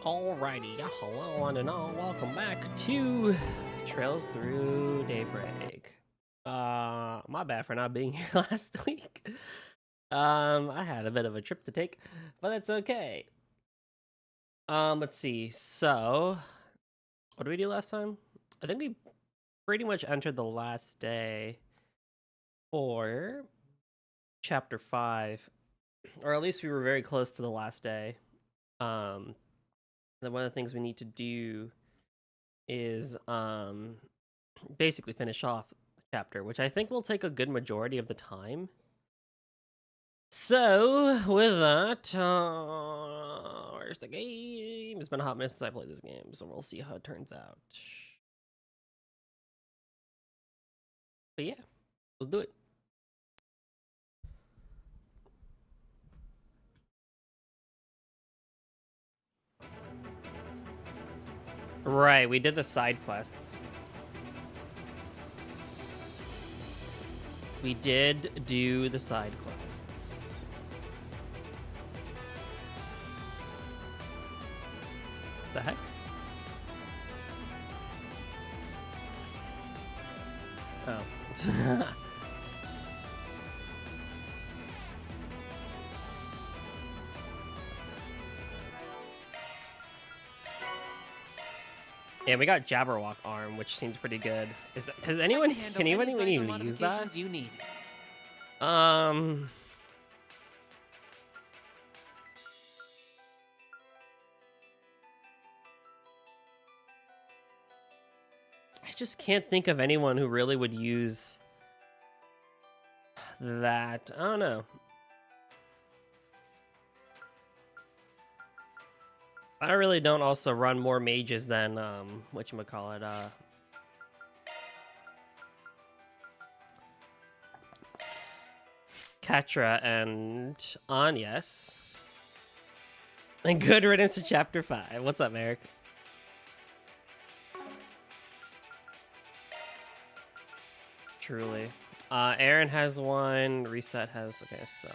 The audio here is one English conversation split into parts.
Alrighty, hello and all, welcome back to Trails Through Daybreak. My bad for not being here last week. I had a bit of a trip to take, but that's okay. Let's see. So, what did we do last time? I think we pretty much entered the last day for chapter 5, or at least we were very close to the last day. Then one of the things we need to do is basically finish off the chapter, which I think will take a good majority of the time. So with that, where's the game? It's been a hot minute since I played this game, so we'll see how it turns out. But yeah, let's do it. Right, we did the side quests. We did do the side quests. The heck? Oh. Yeah, we got Jabberwock arm, which seems pretty good. Can anyone even use that? You need. I just can't think of anyone who really would use that. I don't know. I really don't also run more mages than whatchamacallit, Katra and Anyes. And good riddance to chapter 5. What's up, Eric? Truly. Aaron has one. Reset has. Okay, so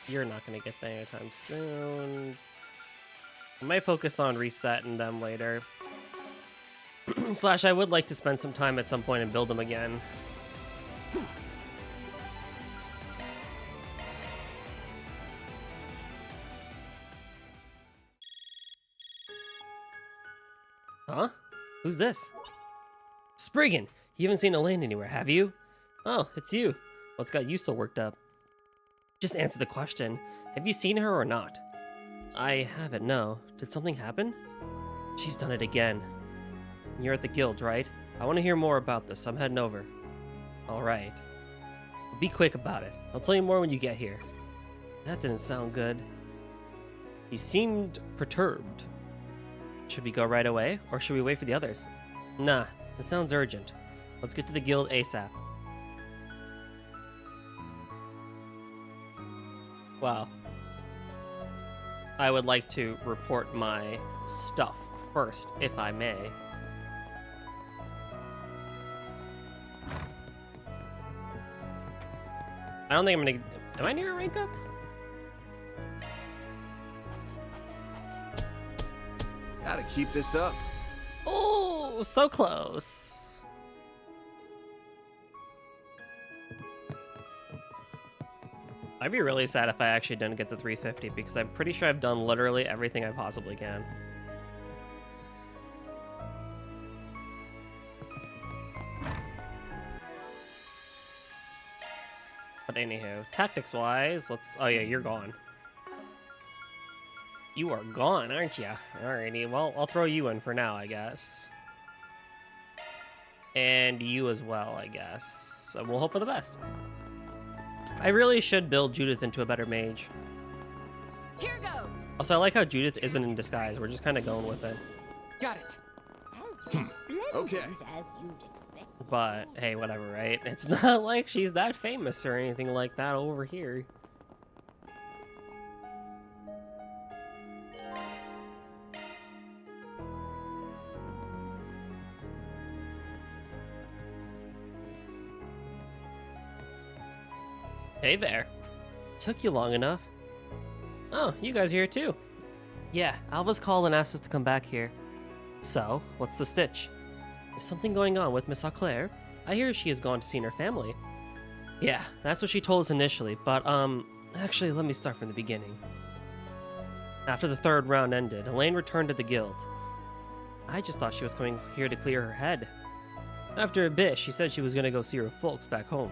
you're not gonna get that anytime soon. I might focus on resetting them later. Slash, I would like to spend some time at some point and build them again. Huh? Who's this? Spriggan! You haven't seen Elaine anywhere, have you? Oh, it's you. What's got you so worked up? Just answer the question. Have you seen her or not? I haven't, no. Did something happen? She's done it again. You're at the guild, right? I want to hear more about this. I'm heading over. Alright. Be quick about it. I'll tell you more when you get here. That didn't sound good. He seemed perturbed. Should we go right away, or should we wait for the others? Nah, this sounds urgent. Let's get to the guild ASAP. Well, I would like to report my stuff first, if I may. I don't think I'm gonna... Am I near a rank up? Gotta keep this up. Oh, so close. I'd be really sad if I actually didn't get to 350 because I'm pretty sure I've done literally everything I possibly can. But anywho, tactics-wise, let's... Oh yeah, you're gone. You are gone, aren't you? Alrighty, well, I'll throw you in for now, I guess. And you as well, I guess. So we'll hope for the best. I really should build Judith into a better mage. Here goes. Also, I like how Judith isn't in disguise. We're just kind of going with it. Got it. As resplendent Okay. as you'd expect. But, hey, whatever, right? It's not like she's that famous or anything like that over here. Hey there. Took you long enough. Oh, you guys are here too. Yeah, Alva's called and asked us to come back here. So, what's the stitch? Is something going on with Miss Auclair? I hear she has gone to see her family. Yeah, that's what she told us initially, but actually let me start from the beginning. After the third round ended, Elaine returned to the guild. I just thought she was coming here to clear her head. After a bit, she said she was going to go see her folks back home.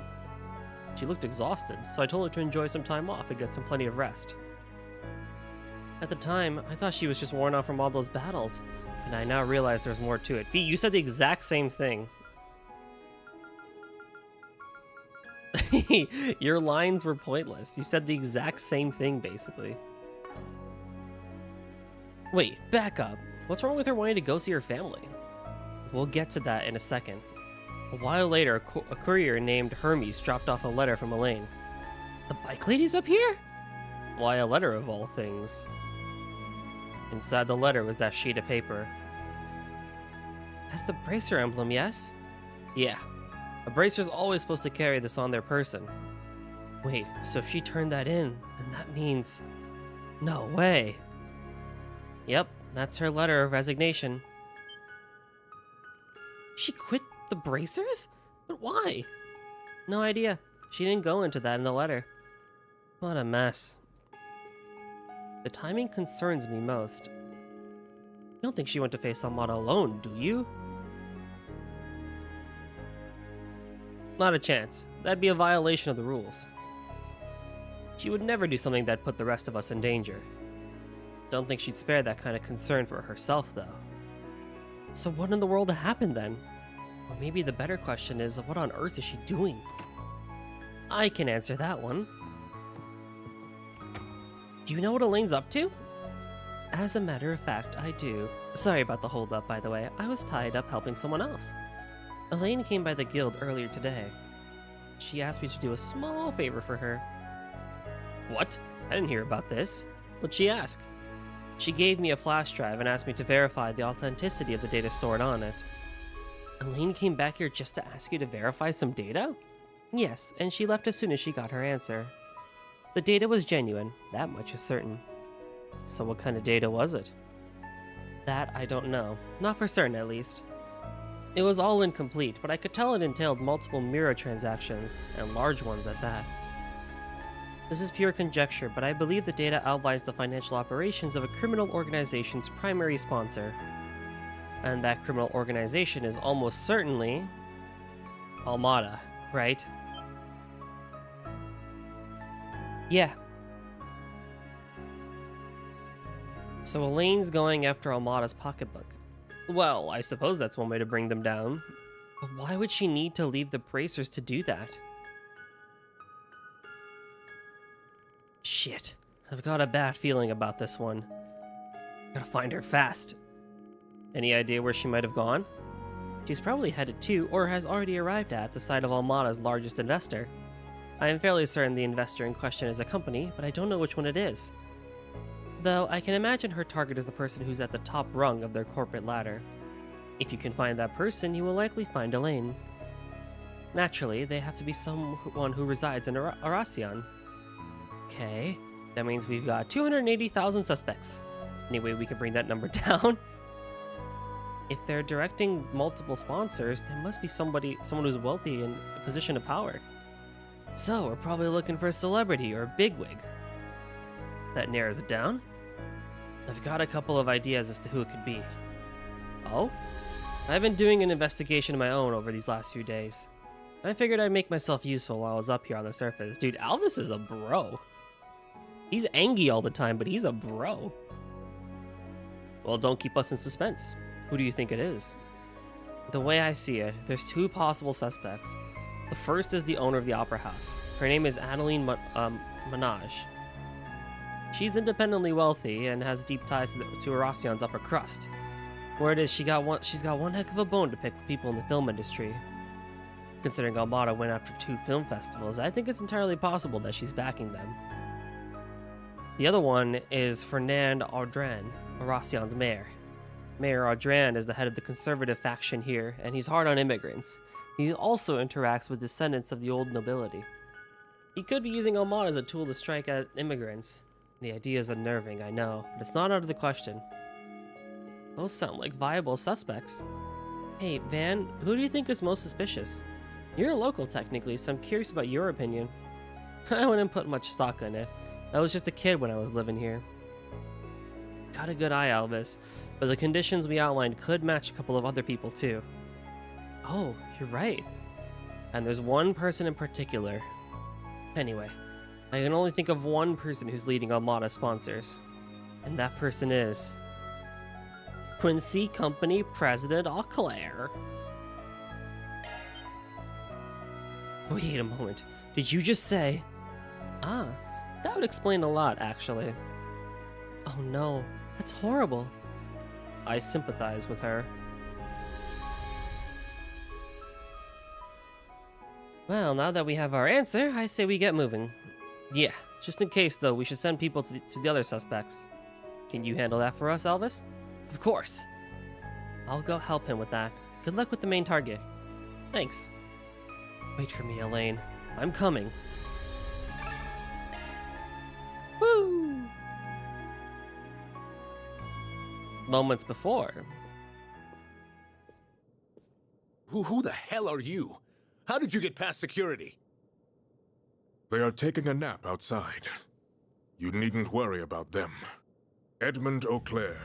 She looked exhausted, so I told her to enjoy some time off and get some plenty of rest. At the time, I thought she was just worn out from all those battles, and I now realize there's more to it. Fee, you said the exact same thing. Your lines were pointless. You said the exact same thing, basically. Wait, back up. What's wrong with her wanting to go see her family? We'll get to that in a second. A while later, a courier named Hermes dropped off a letter from Elaine. The bike lady's up here? Why a letter of all things? Inside the letter was that sheet of paper. That's the bracer emblem, yes? Yeah. A bracer's always supposed to carry this on their person. Wait, so if she turned that in, then that means... No way. Yep, that's her letter of resignation. She quit the bracers? But why? No idea. She didn't go into that in the letter. What a mess. The timing concerns me most. You don't think she went to face Almada alone, do you? Not a chance. That'd be a violation of the rules. She would never do something that put the rest of us in danger. Don't think she'd spare that kind of concern for herself, though. So what in the world happened then? Or maybe the better question is, what on earth is she doing? I can answer that one. Do you know what Elaine's up to? As a matter of fact, I do. Sorry about the hold-up, by the way. I was tied up helping someone else. Elaine came by the guild earlier today. She asked me to do a small favor for her. What? I didn't hear about this. What'd she ask? She gave me a flash drive and asked me to verify the authenticity of the data stored on it. Elaine came back here just to ask you to verify some data? Yes, and she left as soon as she got her answer. The data was genuine, that much is certain. So what kind of data was it? That I don't know. Not for certain, at least. It was all incomplete, but I could tell it entailed multiple mirror transactions, and large ones at that. This is pure conjecture, but I believe the data outlines the financial operations of a criminal organization's primary sponsor. And that criminal organization is almost certainly... Almada, right? Yeah. So Elaine's going after Almada's pocketbook. Well, I suppose that's one way to bring them down. But why would she need to leave the bracers to do that? Shit. I've got a bad feeling about this one. Gotta find her fast. Any idea where she might have gone? She's probably headed to, or has already arrived at, the site of Almada's largest investor. I am fairly certain the investor in question is a company, but I don't know which one it is. Though I can imagine her target is the person who's at the top rung of their corporate ladder. If you can find that person, you will likely find Elaine. Naturally, they have to be someone who resides in Aracion. Okay, that means we've got 280,000 suspects. Any way we can bring that number down? If they're directing multiple sponsors, there must be someone who's wealthy and a position of power. So, we're probably looking for a celebrity or a bigwig. That narrows it down. I've got a couple of ideas as to who it could be. Oh? I've been doing an investigation of my own over these last few days. I figured I'd make myself useful while I was up here on the surface. Dude, Alvis is a bro. He's angry all the time, but he's a bro. Well, don't keep us in suspense. Who do you think it is? The way I see it, there's two possible suspects. The first is the owner of the Opera House. Her name is Adeline Menage. She's independently wealthy and has deep ties to Aracion's upper crust. Word is she's got one heck of a bone to pick with people in the film industry. Considering Almada went after 2 film festivals, I think it's entirely possible that she's backing them. The other one is Fernand Audran, Aracion's mayor. Mayor Audran is the head of the conservative faction here, and he's hard on immigrants. He also interacts with descendants of the old nobility. He could be using Almada as a tool to strike at immigrants. The idea is unnerving, I know, but it's not out of the question. Both sound like viable suspects. Hey, Van, who do you think is most suspicious? You're a local, technically, so I'm curious about your opinion. I wouldn't put much stock in it. I was just a kid when I was living here. Got a good eye, Elvis, but the conditions we outlined could match a couple of other people, too. Oh, you're right. And there's one person in particular. Anyway, I can only think of one person who's leading Armada sponsors. And that person is... Quincy Company President Auclair. Wait a moment. Did you just say... Ah, that would explain a lot, actually. Oh no, that's horrible. I sympathize with her. Well, now that we have our answer, I say we get moving. Yeah, just in case though, we should send people to the other suspects. Can you handle that for us, Elvis? Of course. I'll go help him with that. Good luck with the main target. Thanks. Wait for me, Elaine. I'm coming. Woo! Moments before. Who the hell are you? How did you get past security? They are taking a nap outside. You needn't worry about them. Edmund Auclair,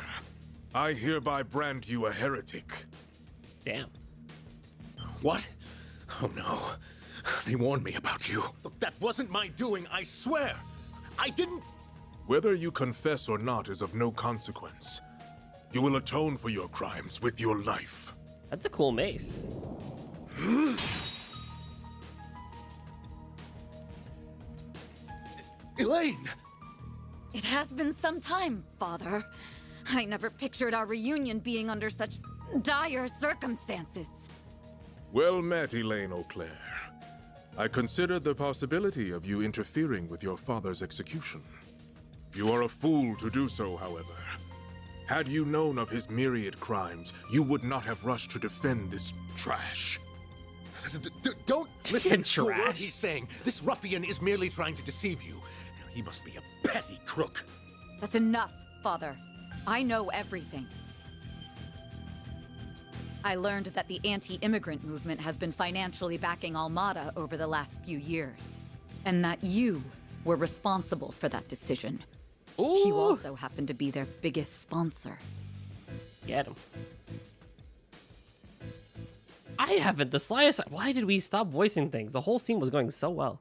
I hereby brand you a heretic. Damn. What? Oh no. They warned me about you. Look, that wasn't my doing, I swear. I didn't... Whether you confess or not is of no consequence. You will atone for your crimes with your life. That's a cool mace. Elaine! It has been some time, Father. I never pictured our reunion being under such dire circumstances. Well met, Elaine Auclair. I considered the possibility of you interfering with your father's execution. You are a fool to do so, however. Had you known of his myriad crimes, you would not have rushed to defend this trash. Don't listen to a word Trash. he's saying. This ruffian is merely trying to deceive you. He must be a petty crook. That's enough, Father. I know everything. I learned that the anti-immigrant movement has been financially backing Armada over the last few years, and that you were responsible for that decision. Ooh. You also happen to be their biggest sponsor. Get him. I haven't the slightest... Why did we stop voicing things? The whole scene was going so well.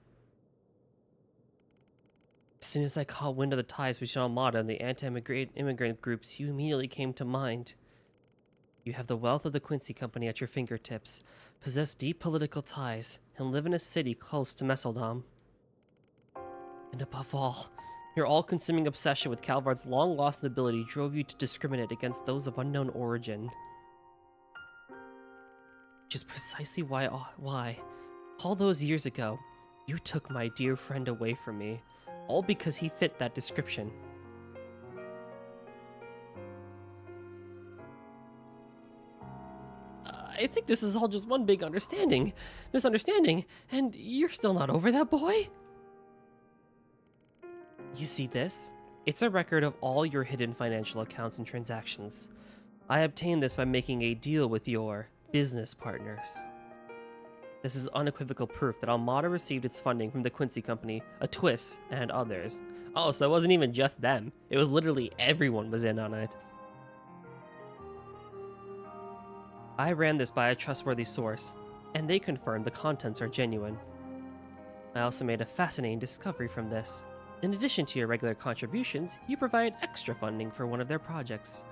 As soon as I caught wind of the ties between Armada and the anti-immigrant groups, you immediately came to mind. You have the wealth of the Quincy Company at your fingertips, possess deep political ties, and live in a city close to Messeldom. And above all, your all-consuming obsession with Calvard's long-lost nobility drove you to discriminate against those of unknown origin. Which is precisely why, all those years ago, you took my dear friend away from me, all because he fit that description. I think this is all just one big misunderstanding, and you're still not over that, boy? You see this? It's a record of all your hidden financial accounts and transactions. I obtained this by making a deal with your business partners. This is unequivocal proof that Armada received its funding from the Quincy Company, a Twist, and others. Oh, so it wasn't even just them. It was literally everyone was in on it. I ran this by a trustworthy source, and they confirmed the contents are genuine. I also made a fascinating discovery from this. In addition to your regular contributions, you provide extra funding for one of their projects.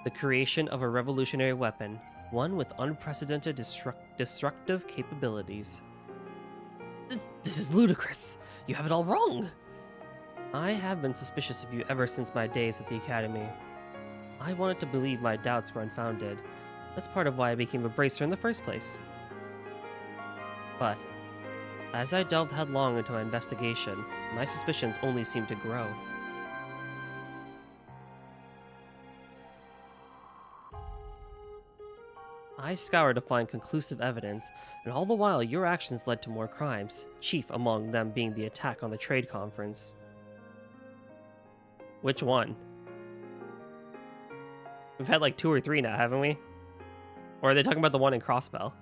The creation of a revolutionary weapon, one with unprecedented destructive capabilities. This is ludicrous! You have it all wrong! I have been suspicious of you ever since my days at the Academy. I wanted to believe my doubts were unfounded. That's part of why I became a bracer in the first place. But, as I delved headlong into my investigation, my suspicions only seemed to grow. I scoured to find conclusive evidence, and all the while your actions led to more crimes, chief among them being the attack on the trade conference. Which one? We've had like 2 or 3 now, haven't we? Or are they talking about the one in Crossbell?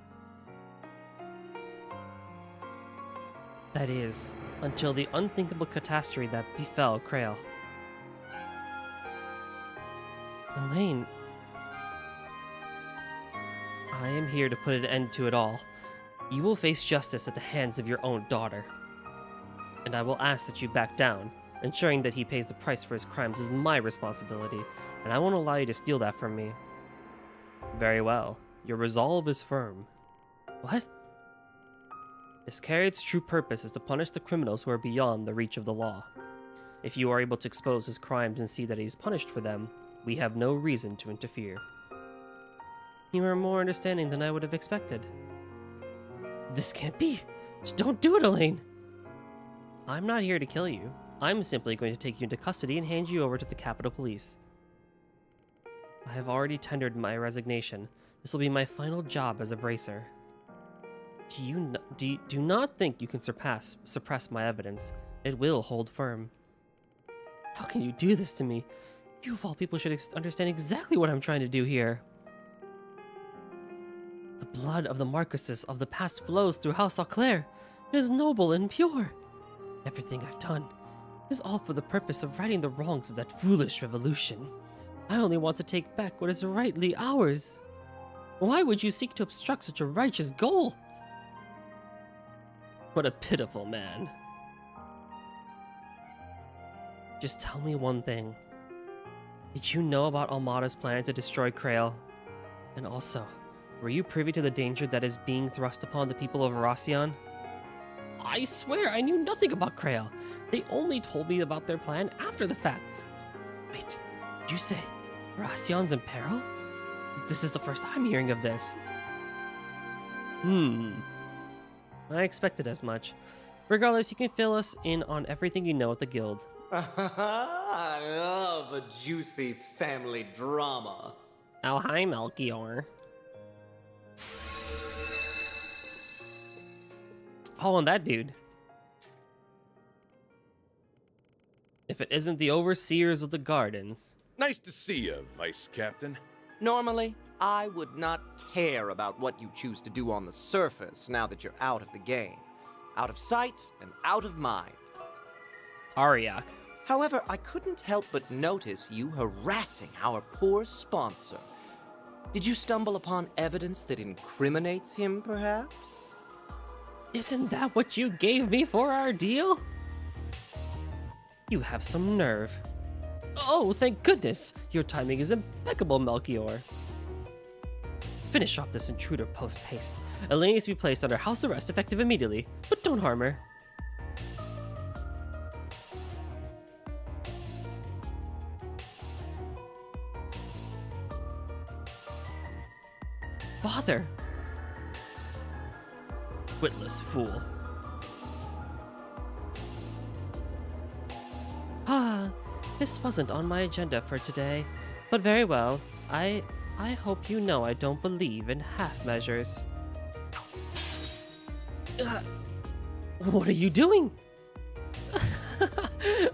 That is, until the unthinkable catastrophe that befell Krail. Elaine, I am here to put an end to it all. You will face justice at the hands of your own daughter. And I will ask that you back down. Ensuring that he pays the price for his crimes is my responsibility, and I won't allow you to steal that from me. Very well. Your resolve is firm. What? Iscariot's true purpose is to punish the criminals who are beyond the reach of the law. If you are able to expose his crimes and see that he is punished for them, we have no reason to interfere. You are more understanding than I would have expected. This can't be. Just don't do it, Elaine. I'm not here to kill you. I'm simply going to take you into custody and hand you over to the Capitol Police. I have already tendered my resignation. This will be my final job as a bracer. Do not think you can suppress my evidence. It will hold firm. How can you do this to me? You of all people should understand exactly what I'm trying to do here. The blood of the Marquises of the past flows through House Auclair. It is noble and pure. Everything I've done is all for the purpose of righting the wrongs of that foolish revolution. I only want to take back what is rightly ours. Why would you seek to obstruct such a righteous goal? What a pitiful man. Just tell me one thing. Did you know about Almada's plan to destroy Krail? And also, were you privy to the danger that is being thrust upon the people of Varasion? I swear I knew nothing about Krail. They only told me about their plan after the fact. Wait, did you say Varasion's in peril? This is the first I'm hearing of this. I expected as much. Regardless, you can fill us in on everything you know at the guild. I love a juicy family drama. Oh, hi, Melchior. Oh, and that dude. If it isn't the overseers of the gardens. Nice to see you, Vice Captain. Normally, I would not care about what you choose to do on the surface now that you're out of the game. Out of sight and out of mind. Ariak. However, I couldn't help but notice you harassing our poor sponsor. Did you stumble upon evidence that incriminates him, perhaps? Isn't that what you gave me for our deal? You have some nerve. Oh, thank goodness! Your timing is impeccable, Melchior. Finish off this intruder post-haste. Elaine is to be placed under house arrest effective immediately, but don't harm her. Father! Witless fool. This wasn't on my agenda for today, but very well. I hope you know I don't believe in half measures. What are you doing?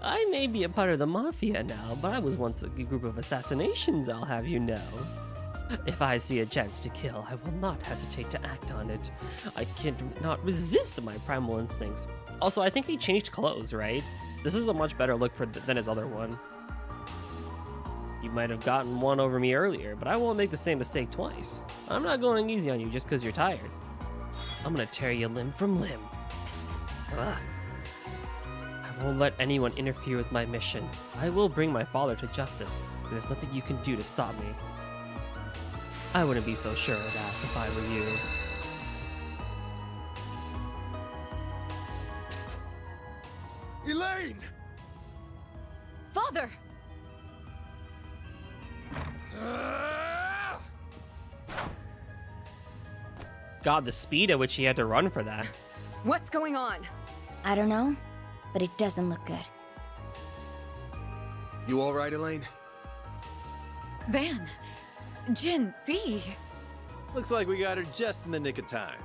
I may be a part of the Mafia now, but I was once a group of assassinations, I'll have you know. If I see a chance to kill, I will not hesitate to act on it. I cannot resist my primal instincts. Also, I think he changed clothes, right? This is a much better look than his other one. You might have gotten one over me earlier, but I won't make the same mistake twice. I'm not going easy on you just because you're tired. I'm gonna tear you limb from limb. Ugh. I won't let anyone interfere with my mission. I will bring my father to justice, and there's nothing you can do to stop me. I wouldn't be so sure of that if I were you. Elaine! Father! God, the speed at which he had to run for that. What's going on? I don't know, but it doesn't look good. You all right, Elaine? Van! Jin, Fee! Looks like we got her just in the nick of time.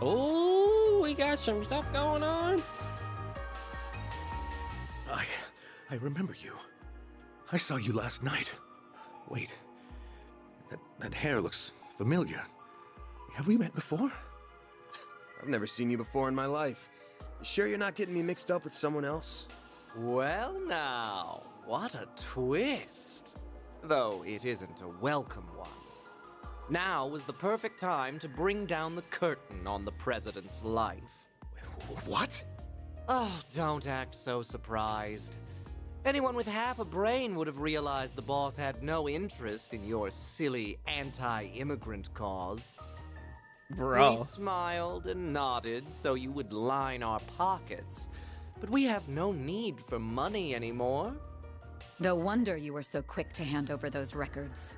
Oh, we got some stuff going on. I remember you. I saw you last night. Wait. That hair looks familiar. Have we met before? I've never seen you before in my life. You sure you're not getting me mixed up with someone else? Well now, what a twist. Though it isn't a welcome one. Now was the perfect time to bring down the curtain on the president's life. What? Oh, don't act so surprised. Anyone with half a brain would have realized the boss had no interest in your silly anti-immigrant cause. Bro. We smiled and nodded so you would line our pockets. But we have no need for money anymore. No wonder you were so quick to hand over those records.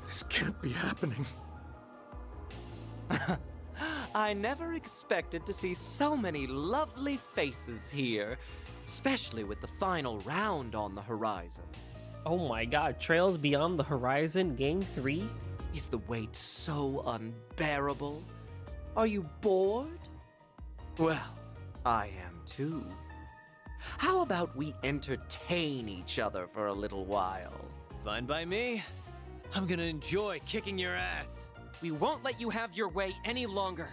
This can't be happening. I never expected to see so many lovely faces here, especially with the final round on the horizon. Oh my god, Trails Beyond the Horizon, Game 3? Is the wait so unbearable? Are you bored? Well, I am too. How about we entertain each other for a little while? Fine by me. I'm gonna enjoy kicking your ass. We won't let you have your way any longer.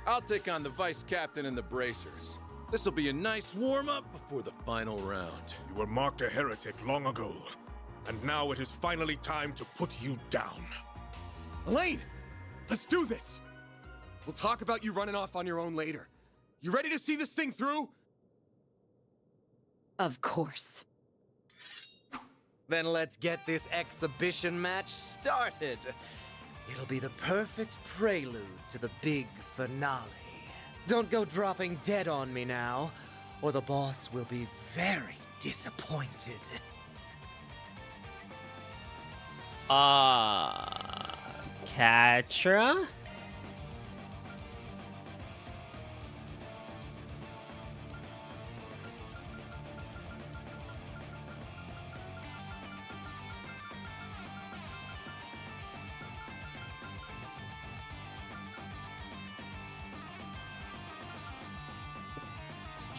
I'll take on the vice captain and the bracers. This'll be a nice warm-up before the final round. You were marked a heretic long ago, and now it is finally time to put you down. Elaine! Let's do this! We'll talk about you running off on your own later. You ready to see this thing through? Of course. Then let's get this exhibition match started. It'll be the perfect prelude to the big finale. Don't go dropping dead on me now, or the boss will be very disappointed. Catra?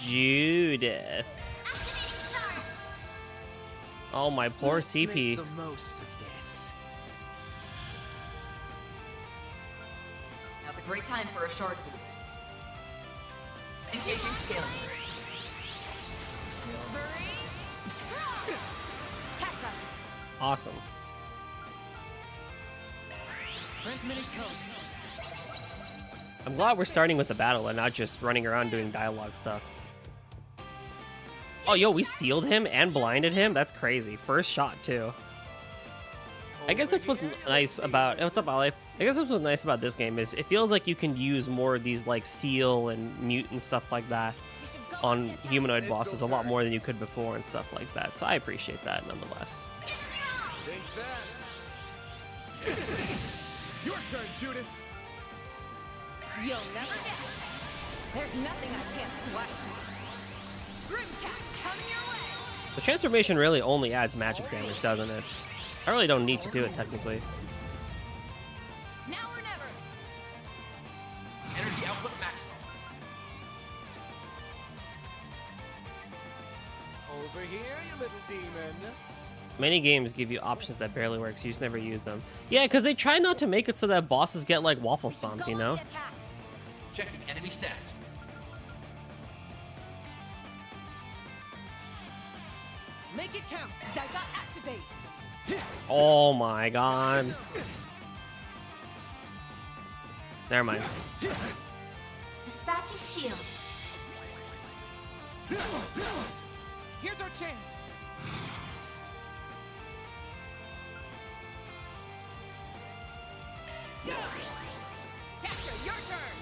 Judith. Oh, my poor Let's CP. make the most of this. Now's a great time for a short boost. Engaging skill. Awesome. Transmitting code. I'm glad we're starting with the battle and not just running around doing dialogue stuff. Oh, yo, we sealed him and blinded him? That's crazy. First shot, too. I guess that's what's nice about... What's up, Ollie? I guess that's what's nice about this game is it feels like you can use more of these, like, seal and mute and stuff like that on humanoid bosses a lot more than you could before and stuff like that. So I appreciate that, nonetheless. Think fast. Your turn, Judith. You'll never get. There's nothing I can't swipe. Grimcat coming your way. The transformation really only adds magic damage, doesn't it? I really don't need to do it, technically. Now or never. Energy output maximum. Over here, you little demon. Many games give you options that barely work, so you just never use them. Yeah, because they try not to make it so that bosses get, like, waffle stomped, you know? Checking enemy stats. Make it count. Zygot activate. Oh my god. Never mind. Dispatching shield. Here's our chance. Capture your turn.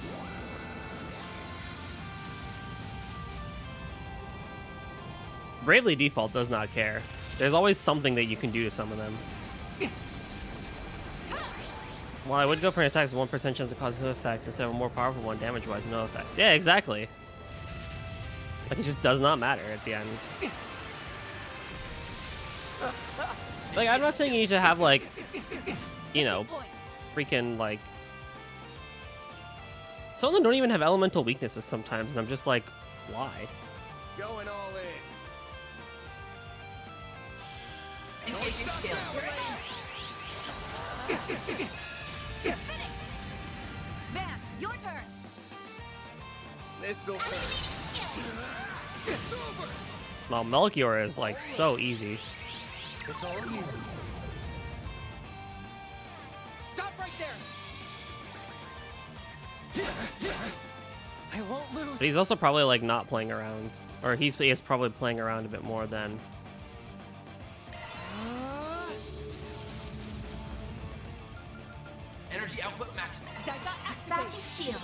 Bravely Default does not care. There's always something that you can do to some of them. While I would go for an attack with 1% chance of cause no effect instead of a more powerful one damage-wise no effects. Yeah, exactly. Like, it just does not matter at the end. Like, I'm not saying you need to have, like, you know, freaking, like... Some of them don't even have elemental weaknesses sometimes, and I'm just like, why? Going all in. Engaging skill. Van, your turn. This'll hurt. It's over. Well, Melchior is like so easy. It's all you. Stop right there. I won't lose. But he's also probably like not playing around, or he is probably playing around a bit more than. Energy output maximum. Dispatching shield.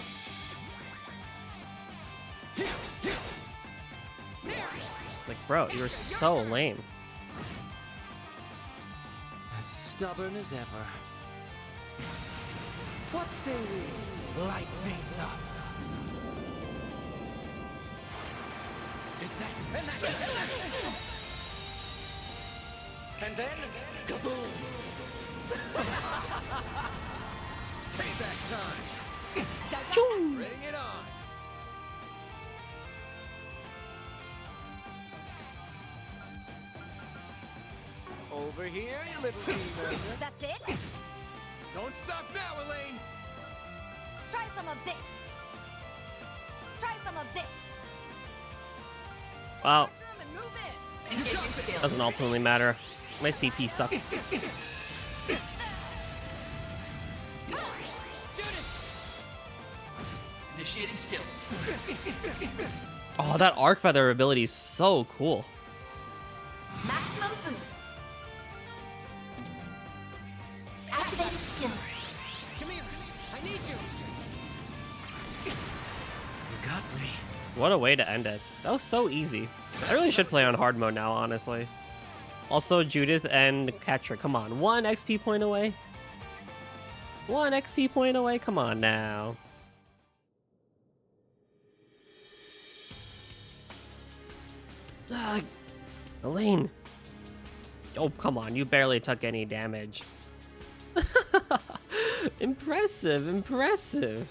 Like, bro, you're so lame. As stubborn as ever. What say we light things up? Take that, and that, and then kaboom! Payback time. Bring it on. Over here, you little demon. That's it? Don't stop now, Elaine. Try some of this. Try some of this. Well, And move in. Engaging skill. doesn't ultimately matter. My CP sucks. Initiating skill. Oh, that arc feather ability is so cool. Maximum boost. Activating skill. Come here. I need you. You got me. What a way to end it. That was so easy. I really should play on hard mode now, honestly. Also, Judith and Ketra, come on. 1 XP point away. 1 XP point away. Come on now. Elaine. Oh, come on. You barely took any damage. Impressive, impressive.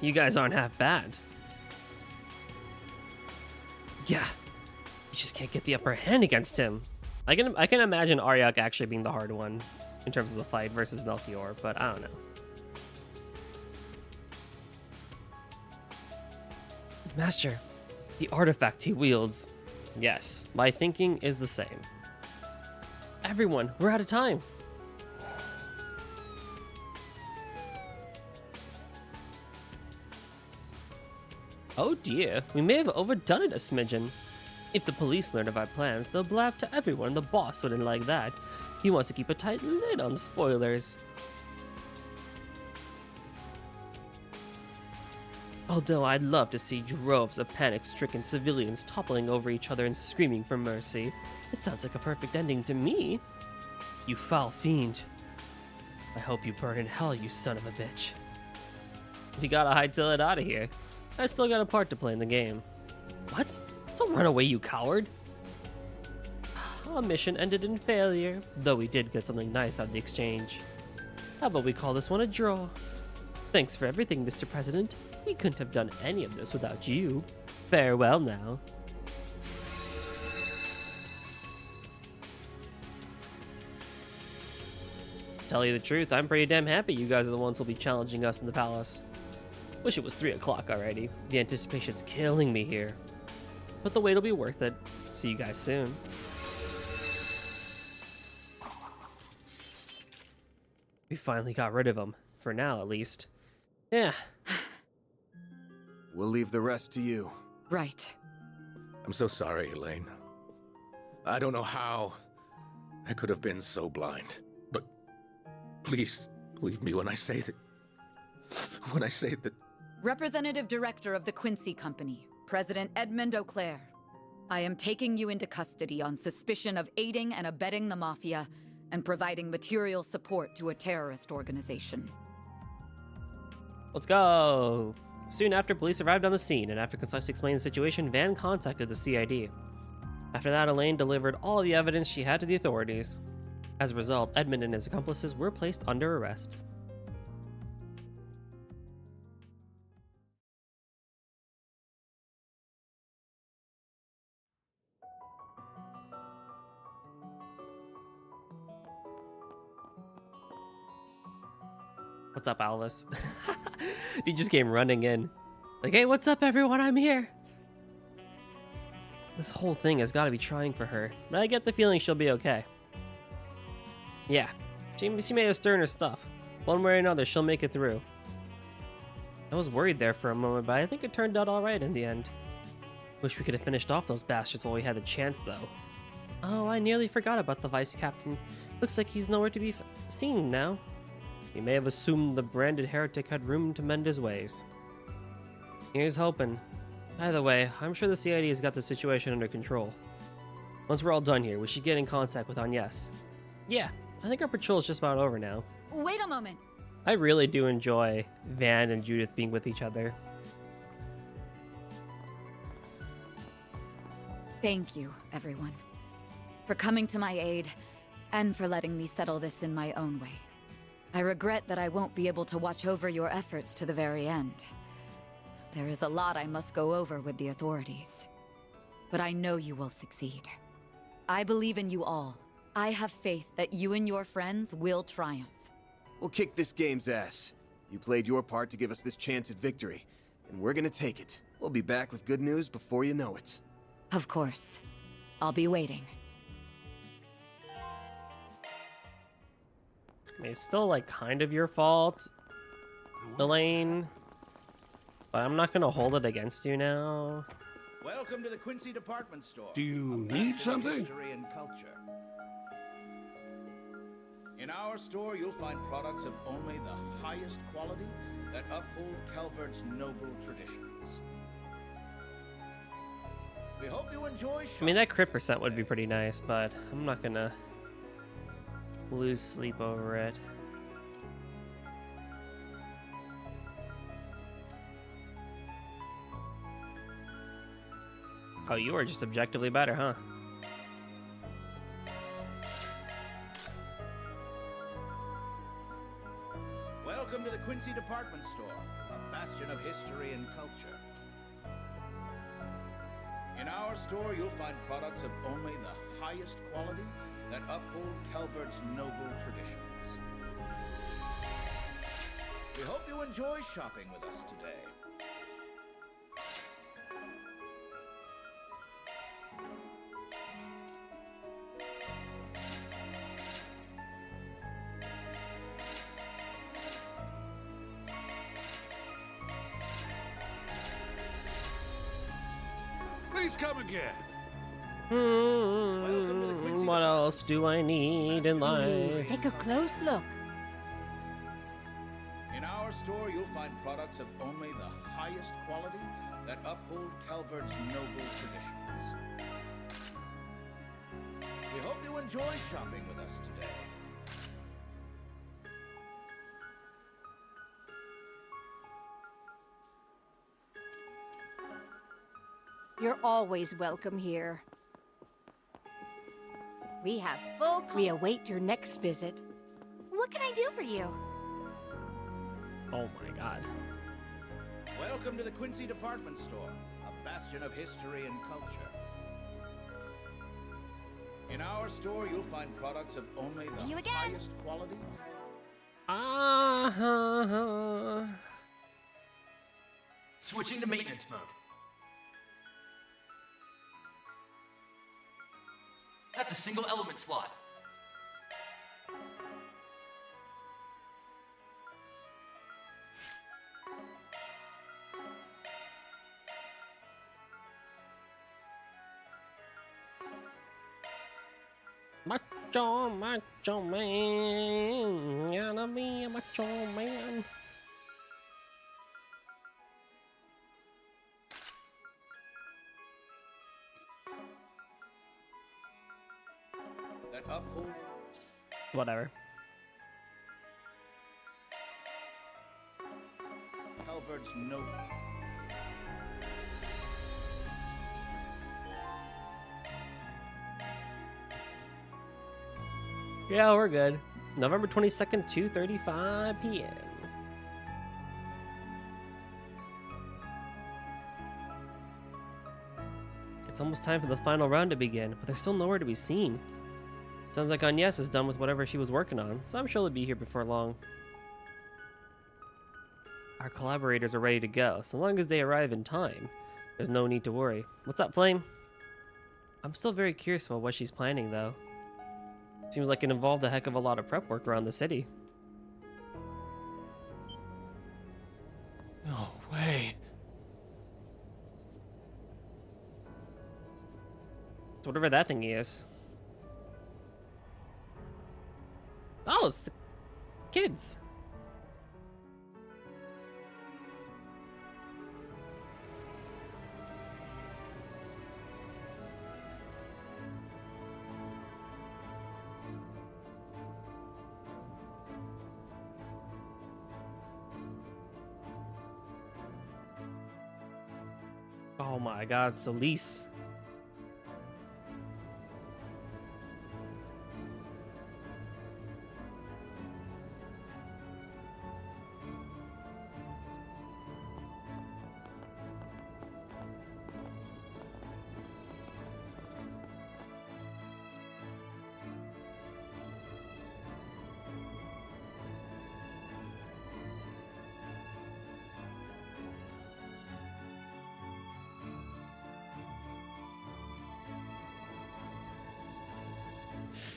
You guys aren't half bad. Yeah, you just can't get the upper hand against him. I can imagine Aryak actually being the hard one in terms of the fight versus Melchior, but I don't know. Master, the artifact he wields. Yes, my thinking is the same. Everyone, we're out of time. Oh dear, we may have overdone it a smidgen. If the police learn of our plans, they'll blab to everyone. The boss wouldn't like that. He wants to keep a tight lid on spoilers. Although I'd love to see droves of panic-stricken civilians toppling over each other and screaming for mercy. It sounds like a perfect ending to me. You foul fiend. I hope you burn in hell, you son of a bitch. We gotta hightail it out of here. I still got a part to play in the game. What? Don't run away, you coward! Our mission ended in failure, though we did get something nice out of the exchange. How about we call this one a draw? Thanks for everything, Mr. President. We couldn't have done any of this without you. Farewell now. Tell you the truth, I'm pretty damn happy you guys are the ones who'll be challenging us in the palace. Wish it was 3 o'clock already. The anticipation's killing me here. But the wait'll be worth it. See you guys soon. We finally got rid of him. For now, at least. Yeah. We'll leave the rest to you. Right. I'm so sorry, Elaine. I don't know how I could have been so blind. But please, believe me when I say that... Representative Director of the Quincy Company, President Edmund Auclair. I am taking you into custody on suspicion of aiding and abetting the Mafia and providing material support to a terrorist organization. Let's go! Soon after, police arrived on the scene, and after concisely explaining the situation, Van contacted the CID. After that, Elaine delivered all the evidence she had to the authorities. As a result, Edmund and his accomplices were placed under arrest. What's up, Alvis? He just came running in. Like, hey, what's up, everyone? I'm here. This whole thing has got to be trying for her, but I get the feeling she'll be okay. Yeah, she may have stirred her stuff. One way or another, she'll make it through. I was worried there for a moment, but I think it turned out alright in the end. Wish we could have finished off those bastards while we had the chance, though. Oh, I nearly forgot about the vice captain. Looks like he's nowhere to be seen now. He may have assumed the branded heretic had room to mend his ways. Here's hoping. Either way, I'm sure the CID has got the situation under control. Once we're all done here, we should get in contact with Agnes. Yeah, I think our patrol is just about over now. Wait a moment. I really do enjoy Van and Judith being with each other. Thank you, everyone, for coming to my aid and for letting me settle this in my own way. I regret that I won't be able to watch over your efforts to the very end. There is a lot I must go over with the authorities. But I know you will succeed. I believe in you all. I have faith that you and your friends will triumph. We'll kick this game's ass. You played your part to give us this chance at victory, and we're gonna take it. We'll be back with good news before you know it. Of course. I'll be waiting. I mean, it's still, like, kind of your fault, Elaine. But I'm not gonna hold it against you now. Welcome to the Quincy Department Store. Do you need something? History and culture. In our store, you'll find products of only the highest quality that uphold Calvert's noble traditions. We hope you enjoy. I mean, that crit percent would be pretty nice, but I'm not gonna lose sleep over it. Oh, you are just objectively better, huh? Welcome to the Quincy Department Store, a bastion of history and culture. In our store, you'll find products of only the highest quality that uphold Calvert's noble traditions. We hope you enjoy shopping with us today. Please come again. What else do I need in life? Take a close look. In our store, you'll find products of only the highest quality that uphold Calvert's noble traditions. We hope you enjoy shopping with us today. You're always welcome here. We have we await your next visit. What can I do for you? Oh my god. Welcome to the Quincy Department Store, a bastion of history and culture. In our store, you'll find products of only See the you again. highest quality. Switching to maintenance mode. That's a single element slot. Macho man, gotta be a macho man. That uphold. Whatever. Calvert's noble. Yeah, we're good. November 22nd, 2:35 p.m. It's almost time for the final round to begin, but there's still nowhere to be seen. Sounds like Agnes is done with whatever she was working on, so I'm sure they'll be here before long. Our collaborators are ready to go. So long as they arrive in time, there's no need to worry. What's up, Flame? I'm still very curious about what she's planning, though. Seems like it involved a heck of a lot of prep work around the city. No way. So whatever that thingy is. Oh, it's the kids. Oh my god, it's Elise.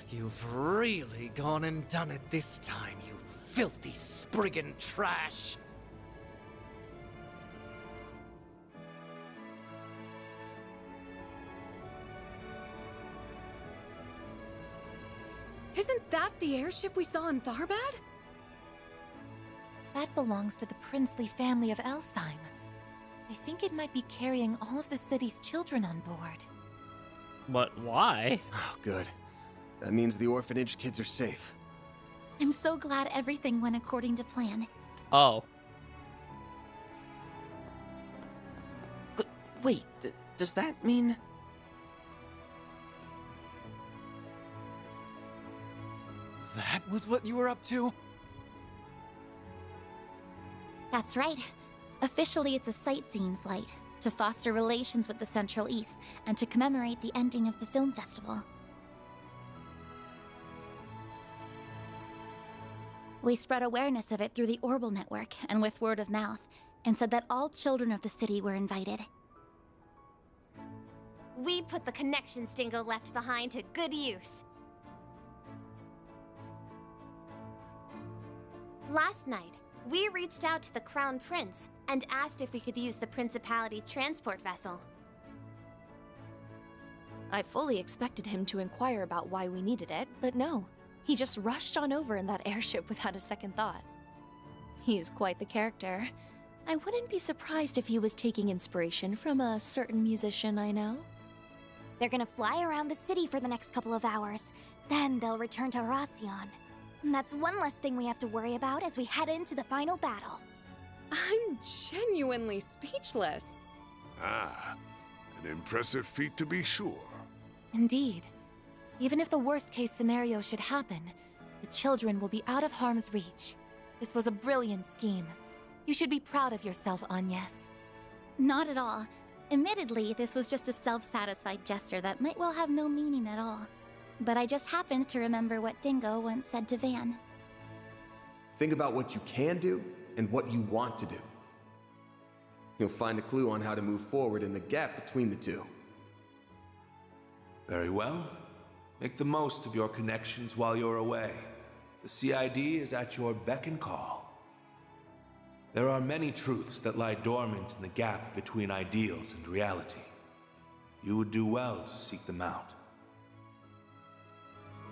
You've really gone and done it this time, you filthy Spriggan trash! Isn't that the airship we saw in Tharbad? That belongs to the princely family of Elsheim. I think it might be carrying all of the city's children on board. But why? Oh, good. That means the orphanage kids are safe. I'm so glad everything went according to plan. Oh. Wait, does that mean... That was what you were up to? That's right. Officially, it's a sightseeing flight to foster relations with the Central East and to commemorate the ending of the film festival. We spread awareness of it through the Orbital Network and with word of mouth, and said that all children of the city were invited. We put the connections Dingo left behind to good use. Last night, we reached out to the Crown Prince and asked if we could use the Principality transport vessel. I fully expected him to inquire about why we needed it, but no. He just rushed on over in that airship without a second thought. He's quite the character. I wouldn't be surprised if he was taking inspiration from a certain musician I know. They're gonna fly around the city for the next couple of hours. Then they'll return to Racion. And that's one less thing we have to worry about as we head into the final battle. I'm genuinely speechless. Ah, an impressive feat to be sure. Indeed. Even if the worst-case scenario should happen, the children will be out of harm's reach. This was a brilliant scheme. You should be proud of yourself, Agnes. Not at all. Admittedly, this was just a self-satisfied gesture that might well have no meaning at all. But I just happened to remember what Dingo once said to Van. Think about what you can do and what you want to do. You'll find a clue on how to move forward in the gap between the two. Very well. Make the most of your connections while you're away. The CID is at your beck and call. There are many truths that lie dormant in the gap between ideals and reality. You would do well to seek them out.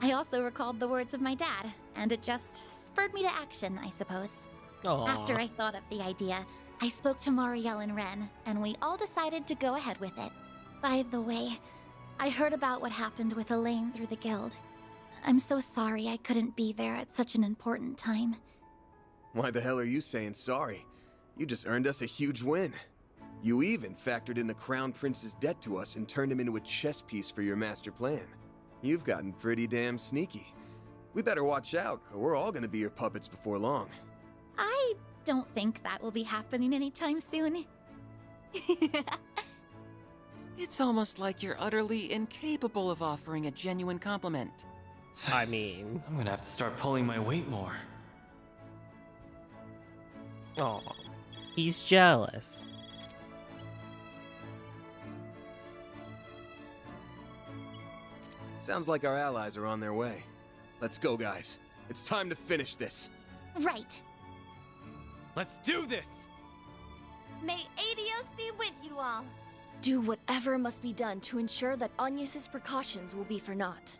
I also recalled the words of my dad, and it just spurred me to action, I suppose. Aww. After I thought of the idea, I spoke to Marielle and Ren, and we all decided to go ahead with it. By the way, I heard about what happened with Elaine through the guild. I'm so sorry I couldn't be there at such an important time. Why the hell are you saying sorry? You just earned us a huge win. You even factored in the Crown Prince's debt to us and turned him into a chess piece for your master plan. You've gotten pretty damn sneaky. We better watch out, or we're all gonna be your puppets before long. I don't think that will be happening anytime soon. It's almost like you're utterly incapable of offering a genuine compliment. I mean... I'm gonna have to start pulling my weight more. Aw, he's jealous. Sounds like our allies are on their way. Let's go, guys. It's time to finish this. Right. Let's do this! May Adios be with you all. Do whatever must be done to ensure that Anyus's precautions will be for naught.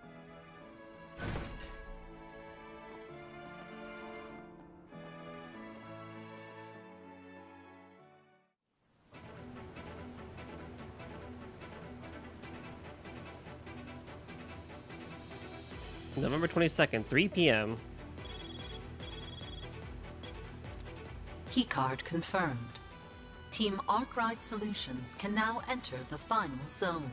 November 22nd, 3 p.m. Keycard confirmed. Team Arkwright Solutions can now enter the final zone.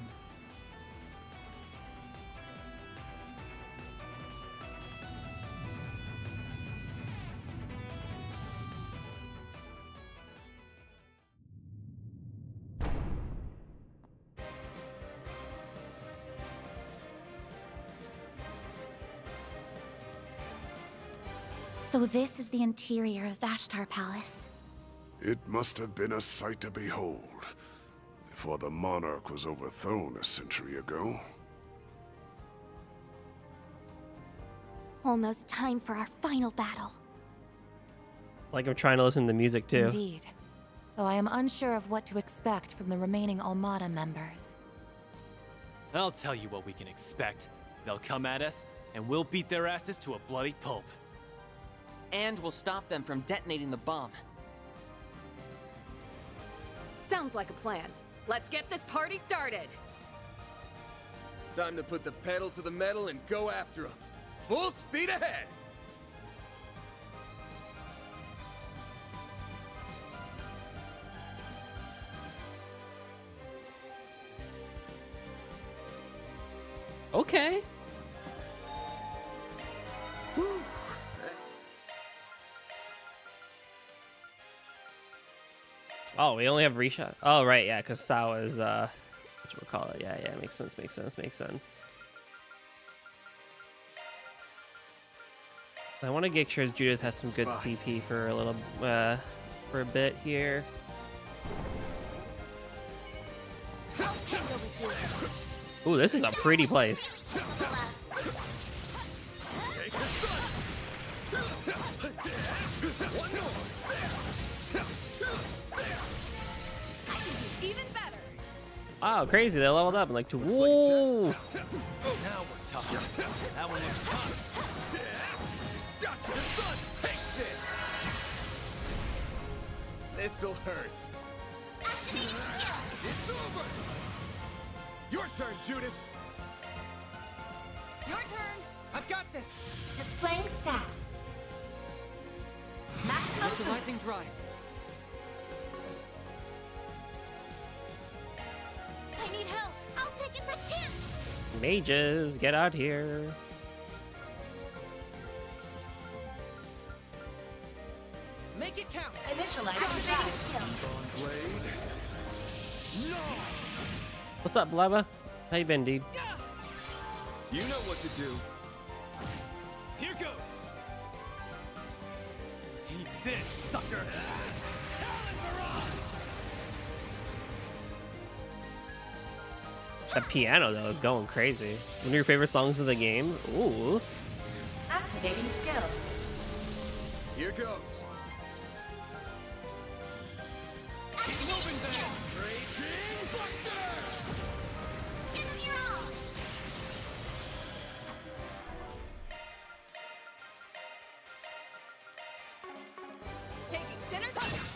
So this is the interior of Vashtar Palace. It must have been a sight to behold, before the monarch was overthrown a century ago. Almost time for our final battle. Like I'm trying to listen to the music too. Indeed. Though I am unsure of what to expect from the remaining Almada members. I'll tell you what we can expect. They'll come at us, and we'll beat their asses to a bloody pulp. And we'll stop them from detonating the bomb. Sounds like a plan. Let's get this party started. Time to put the pedal to the metal and go after them. Full speed ahead! Okay. Oh, we only have reshot. Oh, right, yeah, because Sao is, whatchamacallit. Yeah, yeah, makes sense, makes sense, makes sense. I want to make sure Judith has some good CP for a little, for a bit here. Ooh, this is a pretty place. Even better. Wow, crazy! They leveled up in like 2. Whoa! Now we're talking. That one was tough. Gotcha, son! Take this! This'll hurt. Activating skill. It's over! Your turn, Judith! Your turn. I've got this! Displaying stats. Maximum Utilizing drive. I need help. I'll take it for chance. Mages, get out here! Make it count! Initializing drive. Blade. No! What's up, Blabba? How you been, dude? You know what to do. Here goes. Eat this, sucker. That piano though is going crazy. One of your favorite songs of the game? Ooh. Activating skill. Here goes. Activating skill. Raging Buster! Give them your all. Taking center focus.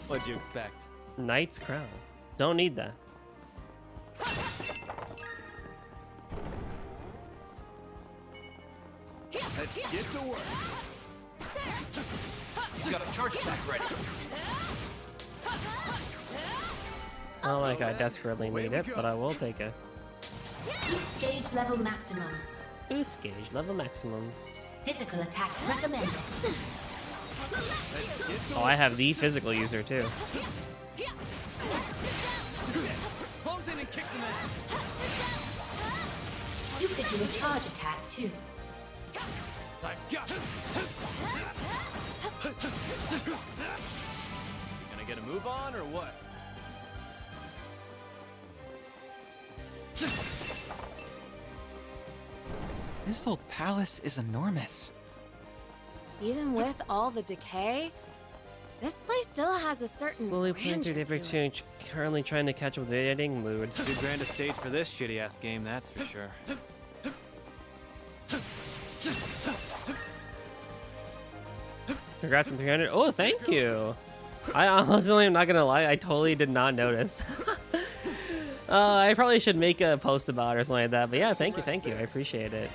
What'd you expect? Knight's Crown. Don't need that. Let's get to work. He's got a charge attack ready. Not like I desperately need it, but I will take it. Boost gauge level maximum. Boost gauge, level maximum. Physical attack recommended. Oh, I have the physical user too. Close in and kick some ass. You could do a charge attack too. I've got you. You gonna get a move on or what? This old palace is enormous. Even with all the decay, this place still has a certain Slowly playing through grandeur Daybreak to it. 2, currently trying to catch up with the editing mood. Too grand a stage for this shitty ass game, that's for sure. Congrats on 300. Oh, thank you. I honestly am not gonna lie, I totally did not notice. I probably should make a post about it or something like that. But yeah, thank you. I appreciate it.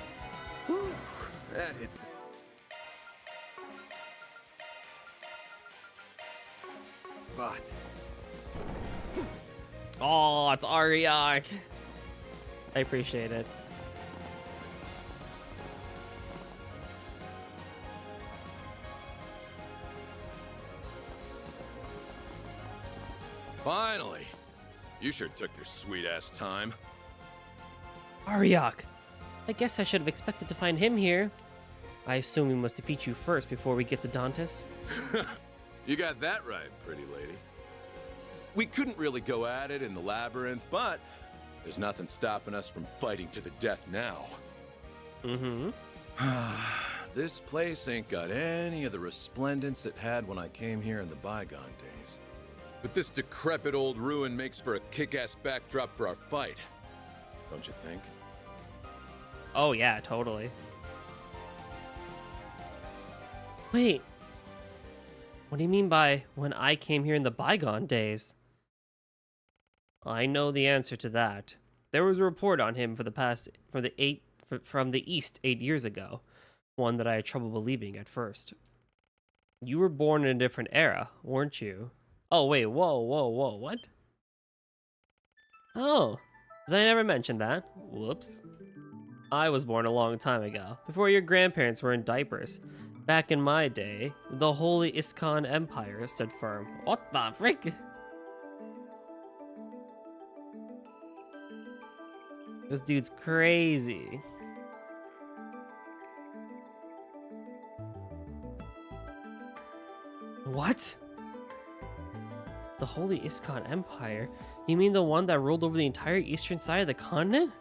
That hits the... But... Oh, it's Ariak. I appreciate it. Finally! You sure took your sweet-ass time. Ariak. I guess I should have expected to find him here. I assume we must defeat you first before we get to Dantes. You got that right, pretty lady. We couldn't really go at it in the labyrinth, but there's nothing stopping us from fighting to the death now. Mm-hmm. This place ain't got any of the resplendence it had when I came here in the bygone days. But this decrepit old ruin makes for a kick-ass backdrop for our fight. Don't you think? Oh yeah, totally. Wait. What do you mean by when I came here in the bygone days? I know the answer to that. There was a report on him from the east 8 years ago, one that I had trouble believing at first. You were born in a different era, weren't you? Oh wait, whoa, what? Oh, did I never mention that? Whoops. I was born a long time ago, before your grandparents were in diapers. Back in my day, the Holy Iskon Empire stood firm. What the frick? This dude's crazy. What? The Holy Iskon Empire? You mean the one that ruled over the entire eastern side of the continent?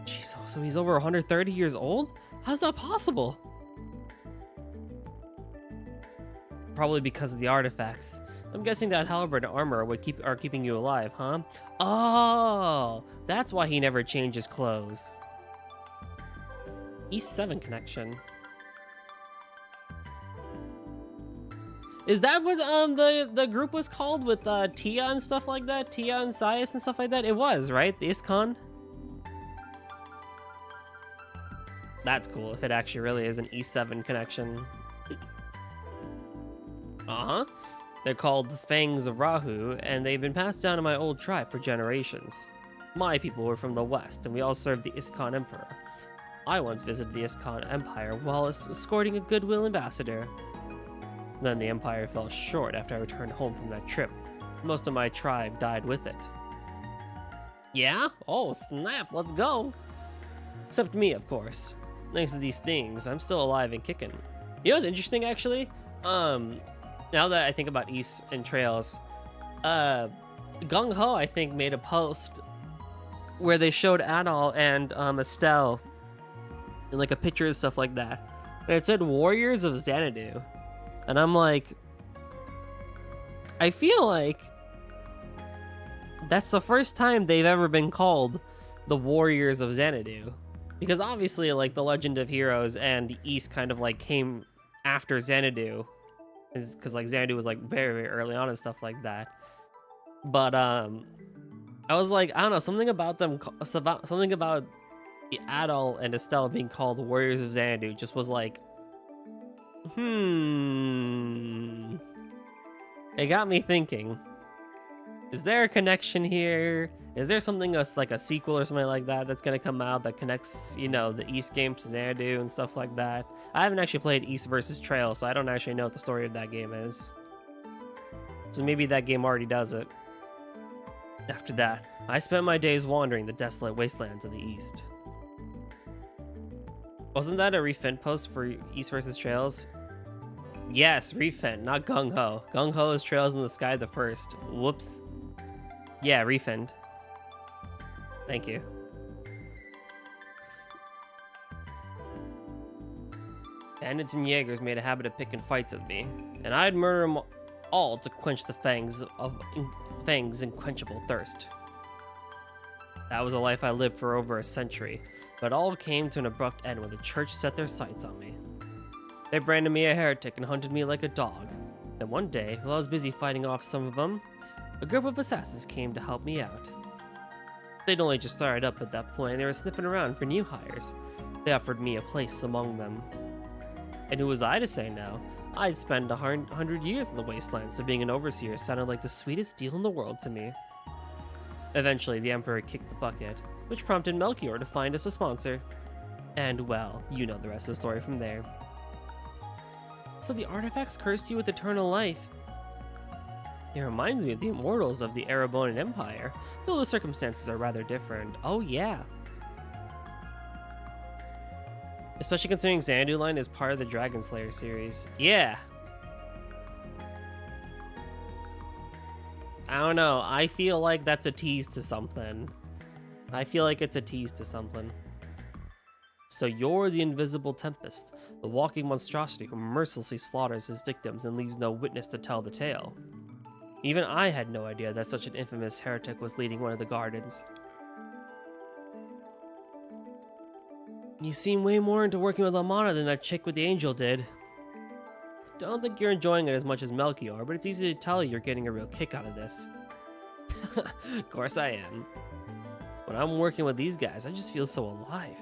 Jeez, so he's over 130 years old? How's that possible? Probably because of the artifacts. I'm guessing that halberd and armor are keeping you alive, huh? Oh, that's why he never changed his clothes. East 7 connection. Is that what the group was called with Tia and stuff like that? Tia and Sias and stuff like that? It was, right? The ISKCON? That's cool if it actually really is an E7 connection. Uh-huh. They're called the Fangs of Rahu, and they've been passed down to my old tribe for generations. My people were from the west, and we all served the ISKCON Emperor. I once visited the ISKCON Empire while escorting a goodwill ambassador. Then the Empire fell short after I returned home from that trip. Most of my tribe died with it. Yeah? Oh, snap, let's go! Except me, of course. Thanks to these things, I'm still alive and kicking. You know what's interesting, actually? Now that I think about East and Trails, Gung Ho, I think, made a post where they showed Adol and Estelle in like a picture and stuff like that. And it said Warriors of Xanadu. And I'm like, I feel like that's the first time they've ever been called the Warriors of Xanadu. Because obviously, like, the Legend of Heroes and the East kind of like came after Xanadu. Because like Xanadu was like very, very early on and stuff like that. But I was like, I don't know, something about them, something about the Adol and Estelle being called Warriors of Xanadu just was like, It got me thinking. Is there a connection here? Is there something else, like a sequel or something like that that's gonna come out that connects, you know, the East games to Xanadu and stuff like that? I haven't actually played East versus Trail, so I don't actually know what the story of that game is. So maybe that game already does it. After that, I spent my days wandering the desolate wastelands of the East. Wasn't that a refin post for East versus Trails? Yes, refin, not Gung Ho. Gung Ho is Trails in the Sky the first. Whoops. Yeah, refin. Thank you. Bandits and Jaegers made a habit of picking fights with me, and I'd murder them all to quench the Fang's unquenchable thirst. That was a life I lived for over a century, but all came to an abrupt end when the church set their sights on me. They branded me a heretic and hunted me like a dog. Then one day, while I was busy fighting off some of them, a group of assassins came to help me out. They'd only just started up at that point and they were sniffing around for new hires. They offered me a place among them. And who was I to say no? I'd spend 100 years in the wasteland, so being an overseer sounded like the sweetest deal in the world to me. Eventually, the Emperor kicked the bucket, which prompted Melchior to find us a sponsor. And, well, you know the rest of the story from there. So the artifacts cursed you with eternal life. It reminds me of the immortals of the Erebonian Empire, though the circumstances are rather different. Oh yeah. Especially considering Xanadu Line is part of the Dragon Slayer series. Yeah. I don't know. I feel like that's a tease to something. I feel like it's a tease to something. So you're the invisible Tempest, the walking monstrosity who mercilessly slaughters his victims and leaves no witness to tell the tale. Even I had no idea that such an infamous heretic was leading one of the gardens. You seem way more into working with Amana than that chick with the angel did. Don't think you're enjoying it as much as Melchior, but it's easy to tell you're getting a real kick out of this. Of course I am. When I'm working with these guys, I just feel so alive.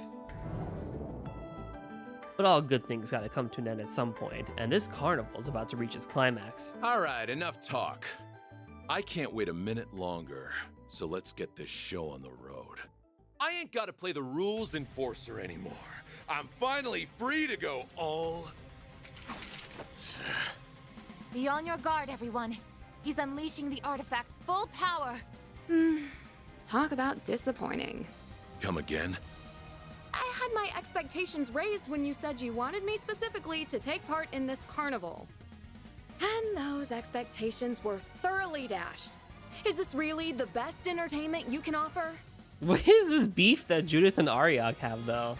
But all good things gotta come to an end at some point, and this carnival is about to reach its climax. All right, enough talk. I can't wait a minute longer, so let's get this show on the road. I ain't gotta play the rules enforcer anymore. I'm finally free to go all... Be on your guard, everyone. He's unleashing the artifact's full power. Talk about disappointing. Come again? I had my expectations raised when you said you wanted me specifically to take part in this carnival. And those expectations were thoroughly dashed. Is this really the best entertainment you can offer? What is this beef that Judith and Ariok have, though?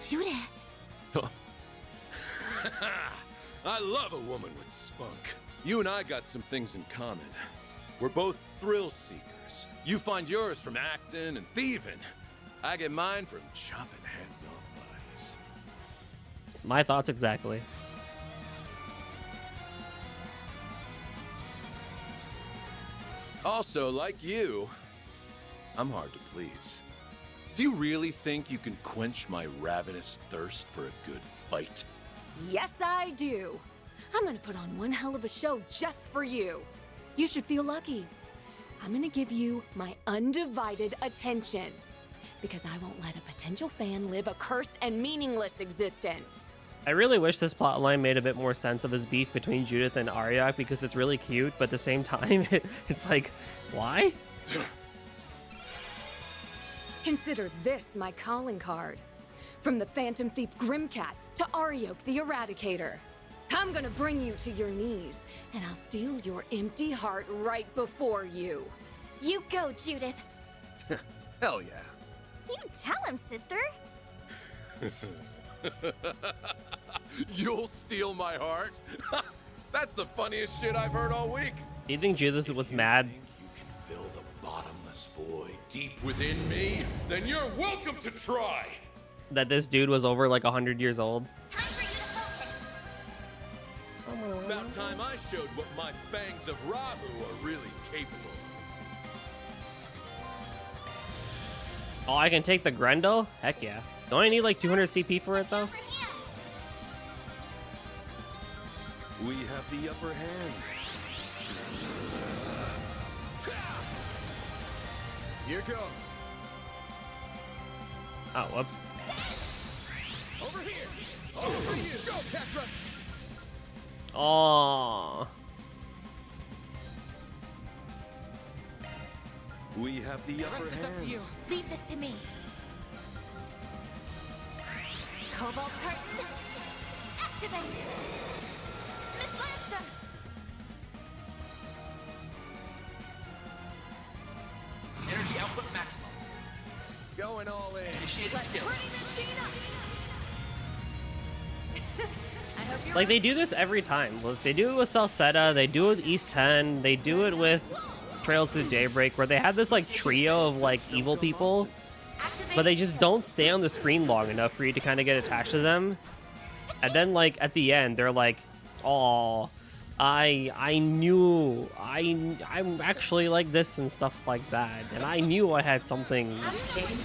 Judith. I love a woman with spunk. You and I got some things in common. We're both thrill seekers. You find yours from acting and thieving. I get mine from chopping heads off bodies. My thoughts exactly. Also, like you, I'm hard to please. Do you really think you can quench my ravenous thirst for a good fight? Yes, I do. I'm gonna put on one hell of a show just for you. You should feel lucky. I'm gonna give you my undivided attention. Because I won't let a potential fan live a cursed and meaningless existence. I really wish this plotline made a bit more sense of his beef between Judith and Ariok because it's really cute, but at the same time, it's like, why? Consider this my calling card. From the Phantom Thief Grimcat to Ariok the Eradicator. I'm gonna bring you to your knees, and I'll steal your empty heart right before you. You go, Judith. Hell yeah. You tell him, sister. You'll steal my heart? That's the funniest shit I've heard all week. Do you think Judith was mad? You can fill the bottomless void deep within me? Then you're welcome to try. That this dude was over like 100 years old? About time I showed what my fangs of Rahu are really capable of. Oh, I can take the Grendel? Heck yeah. Don't I need like 200 CP for it though? We have the upper hand. Here goes. Oh, whoops. Over here. Over you. Go, Ketra. Oh. We have the upper hand. Leave this to me. Cobalt curtain. Activate. Miss Lancer. Energy output maximum. Going all in. Initiating skill. Like, they do this every time. Look, they do it with Salsetta, they do it with East 10, they do it with Trails Through Daybreak, where they have this, like, trio of, like, evil people, but they just don't stay on the screen long enough for you to kind of get attached to them. And then, like, at the end, they're like, "Oh, I knew I'm actually like this," and stuff like that, and I knew I had something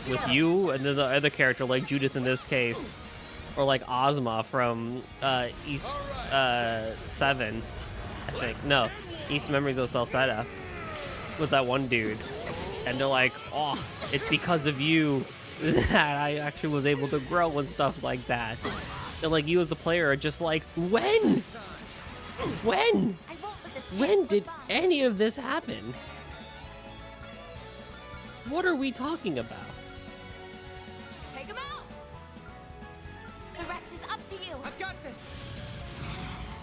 with you, and then the other character, like Judith in this case, or like Ozma from East 7, I think. No, East Memories of Salsetta, with that one dude, and they're like, "Oh, it's because of you that I actually was able to grow," and stuff like that. And like, you as the player are just like, when did any of this happen? What are we talking about? Take him out. The rest is up to you. I've got this.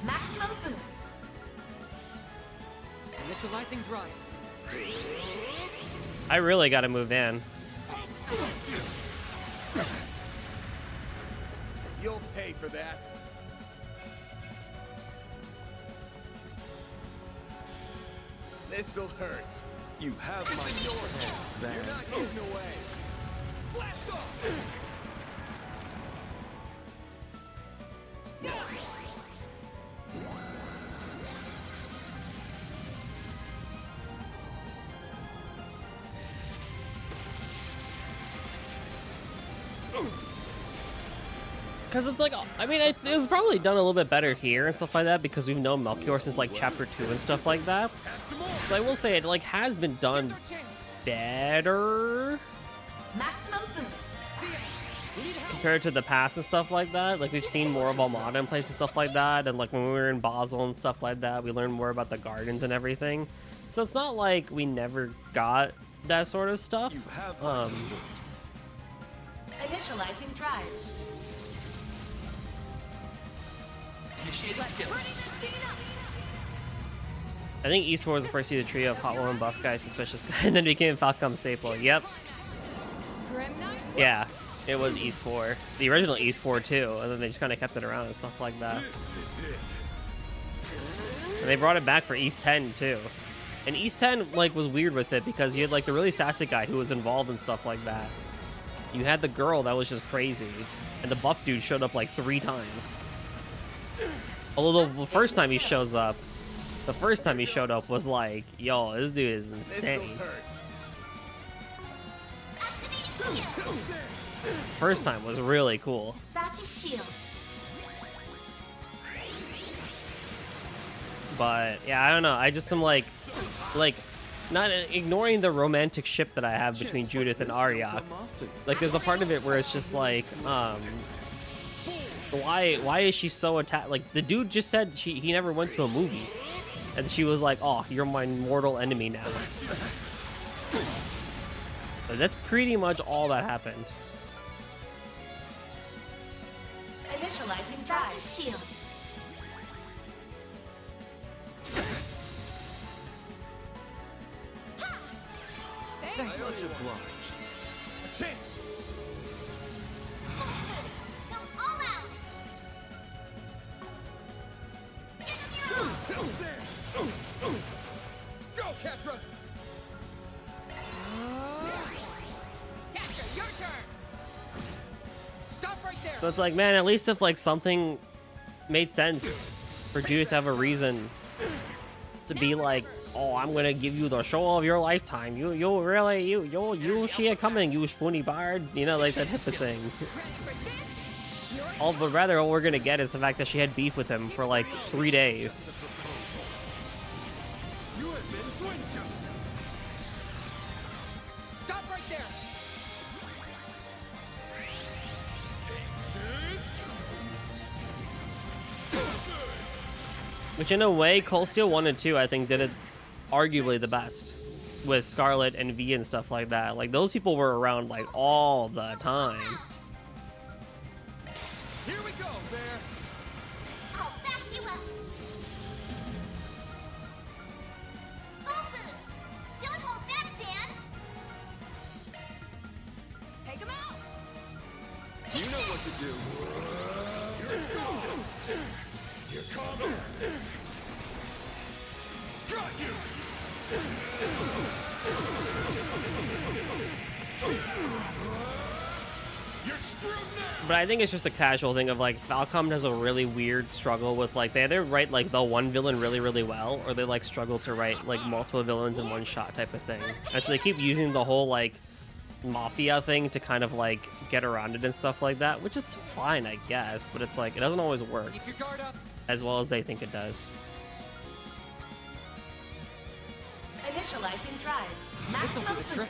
Maximum boost. Initializing drive. I really gotta move in. You'll pay for that. This'll hurt. You have my hands, Van. You're not getting away. Blast off! Because it's like, I mean, it was probably done a little bit better here and stuff like that, because we've known Melchior since like chapter 2 and stuff like that. So I will say it like has been done better Maximum boost. compared to the past and stuff like that. Like, we've seen more of Almada in place and stuff like that, and like when we were in Basel and stuff like that, we learned more about the gardens and everything. So it's not like we never got that sort of stuff. Initializing drive. Initiating skill. I think East 4 was the first seed of trio of Hot One Buff Guy, Suspicious Guy, and then became Falcom Staple. Yep. Yeah, it was East 4. The original East 4 too, and then they just kind of kept it around and stuff like that. And they brought it back for East 10 too. And East 10 like was weird with it because you had like the really sassy guy who was involved in stuff like that. You had the girl that was just crazy, and the buff dude showed up like 3 times. Although the first time he showed up was like, yo, this dude is insane. First time was really cool. Dispatching shield. But yeah, I don't know. I just am like not ignoring the romantic ship that I have between Judith and Aryak. Like, there's a part of it where it's just like, why is she so attached? Like, the dude just said he never went to a movie, and she was like, "Oh, you're my mortal enemy now." But that's pretty much all that happened. Initializing drive. Shield. Thanks. Much obliged. A chance. Go all out. Go, Ketra. Catcher, your turn. Stop right there. So it's like, man, at least if like something made sense for Judith to have a reason to be like, "Oh, I'm gonna give you the show of your lifetime. You'll see it coming, you spoony bard." You know, like that type of thing. But rather, all we're gonna get is the fact that she had beef with him for like 3 days. You have been twin jumped. Stop right there! Which in a way, Cold Steel 1 and 2, I think, did it arguably the best. With Scarlet and V and stuff like that. Like, those people were around, like, all the time. Here we go, Bear. I'll back you up. Full boost. Don't hold back, Dan. Take him out. You know what to do. Here come. Got you. You're screwed now. But I think it's just a casual thing of, like, Falcom does a really weird struggle with, like, they either write, like, the one villain really, really well, or they, like, struggle to write, like, multiple villains in one shot type of thing. And so they keep using the whole, like, mafia thing to kind of, like, get around it and stuff like that, which is fine, I guess, but it's, like, it doesn't always work Keep your guard up. as well as they think it does. Initializing drive. This'll do the trick.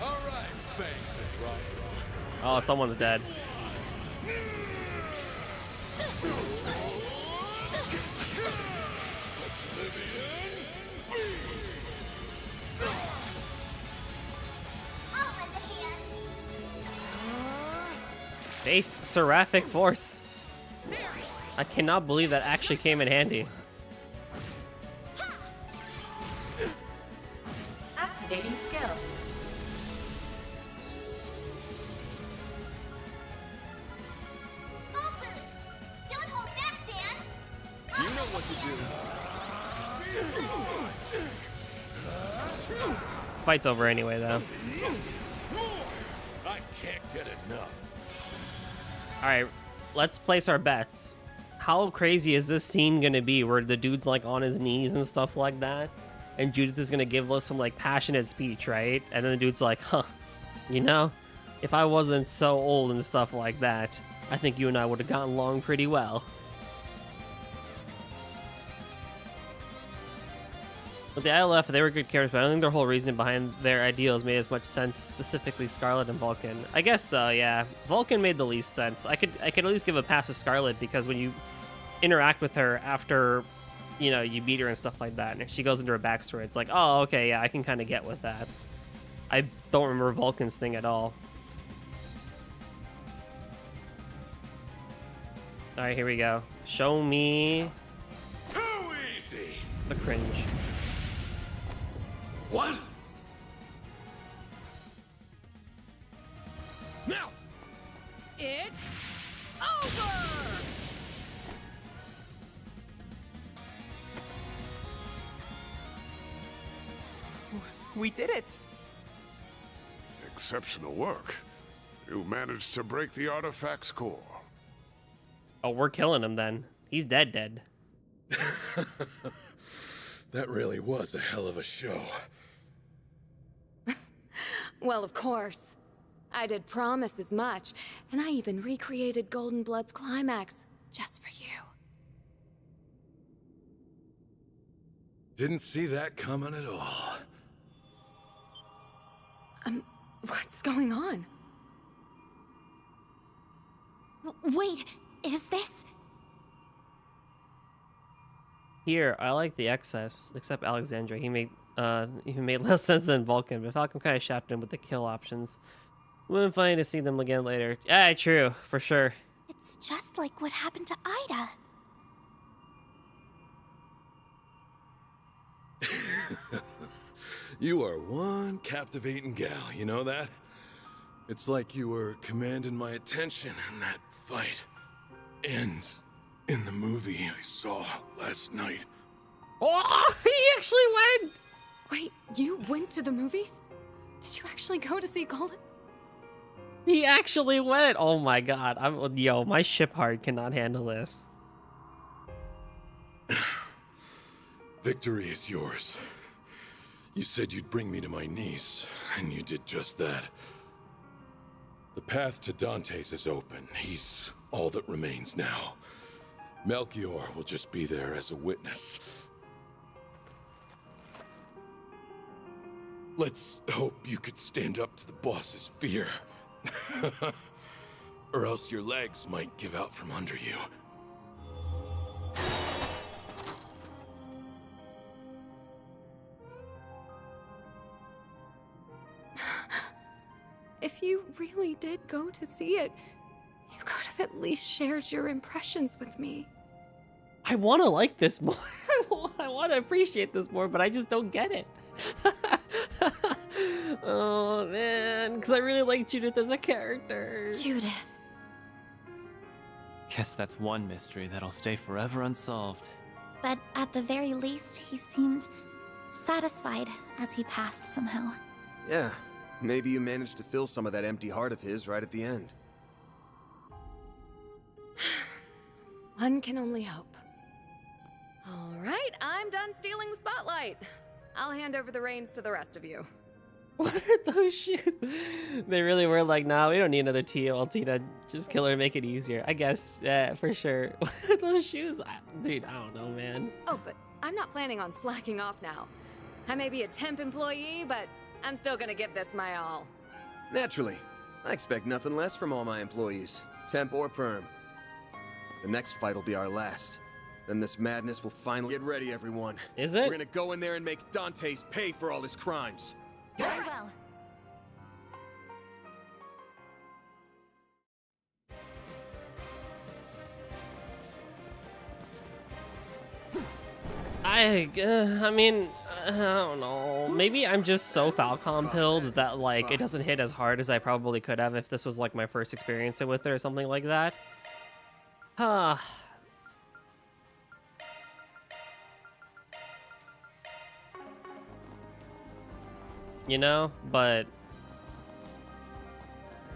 All right, Banks and Rock. Oh, someone's dead. I'll lend a hand. Based Seraphic Force. I cannot believe that actually came in handy. Activating skill. Full boost. Don't hold back, Dan. You know what to do. Fight's over anyway, though. I can't get enough. All right, let's place our bets. How crazy is this scene gonna be where the dude's like on his knees and stuff like that, and Judith is gonna give some like passionate speech, right? And then the dude's like, huh, you know, if I wasn't so old and stuff like that, I think you and I would have gotten along pretty well. But the ILF, they were good characters, but I don't think their whole reasoning behind their ideals made as much sense, specifically Scarlet and Vulcan. I guess so, yeah. Vulcan made the least sense. I could at least give a pass to Scarlet, because when you interact with her after, you know, you beat her and stuff like that, and she goes into her backstory, it's like, oh, okay, yeah, I can kind of get with that. I don't remember Vulcan's thing at all. Alright, here we go. Show me Too easy. the cringe. What? Now! It's over! We did it! Exceptional work. You managed to break the artifact's core. Oh, we're killing him then. He's dead. That really was a hell of a show. Well, of course. I did promise as much, and I even recreated Golden Blood's climax just for you. Didn't see that coming at all. What's going on? Wait, is this? Here, I like the excess, except Alexandra. He made less sense than Vulcan, but Falcon kind of shafted him with the kill options. Would have been funny to see them again later. Yeah, true, for sure. It's just like what happened to Ida. You are one captivating gal, you know that? It's like you were commanding my attention in that fight. Ends in the movie I saw last night. Oh, he actually went! Wait, you went to the movies? Did you actually go to see Golden? He actually went! Oh my god. Yo, my ship heart cannot handle this. Victory is yours. You said you'd bring me to my knees, and you did just that. The path to Dante's is open. He's all that remains now. Melchior will just be there as a witness. Let's hope you could stand up to the boss's fear. Or else your legs might give out from under you. If you really did go to see it, you could have at least shared your impressions with me. I want to like this more. I want to appreciate this more, but I just don't get it. Oh man, because I really like Judith as a character. Judith. Guess that's one mystery that'll stay forever unsolved. But at the very least, he seemed satisfied as he passed somehow. Yeah, maybe you managed to fill some of that empty heart of his right at the end. One can only hope. All right, I'm done stealing the spotlight. I'll hand over the reins to the rest of you. What are those shoes? They really were like, nah, we don't need another TLT to just kill her and make it easier. I guess, yeah, for sure. What are those shoes? Dude, I don't know, man. Oh, but I'm not planning on slacking off now. I may be a temp employee, but I'm still gonna give this my all. Naturally. I expect nothing less from all my employees, temp or perm. The next fight will be our last. Then this madness will finally get ready, everyone. Is it? We're gonna go in there and make Dante's pay for all his crimes. Very well. I mean, I don't know. Maybe I'm just so Falcom pilled that like it doesn't hit as hard as I probably could have if this was like my first experience with it or something like that. You know, but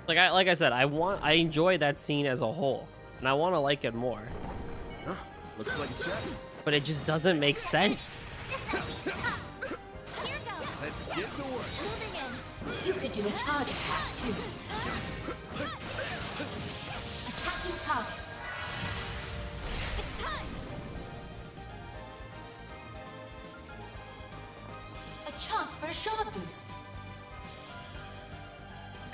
like I said, I enjoy that scene as a whole, and I want to like it more. Huh, looks like a chest. But it just doesn't make sense. Let's get to work. Moving in. You could do a charge attack too. Attacking target. It's time. A chance for a shard boost.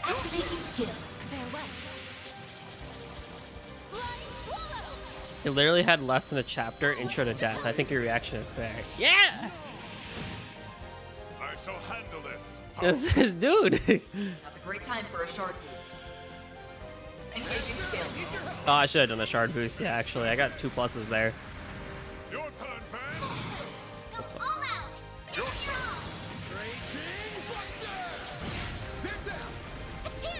Activating skill. Farewell. It literally had less than a chapter intro to death. I think your reaction is fair. Yeah! I shall handle this. This is dude. That's a great time for a shard boost. Engaging skill. Oh, I should have done a shard boost. Yeah, actually, I got 2 pluses there. Your turn, Van. That's fine. All out. Your turn. A chance.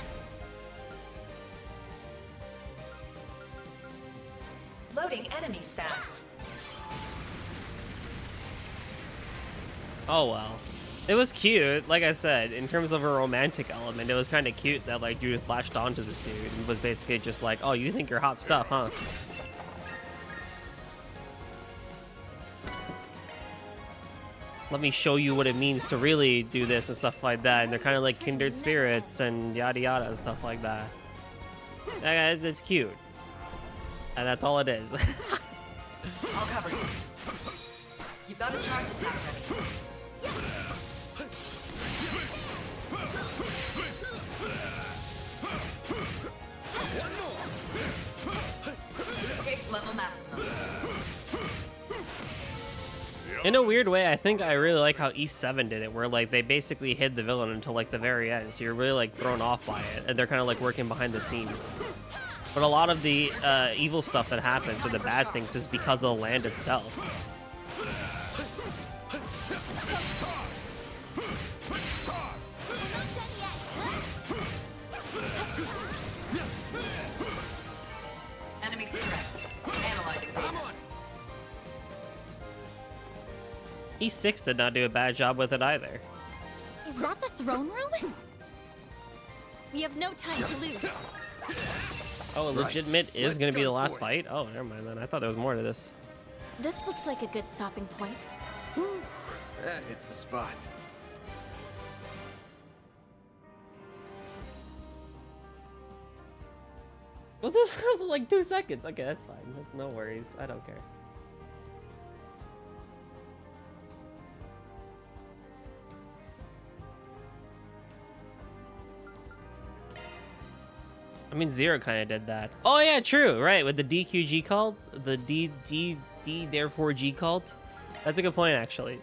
Loading enemy stats. Oh well. It was cute, like I said, in terms of a romantic element, it was kind of cute that like Judith latched onto this dude and was basically just like, oh, you think you're hot stuff, huh? Let me show you what it means to really do this and stuff like that. And they're kind of like kindred spirits and yada yada and stuff like that. It's cute. And that's all it is. I'll cover you. You've got a charge attack ready. Boost gauge level maximum. In a weird way, I think I really like how E7 did it, where like they basically hid the villain until like the very end, so you're really like thrown off by it, and they're kind of like working behind the scenes. But a lot of the evil stuff that happens, or the bad things, is because of the land itself. Enemy suppressed. Analyzing data. E6 did not do a bad job with it either. Is that the throne room? We have no time to lose. Oh, legitimate is going to be the last fight? Oh, never mind then. I thought there was more to this. This looks like a good stopping point. That hits the spot. Well, this was like 2 seconds. Okay, that's fine. No worries. I don't care. I mean, Zero kind of did that. Oh yeah, true. Right, with the DQG cult, the D therefore G cult. That's a good point, actually.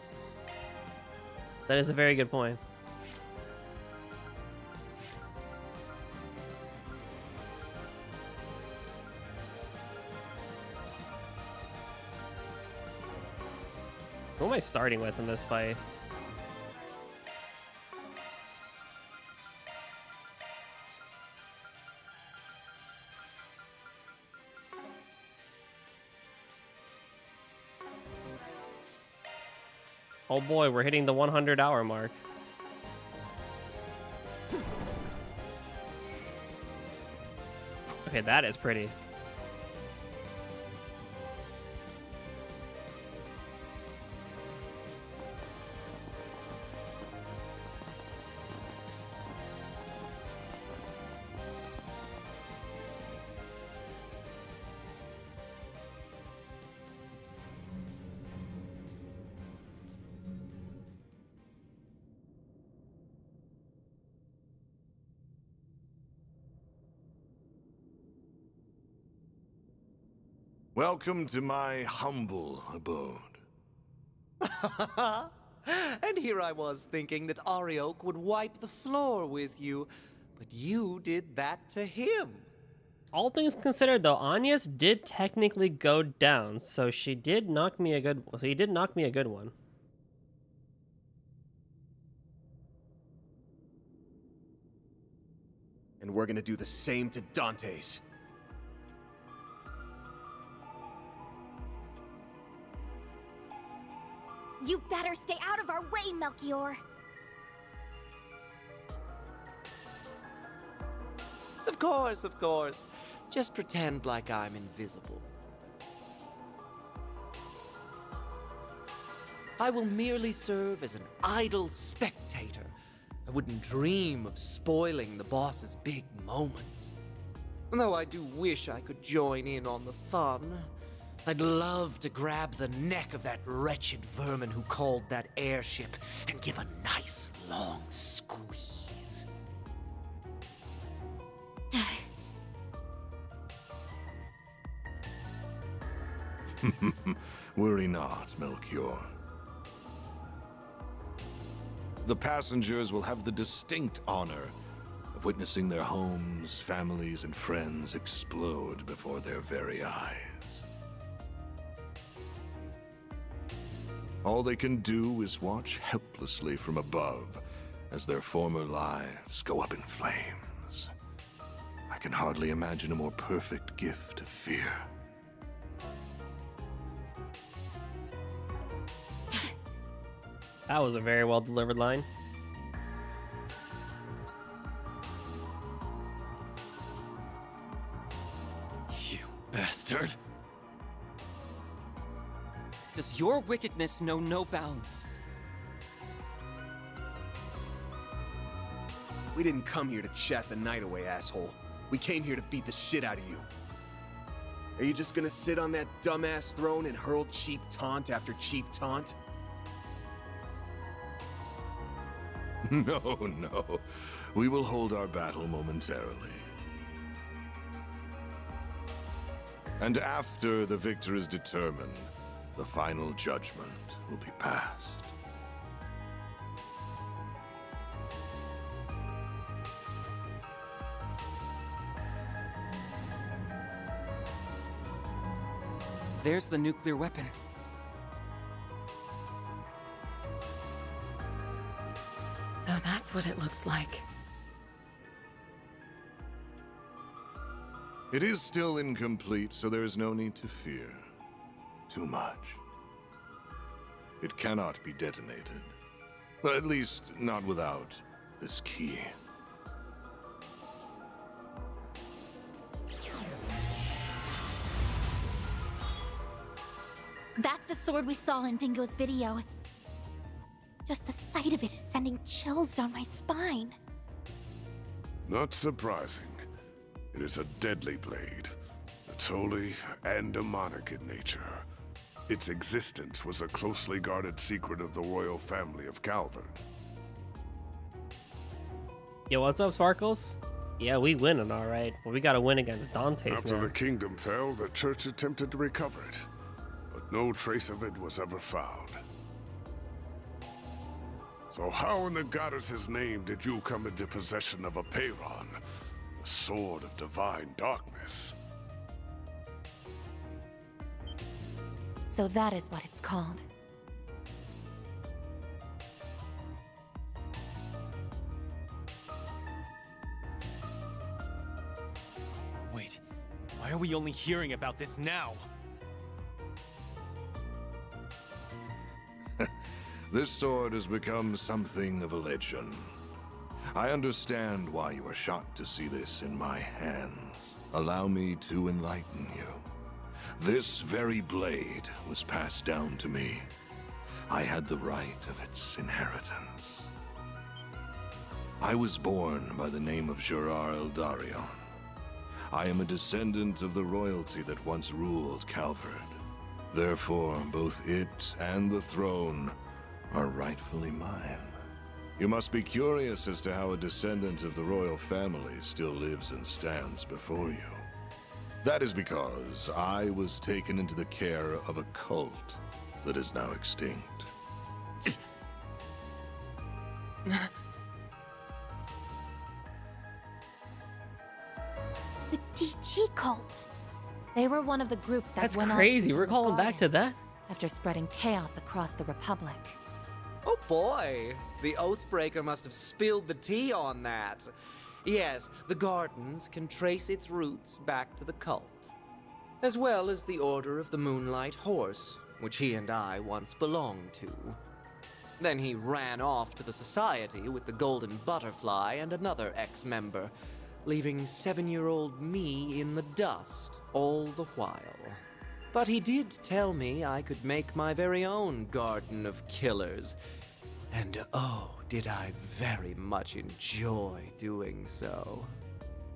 That is a very good point. Who am I starting with in this fight? Oh boy, we're hitting the 100-hour mark. Okay, that is pretty. Welcome to my humble abode. And here I was thinking that Arioch would wipe the floor with you, but you did that to him. All things considered, though, Anya's did technically go down, so he did knock me a good one. And we're gonna do the same to Dante's. You better stay out of our way, Melchior. Of course, of course. Just pretend like I'm invisible. I will merely serve as an idle spectator. I wouldn't dream of spoiling the boss's big moment. Though I do wish I could join in on the fun. I'd love to grab the neck of that wretched vermin who called that airship and give a nice long squeeze. Worry not, Melchior. The passengers will have the distinct honor of witnessing their homes, families, and friends explode before their very eyes. All they can do is watch helplessly from above as their former lives go up in flames. I can hardly imagine a more perfect gift of fear. That was a very well delivered line. You bastard. Does your wickedness know no bounds? We didn't come here to chat the night away, asshole. We came here to beat the shit out of you. Are you just gonna sit on that dumbass throne and hurl cheap taunt after cheap taunt? No, no. We will hold our battle momentarily. And after the victor is determined, the final judgment will be passed. There's the nuclear weapon. So that's what it looks like. It is still incomplete, so there is no need to fear too much. It cannot be detonated. At least, not without this key. That's the sword we saw in Dingo's video. Just the sight of it is sending chills down my spine. Not surprising. It is a deadly blade. It's holy and demonic in nature. Its existence was a closely guarded secret of the royal family of Calvert. Yo, what's up, Sparkles? Yeah, we winning, all right. Well, we gotta win against Dante's After now. the kingdom fell, the church attempted to recover it, but no trace of it was ever found. So how in the goddess's name did you come into possession of a Peyron, the sword of divine darkness? So that is what it's called. Wait, why are we only hearing about this now? This sword has become something of a legend. I understand why you are shocked to see this in my hands. Allow me to enlighten you. This very blade was passed down to me. I had the right of its inheritance. I was born by the name of Gerard Eldarion. I am a descendant of the royalty that once ruled Calvert. Therefore, both it and the throne are rightfully mine. You must be curious as to how a descendant of the royal family still lives and stands before you. That is because I was taken into the care of a cult that is now extinct. The DG cult. They were one of the groups that That's went crazy. on to We're become calling back to that? after spreading chaos across the Republic. Oh boy, the Oathbreaker must have spilled the tea on that. Yes, the Gardens can trace its roots back to the cult, as well as the Order of the Moonlight Horse, which he and I once belonged to. Then he ran off to the Society with the Golden Butterfly and another ex-member, leaving 7-year-old me in the dust all the while. But he did tell me I could make my very own Garden of Killers, and oh, did I very much enjoy doing so.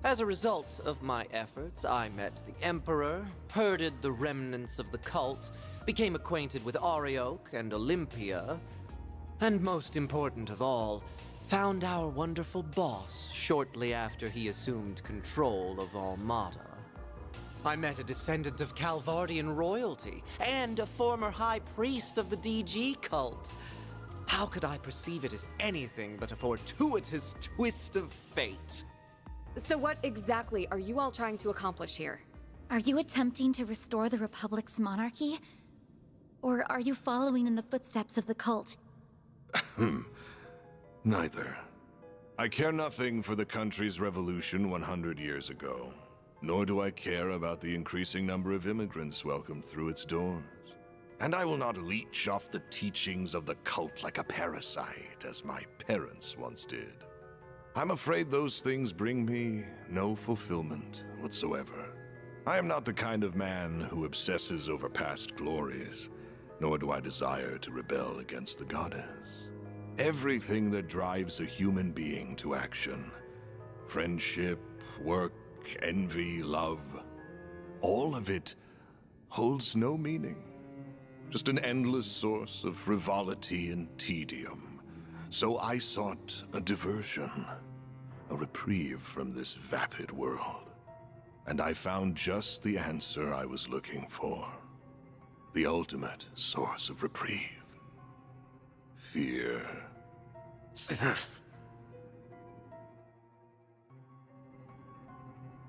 As a result of my efforts, I met the Emperor, herded the remnants of the cult, became acquainted with Arioch and Olympia, and most important of all, found our wonderful boss shortly after he assumed control of Almada. I met a descendant of Calvardian royalty and a former high priest of the DG cult. How could I perceive it as anything but a fortuitous twist of fate? So what exactly are you all trying to accomplish here? Are you attempting to restore the Republic's monarchy? Or are you following in the footsteps of the cult? Neither. I care nothing for the country's revolution 100 years ago, nor do I care about the increasing number of immigrants welcomed through its doors. And I will not leech off the teachings of the cult like a parasite, as my parents once did. I'm afraid those things bring me no fulfillment whatsoever. I am not the kind of man who obsesses over past glories, nor do I desire to rebel against the goddess. Everything that drives a human being to action, friendship, work, envy, love, all of it holds no meaning. Just an endless source of frivolity and tedium. So I sought a diversion, a reprieve from this vapid world. And I found just the answer I was looking for. The ultimate source of reprieve. Fear.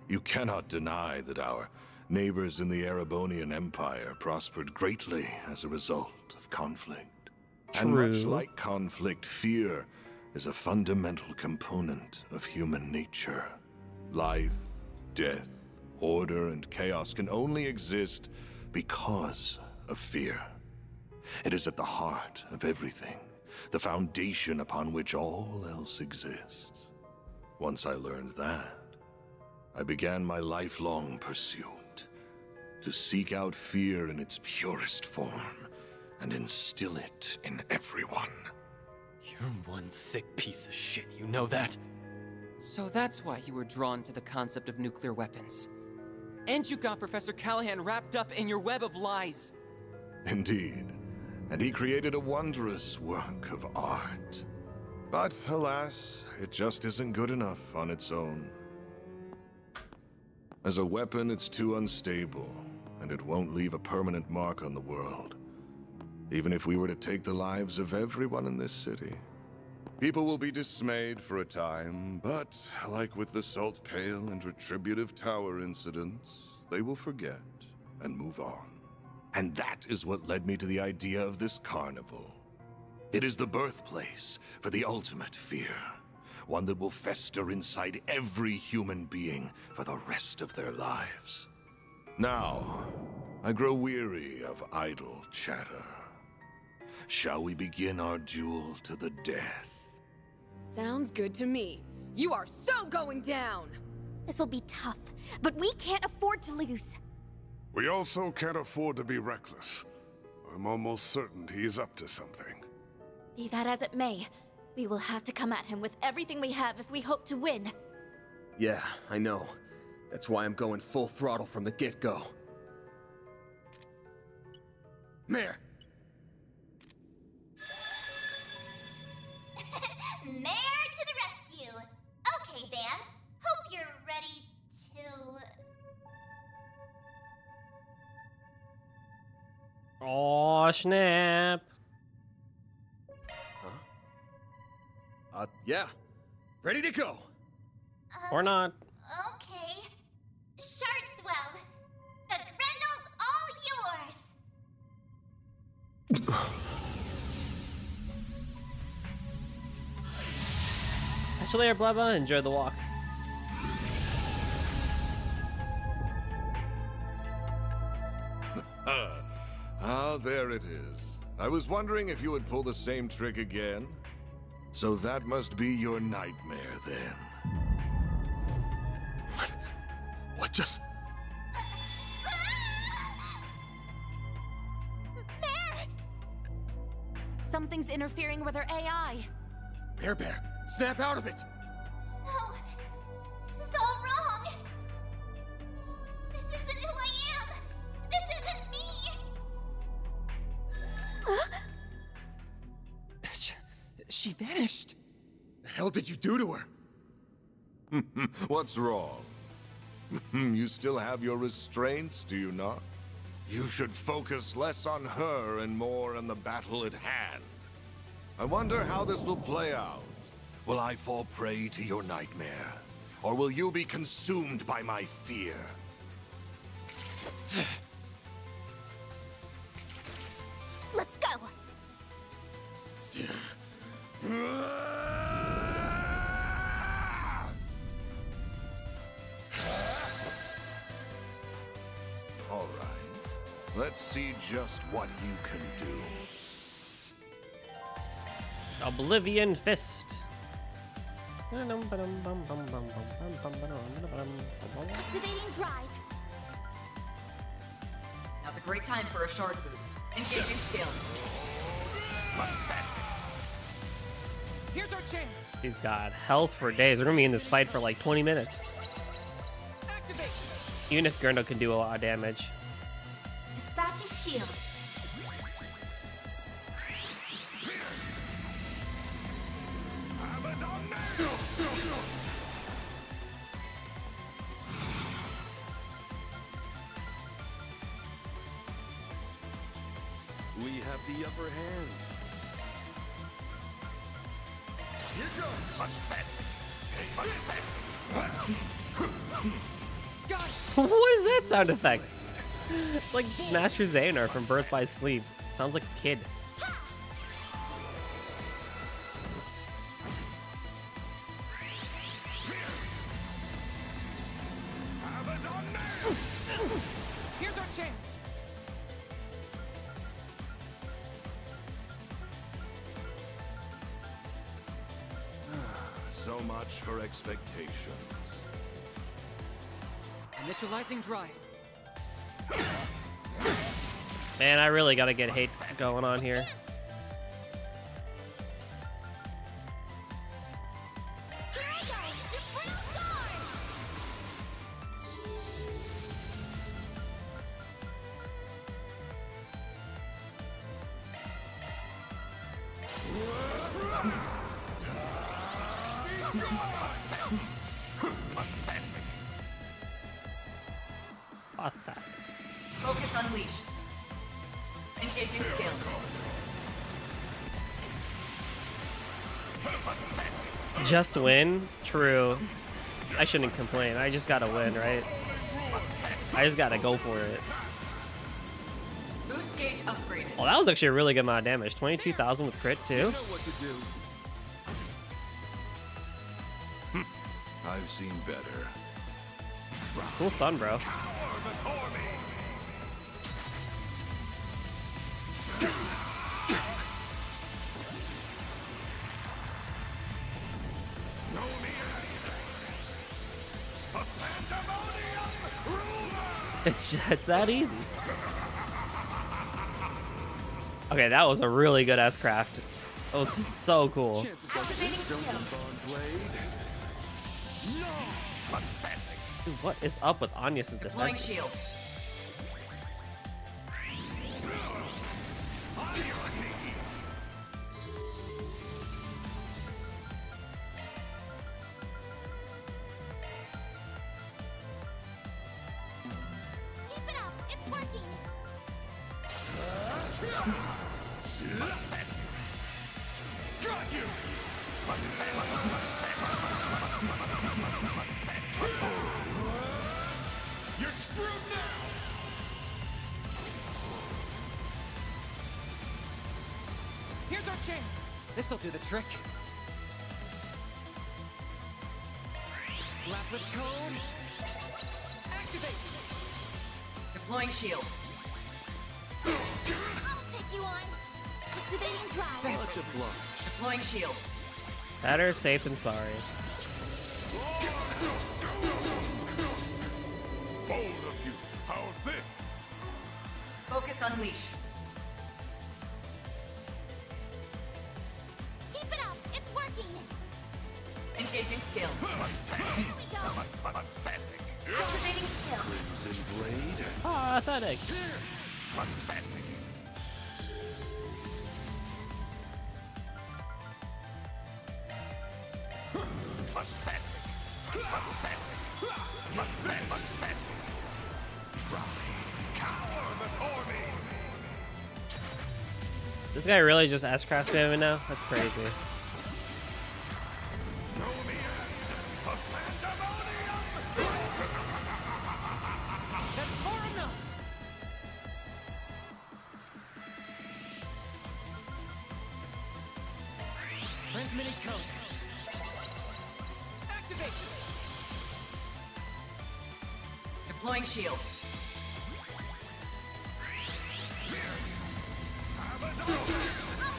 You cannot deny that our neighbors in the Erebonian Empire prospered greatly as a result of conflict. And much like conflict, fear is a fundamental component of human nature. Life, death, order, and chaos can only exist because of fear. It is at the heart of everything, the foundation upon which all else exists. Once I learned that, I began my lifelong pursuit to seek out fear in its purest form and instill it in everyone. You're one sick piece of shit, you know that? So that's why you were drawn to the concept of nuclear weapons. And you got Professor Callahan wrapped up in your web of lies. Indeed. And he created a wondrous work of art. But alas, it just isn't good enough on its own. As a weapon, it's too unstable, and it won't leave a permanent mark on the world. Even if we were to take the lives of everyone in this city. People will be dismayed for a time, but like with the Salt Pail and Retributive Tower incidents, they will forget and move on. And that is what led me to the idea of this carnival. It is the birthplace for the ultimate fear. One that will fester inside every human being for the rest of their lives. Now, I grow weary of idle chatter. Shall we begin our duel to the death? Sounds good to me. You are so going down! This'll be tough, but we can't afford to lose. We also can't afford to be reckless. I'm almost certain he's up to something. Be that as it may, we will have to come at him with everything we have if we hope to win. Yeah, I know. That's why I'm going full throttle from the get-go. Mayor! Mayor to the rescue! Okay, Van. Hope you're ready to... Oh snap! Yeah. Ready to go! Or not. Okay. Sharkswell. The Grendel's all yours! Catch you later, blah blah. Enjoy the walk. Ah, there it is. I was wondering if you would pull the same trick again. So that must be your nightmare, then. What just... Mare! Something's interfering with her AI. Bear, snap out of it! No! This is all wrong! This isn't who I am! This isn't me! She vanished. The hell did you do to her? What's wrong? You still have your restraints, do you not? You should focus less on her and more on the battle at hand. I wonder how this will play out. Will I fall prey to your nightmare? Or will you be consumed by my fear? Let's go! All right. Let's see just what you can do. Oblivion Fist. Activating drive. Now's a great time for a shard boost. Engaging skill. Here's our chance. He's got health for days. We're gonna be in this fight for like 20 minutes. Activate. Even if Gurno can do a lot of damage. Dispatching shield. We have the upper hand. Here goes! What is that sound effect? It's like Master Xehanort from Birth by Sleep. Sounds like a kid. Here's our chance. So much for expectations. Initializing drive. Man, I really gotta get hate going on here. Here I go! Pathetic. Focus unleashed. Engaging skill. Just win? True. I shouldn't complain. I just gotta win, right? I just gotta go for it. Boost gauge upgraded. Well, that was actually a really good amount of damage. 22,000 with crit, too. You know what to do. I've seen better. Cool stun, bro. It's that easy. Okay, that was a really good S-Craft. That was so cool. Dude, what is up with Anyas's Deploying defense? shield. Keep it up. It's working. Got you! You're screwed now! Here's our chance. This'll do the trick. Lapis code. Activate. Deploying shield. I'll take you on. Activating drive. Much obliged. Deploying shield. Better safe than sorry. Bold of you. How's this? Focus unleashed. Keep it up. It's working. Engaging skill. Here we go. Activating skill. Crimson Blade. Pathetic. Pathetic. This guy really just S-Craft spamming now? That's crazy. That's far enough. Transmitting code. Activate. Deploying shield. I'll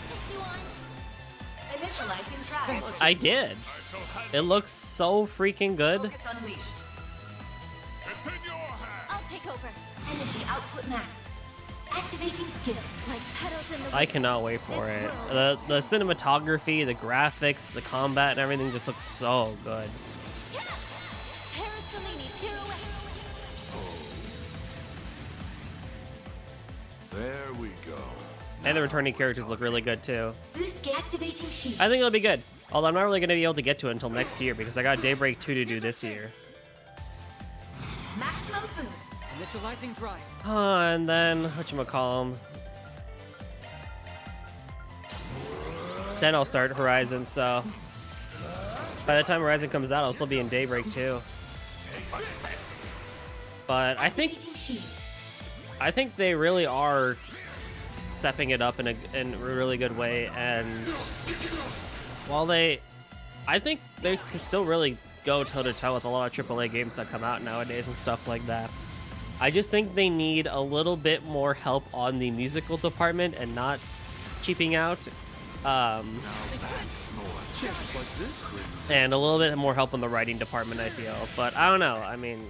take you on. Initializing drive. I did. It looks so freaking good. Focus unleashed. It's in your hands. I'll take over. Energy output max. Activating skill. Like petals in the I cannot wait for it. The cinematography, the graphics, the combat, and everything just looks so good. Parasolini pirouette. There we go. And the returning characters look really good too. Boost activating shield. I think it'll be good. Although I'm not really going to be able to get to it until next year because I got Daybreak 2 to do this year. Maximum boost. Initializing drive. And then, whatchamacallem. Then I'll start Horizon, so... By the time Horizon comes out, I'll still be in Daybreak 2. But I think they really are stepping it up in a really good way, and while I think they can still really go toe-to-toe with a lot of AAA games that come out nowadays and stuff like that. I just think they need a little bit more help on the musical department and not cheaping out. And a little bit more help on the writing department, I feel. But I don't know. I mean,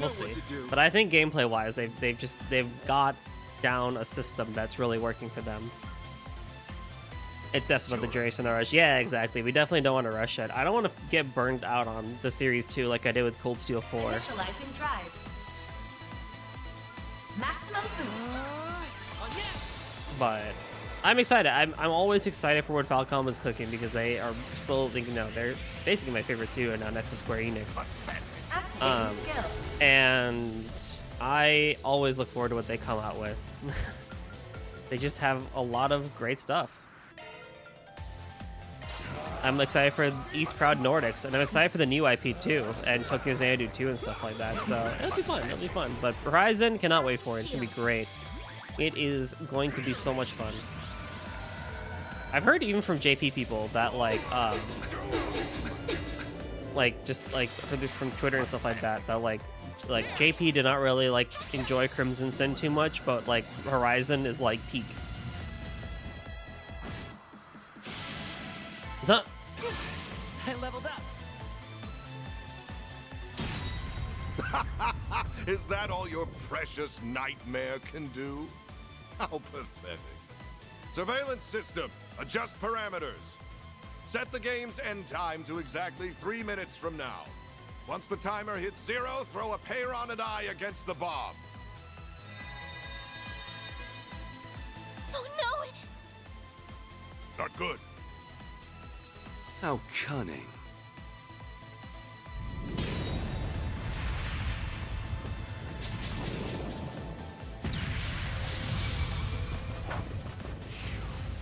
we'll see. But I think gameplay-wise, they've got down a system that's really working for them. It's just about the duration of the rush. Yeah, exactly. We definitely don't want to rush it. I don't want to get burned out on the Series 2 like I did with Cold Steel 4. Initializing drive. Maximum boost. But I'm excited. I'm always excited for what Falcom is cooking because they are still, they're basically my favorite studio now next to Square Enix. Activating skill. And I always look forward to what they come out with. They just have a lot of great stuff. I'm excited for East Proud Nordics, and I'm excited for the new IP too, and Tokyo Xanadu 2 and stuff like that. So it'll be fun. It'll be fun. But Horizon, cannot wait for it. It's gonna be great. It is going to be so much fun. I've heard even from JP people that like just like from Twitter and stuff like that, that like JP did not really like enjoy Crimson Sin too much, but like Horizon is like peak. What's up? I leveled up. Is that all your precious nightmare can do? How pathetic. Surveillance system, adjust parameters. Set the game's end time to exactly 3 minutes from now. Once the timer hits 0, throw a Peyron and I against the bomb. Oh no! Not good. How cunning.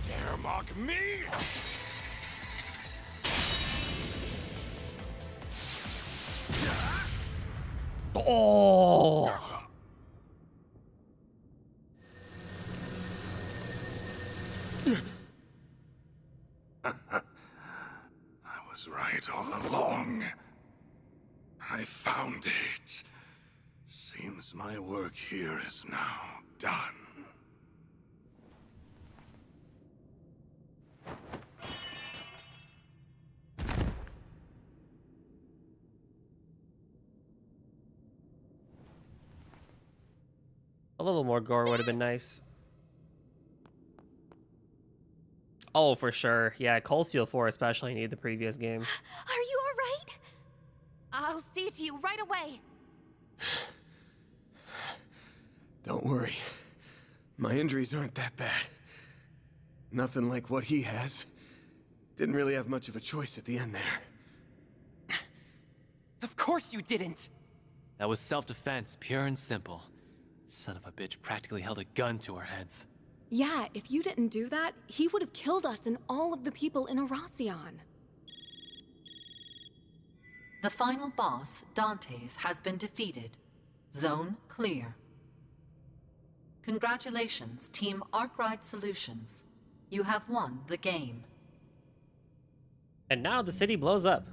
Dare mock me? Oh! I was right all along. I found it. Seems my work here is now done. A little more gore would have been nice. Oh, for sure. Yeah, Cold Steel 4 especially need the previous game. Are you alright? I'll see to you right away. Don't worry. My injuries aren't that bad. Nothing like what he has. Didn't really have much of a choice at the end there. Of course you didn't! That was self-defense, pure and simple. Son of a bitch practically held a gun to our heads. Yeah, if you didn't do that, he would have killed us and all of the people in Arasion. The final boss, Dantes, has been defeated. Zone clear. Congratulations, Team Arkwright Solutions. You have won the game. And now the city blows up.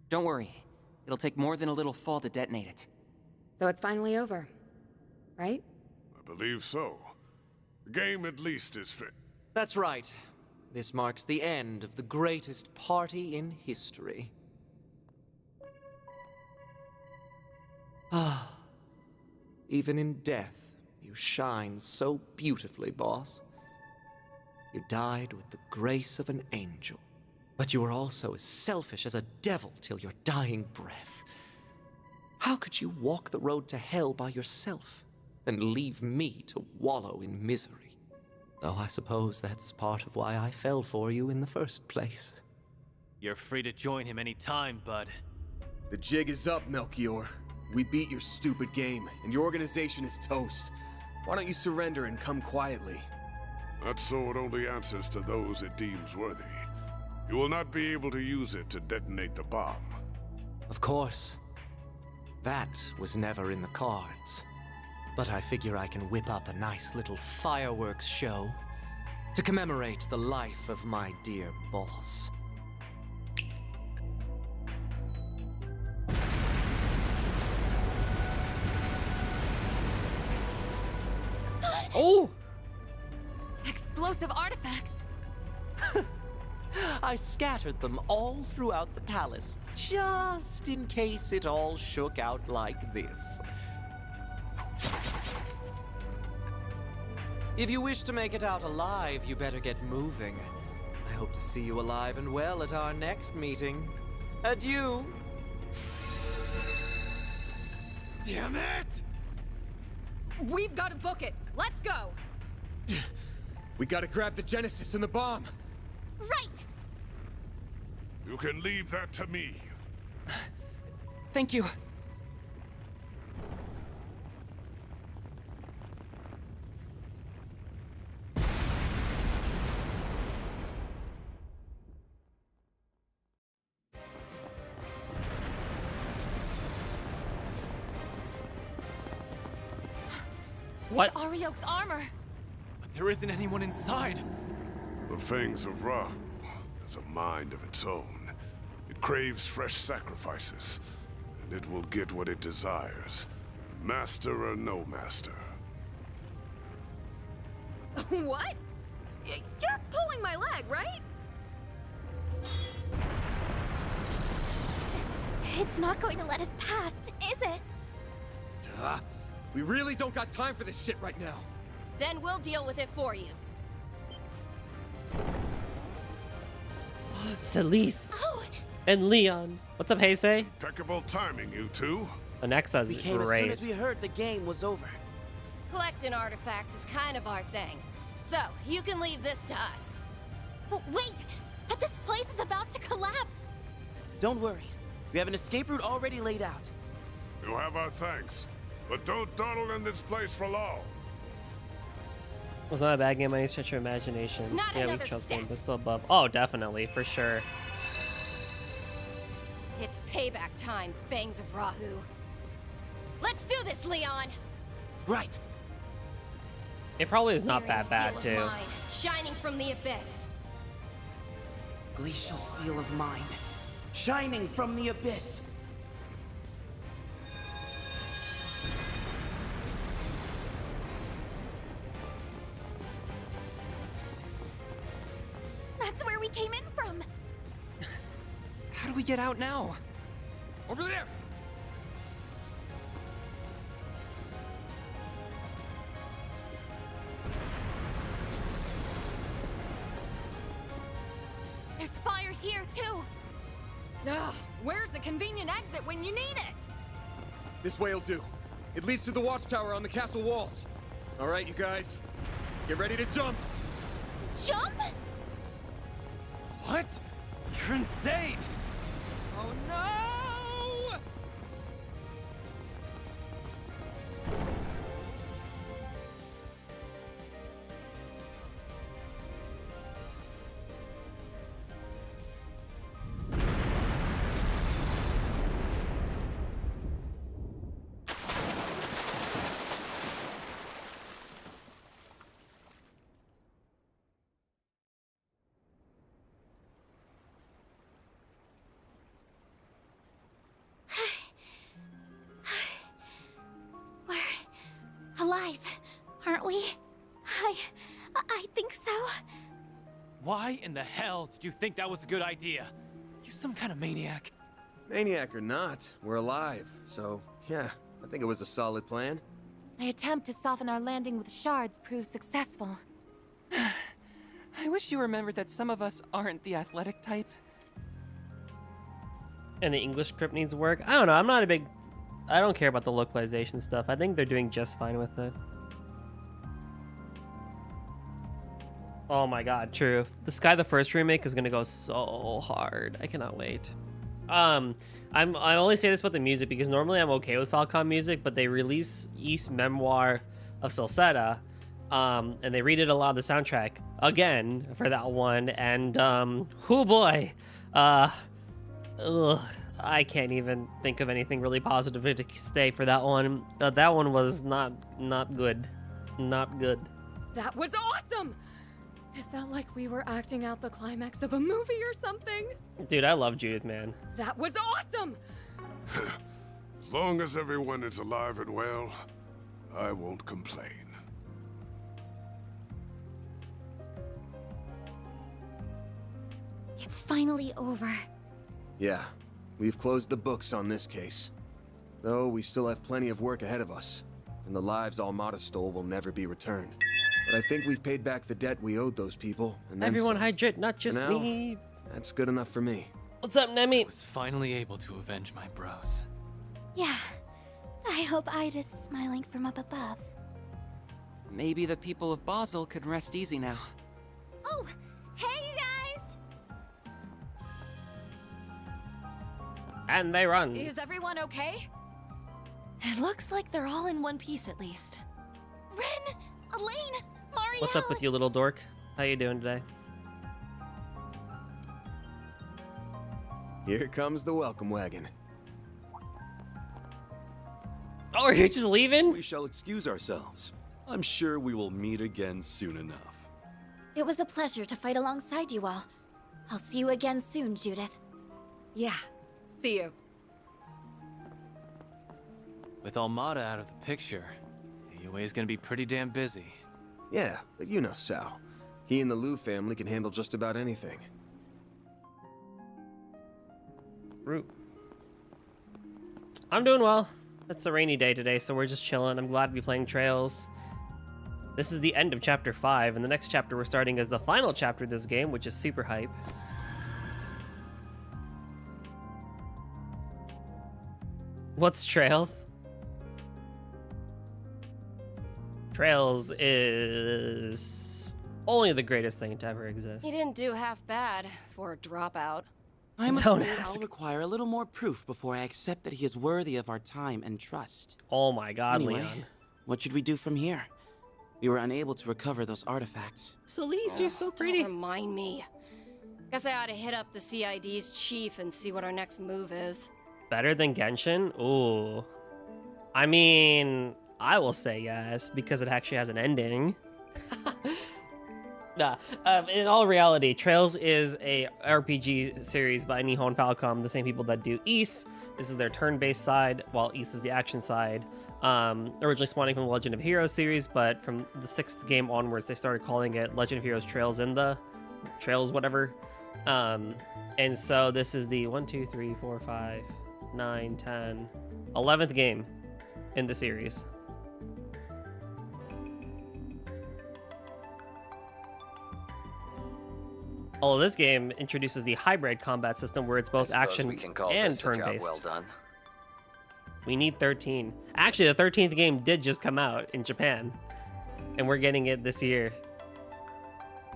Don't worry. It'll take more than a little fall to detonate it. So it's finally over, right? I believe so. The game at least is fit. That's right. This marks the end of the greatest party in history. Ah. Even in death, you shine so beautifully, boss. You died with the grace of an angel. But you were also as selfish as a devil till your dying breath. How could you walk the road to hell by yourself and leave me to wallow in misery? Though I suppose that's part of why I fell for you in the first place. You're free to join him any time, bud. The jig is up, Melchior. We beat your stupid game, and your organization is toast. Why don't you surrender and come quietly? That sword only answers to those it deems worthy. You will not be able to use it to detonate the bomb. Of course. That was never in the cards. But I figure I can whip up a nice little fireworks show to commemorate the life of my dear boss. Oh! Explosive artifacts! I scattered them all throughout the palace, just in case it all shook out like this. If you wish to make it out alive, you better get moving. I hope to see you alive and well at our next meeting. Adieu! Damn it! We've got to book it. Let's go. We gotta grab the Genesis and the bomb. Right! You can leave that to me. Thank you. What? It's Ariok's armor. But there isn't anyone inside. The Fangs of Rahu has a mind of its own. It craves fresh sacrifices, and it will get what it desires, master or no master. What? You're pulling my leg, right? It's not going to let us past, is it? We really don't got time for this shit right now. Then we'll deal with it for you. Celise Oh, and Leon. What's up, Heisei? Impeccable timing, you two. Anexa's We came great. as soon as we heard the game was over. Collecting artifacts is kind of our thing. So, you can leave this to us. but wait! But this place is about to collapse! Don't worry. We have an escape route already laid out. You have our thanks, but don't dawdle in this place for long. Was not a bad game by any stretch of imagination. Not yeah, we another chose step. game, but still above. Oh, definitely, for sure. It's payback time, Fangs of Rahu. Let's do this, Leon! Right. It probably is not that Searing bad, seal too. of mine, shining from the abyss. Glacial seal of mine, shining from the abyss. That's where we came in from! How do we get out now? Over there! There's fire here, too. Ugh, where's the convenient exit when you need it? This way'll do. It leads to the watchtower on the castle walls. All right, you guys. Get ready to jump! Jump? What? You're insane! Oh no! We're alive, aren't we? I think so. Why in the hell did you think that was a good idea? You some kind of maniac. Maniac or not, we're alive. So, yeah, I think it was a solid plan. My attempt to soften our landing with shards proved successful. I wish you remembered that some of us aren't the athletic type. And the English script needs work. I don't know. I'm not a big... I don't care about the localization stuff. I think they're doing just fine with it. Oh my god, true. The Sky the First remake is gonna go so hard. I cannot wait. I only say this about the music because normally I'm okay with Falcon music, but they release East Memoir of Celceta, and they redid a lot of the soundtrack again for that one, and oh boy, ugh, I can't even think of anything really positive to say for that one. That one was not good, not good. That was awesome! It felt like we were acting out the climax of a movie or something. Dude, I love Judith, man. That was awesome! As long as everyone is alive and well, I won't complain. It's finally over. Yeah, we've closed the books on this case. Though we still have plenty of work ahead of us, and the lives Almada stole will never be returned. But I think we've paid back the debt we owed those people, and then Everyone some. hydrate, not just For now, me. That's good enough for me. What's up, Nemi? I was finally able to avenge my bros. Yeah. I hope Ida's smiling from up above. Maybe the people of Basel can rest easy now. Oh, hey you guys! And they run. Is everyone okay? It looks like they're all in one piece at least. Ren! Elaine! Marielle! What's up with you, little dork? How you doing today? Here comes the welcome wagon. Oh, are you just leaving? We shall excuse ourselves. I'm sure we will meet again soon enough. It was a pleasure to fight alongside you all. I'll see you again soon, Judith. Yeah. See you. With Almada out of the picture, AOA is gonna be pretty damn busy. Yeah, but you know Sal. He and the Liu family can handle just about anything. Root. I'm doing well. It's a rainy day today, so we're just chilling. I'm glad to be playing Trails. This is the end of Chapter 5, and the next chapter we're starting is the final chapter of this game, which is super hype. What's Trails? Trails is only the greatest thing to ever exist. He didn't do half bad for a dropout. I'm Don't afraid ask. I'll require a little more proof before I accept that he is worthy of our time and trust. Oh my god, Anyway, Leon. what should we do from here? We were unable to recover those artifacts. Celeste, you're so pretty. Don't remind me. Guess I ought to hit up the CID's chief and see what our next move is. Better than Genshin? Ooh. I mean, I will say yes, because it actually has an ending. Nah, in all reality, Trails is a RPG series by Nihon Falcom, the same people that do Ys. This is their turn-based side, while Ys is the action side. Originally spawning from the Legend of Heroes series, but from the 6th game onwards, they started calling it Legend of Heroes Trails in the Trails, whatever. And so this is the 1, 2, 3, 4, 5, 9, 10, 11th game in the series. Although this game introduces the hybrid combat system where it's both action and turn-based. Well done. We need 13. Actually, the 13th game did just come out in Japan, and we're getting it this year.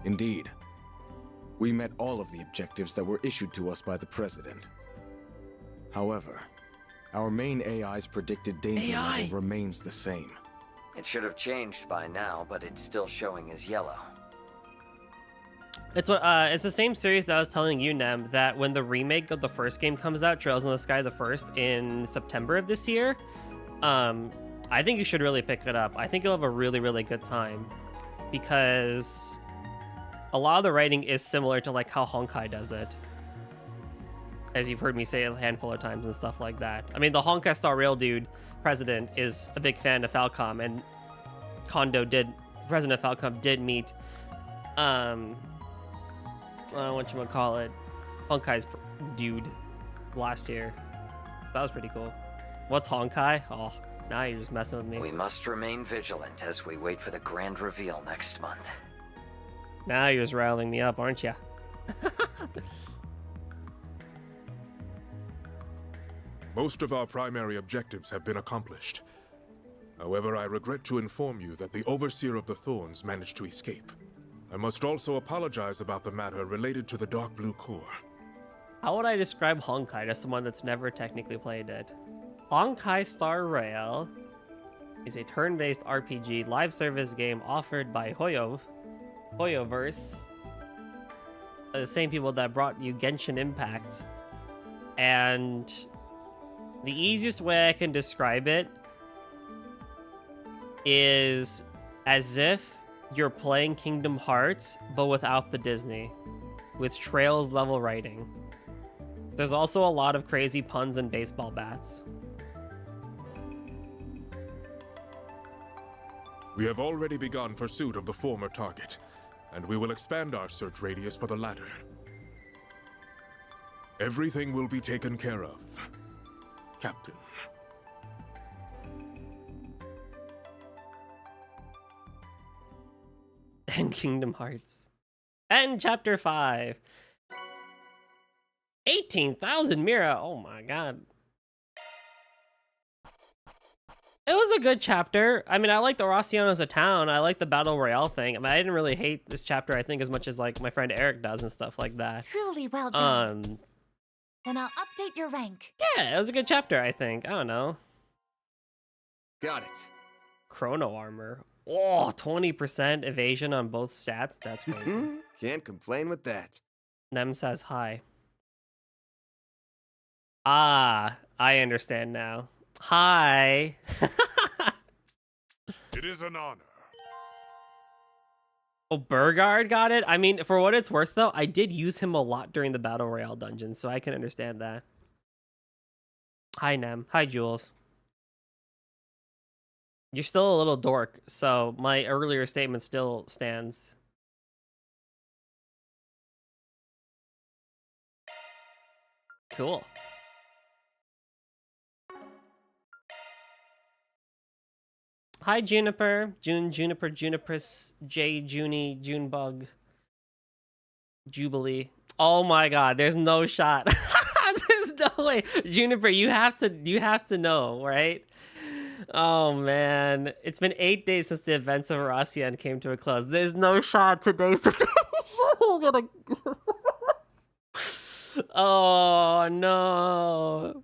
Indeed. We met all of the objectives that were issued to us by the President. However, our main AI's predicted danger level remains the same. It should have changed by now, but it's still showing as yellow. It's the same series that I was telling you, Nem, that when the remake of the first game comes out, Trails in the Sky the First, in September of this year, I think you should really pick it up. I think you'll have a really, really good time, because a lot of the writing is similar to like how Honkai does it, as you've heard me say a handful of times and stuff like that. I mean, the Honkai Star Rail dude, President, is a big fan of Falcom, and President of Falcom did meet, whatchamacallit, Honkai's dude last year. That was pretty cool. What's Honkai? Oh, now you're just messing with me. We must remain vigilant as we wait for the grand reveal next month. Now you're just riling me up, aren't you? Most of our primary objectives have been accomplished. However, I regret to inform you that the Overseer of the Thorns managed to escape. I must also apologize about the matter related to the Dark Blue Core. How would I describe Honkai to someone that's never technically played it? Honkai Star Rail is a turn-based RPG live service game offered by Hoyoverse, the same people that brought you Genshin Impact. And the easiest way I can describe it is as if you're playing Kingdom Hearts, but without the Disney, with Trails level writing. There's also a lot of crazy puns and baseball bats. We have already begun pursuit of the former target, and we will expand our search radius for the latter. Everything will be taken care of, Captain. And Kingdom Hearts. And Chapter 5. 18,000 Mira. Oh my god. It was a good chapter. I mean, I like the Rossiano as a town. I like the Battle Royale thing. I mean, I didn't really hate this chapter, I think, as much as like my friend Eric does and stuff like that. Truly well done. Then I'll update your rank. Yeah, it was a good chapter, I think. I don't know. Got it. Chrono armor. Oh, 20% evasion on both stats. That's crazy. Can't complain with that. Nem says hi. Ah, I understand now. Hi. It is an honor. Oh, Burgard got it? I mean, for what it's worth, though, I did use him a lot during the Battle Royale dungeon, so I can understand that. Hi, Nem. Hi, Jules. You're still a little dork, so my earlier statement still stands. Cool. Hi, Juniper. Juniper, Juniper's, Junie, Junebug. Jubilee. Oh my god, there's no shot. There's no way. Juniper, you have to know, right? Oh man. It's been 8 days since the events of Aracian came to a close. There's no shot today's the day. I'm gonna... Oh no.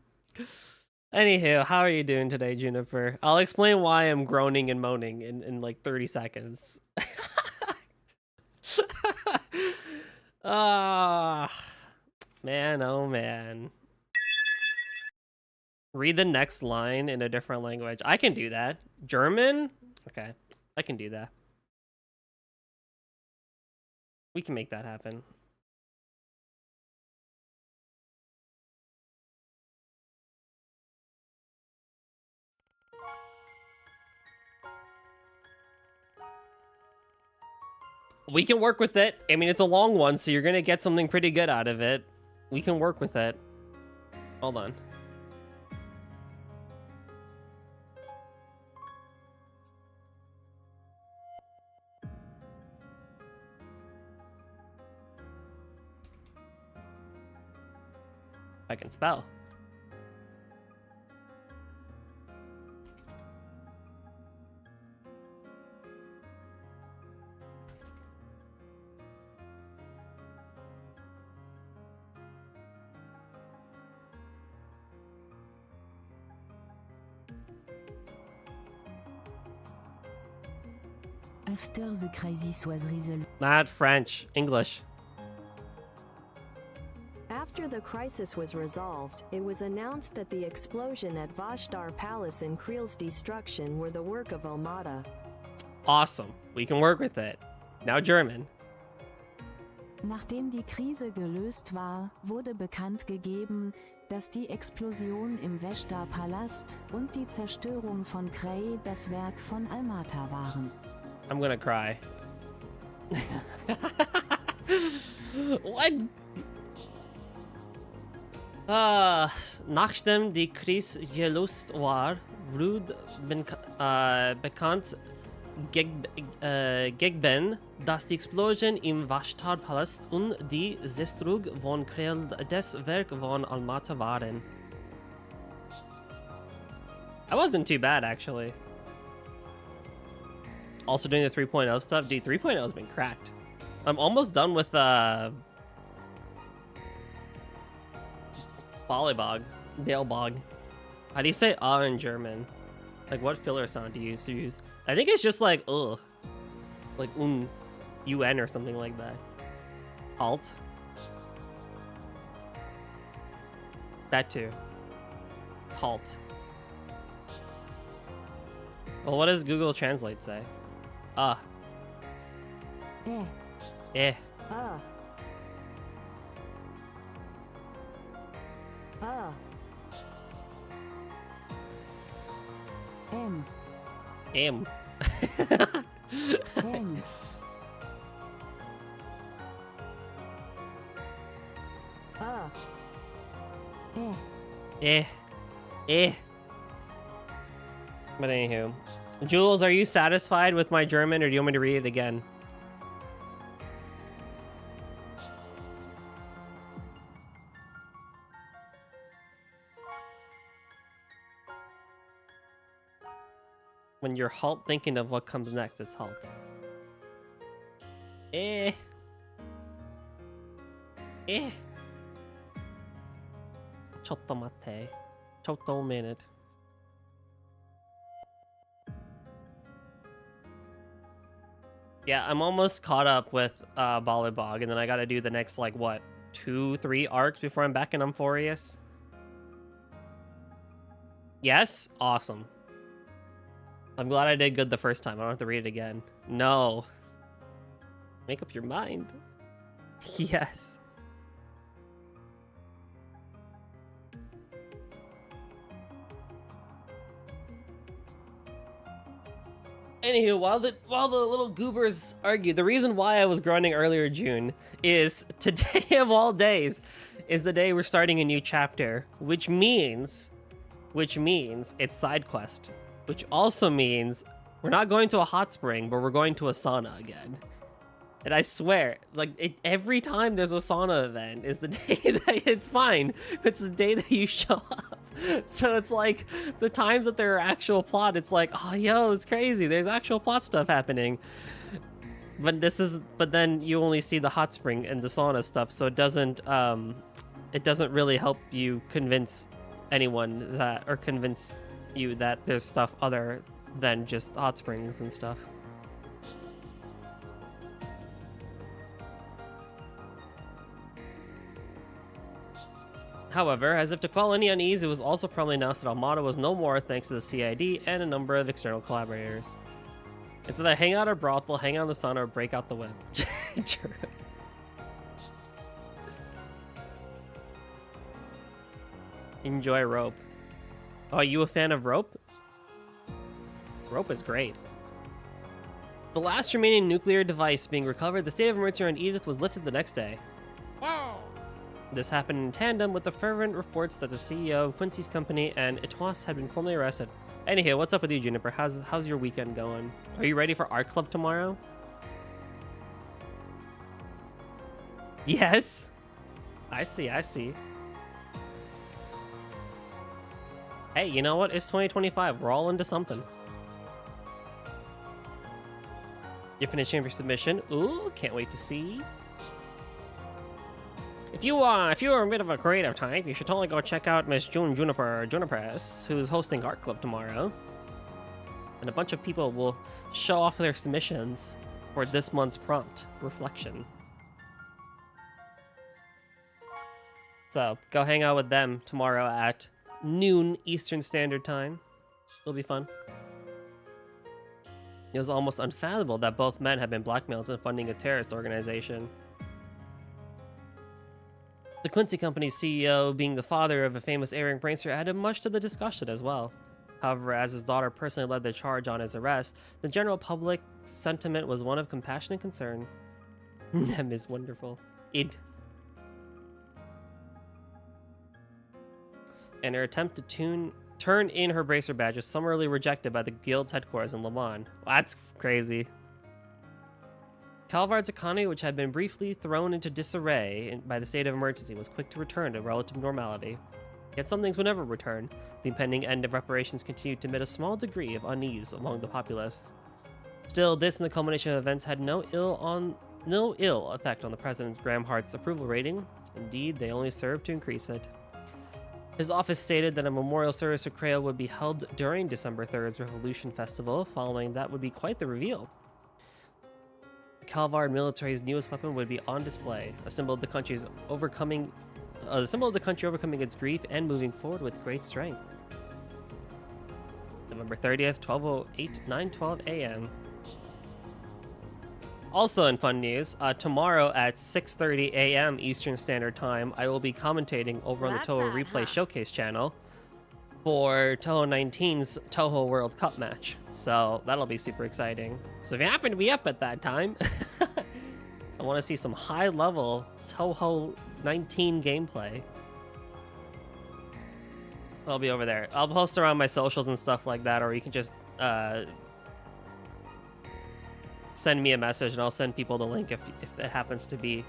Anywho, how are you doing today, Juniper? I'll explain why I'm groaning and moaning in like 30 seconds. Ah, man, oh man. Read the next line in a different language. I can do that. German? Okay, I can do that. We can make that happen. We can work with it. I mean, it's a long one, so you're gonna get something pretty good out of it. We can work with it. Hold on. I can spell. After the crisis was resolved. Not French, English. After the crisis was resolved, it was announced that the explosion at Vashtar Palace and Kreel's destruction were the work of Almada. Awesome. We can work with it. Now German. Nachdem die Krise gelöst war, wurde bekannt gegeben, dass die Explosion im Vashtar Palast und die Zerstörung von Kree das Werk von Almata waren. I'm gonna cry. What? Nachdem die Krise gelöst war, wurde bekannt gegeben, dass die Explosion im Vashtar Palast und die Zerstörung von Kreel das Werk von Almata waren. That wasn't too bad, actually. Also doing the 3.0 stuff. Dude, 3.0 has been cracked. I'm almost done with Balebog. Balebog. How do you say in German? Like, what filler sound do you use? I think it's just like ugh. Like UN or something like that. Halt. That too. Halt. Well, what does Google Translate say? Eh. M. M. M. But anywho. Jules, are you satisfied with my German, or do you want me to read it again? When you're halt thinking of what comes next, it's halt. Chotomate. Choto minute. Yeah, I'm almost caught up with Balibog, and then I gotta do the next, like, what, 2-3 arcs before I'm back in Amphorius? Yes? Awesome. I'm glad I did good the first time. I don't have to read it again. No. Make up your mind. Yes. Anywho, while the little goobers argue, the reason why I was groaning earlier, June, is today of all days is the day we're starting a new chapter, which means it's side quest, which also means we're not going to a hot spring, but we're going to a sauna again. And I swear, like, every time there's a sauna event is the day that it's fine. It's the day that you show up. So it's like the times that there are actual plot, it's like, oh, yo, it's crazy. There's actual plot stuff happening. But then you only see the hot spring and the sauna stuff, so it doesn't really help you convince anyone that, or convince you that there's stuff other than just hot springs and stuff. However, as if to quell any unease, it was also promptly announced that Almada was no more thanks to the CID and a number of external collaborators. It's either hang out or brothel, hang out in the sun, or break out the web. True. Enjoy rope. Oh, are you a fan of rope? Rope is great. The last remaining nuclear device being recovered, the state of emergency on Edith was lifted the next day. Wow. This happened in tandem with the fervent reports that the CEO of Quincy's company and Etoise had been formally arrested. Anyhow, what's up with you, Juniper? How's your weekend going? Are you ready for Art Club tomorrow? Yes. I see. Hey, you know what? It's 2025. We're all into something. You're finishing your submission. Ooh, can't wait to see. If you are a bit of a creative type, you should totally go check out Miss Juniper's, who's hosting Art Club tomorrow. And a bunch of people will show off their submissions for this month's prompt reflection. So go hang out with them tomorrow at noon Eastern Standard Time. It'll be fun. It was almost unfathomable that both men had been blackmailed into funding a terrorist organization. The Quincy Company's CEO, being the father of a famous errant prankster, added much to the discussion as well. However, as his daughter personally led the charge on his arrest, the general public sentiment was one of compassion and concern. Nem is wonderful. Id. And her attempt to turn in her bracer badge was summarily rejected by the guild's headquarters in Le Mans. Well, that's crazy. Calvard's economy, which had been briefly thrown into disarray by the state of emergency, was quick to return to relative normality. Yet some things would never return. The impending end of reparations continued to emit a small degree of unease among the populace. Still, this and the culmination of events had no ill effect on the President Graham Hart's approval rating. Indeed, they only served to increase it. His office stated that a memorial service for Creo would be held during December 3rd's Revolution Festival. Following that would be quite the reveal. Calvard military's newest weapon would be on display, a symbol of the country overcoming its grief and moving forward with great strength. November 30th, 12:08, 9:12 a.m. Also in fun news, tomorrow at 6:30 a.m. Eastern Standard Time, I will be commentating over on the Toho Replay Showcase channel for Toho 19's Toho World Cup match. So that'll be super exciting. So if you happen to be up at that time, I want to see some high-level Toho 19 gameplay. I'll be over there. I'll post around my socials and stuff like that, or you can just send me a message and I'll send people the link if it happens to be,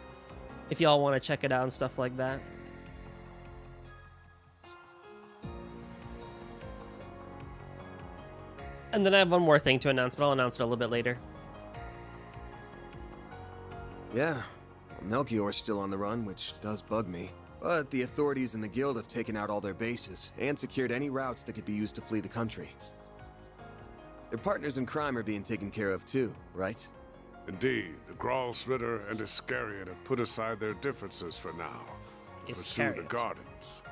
if y'all want to check it out and stuff like that. And then I have one more thing to announce, but I'll announce it a little bit later. Yeah, Melchior's still on the run, which does bug me. But the authorities and the guild have taken out all their bases and secured any routes that could be used to flee the country. Their partners in crime are being taken care of too, right? Indeed, the Gralsritter and Iscariot have put aside their differences for now to pursue the Gardens.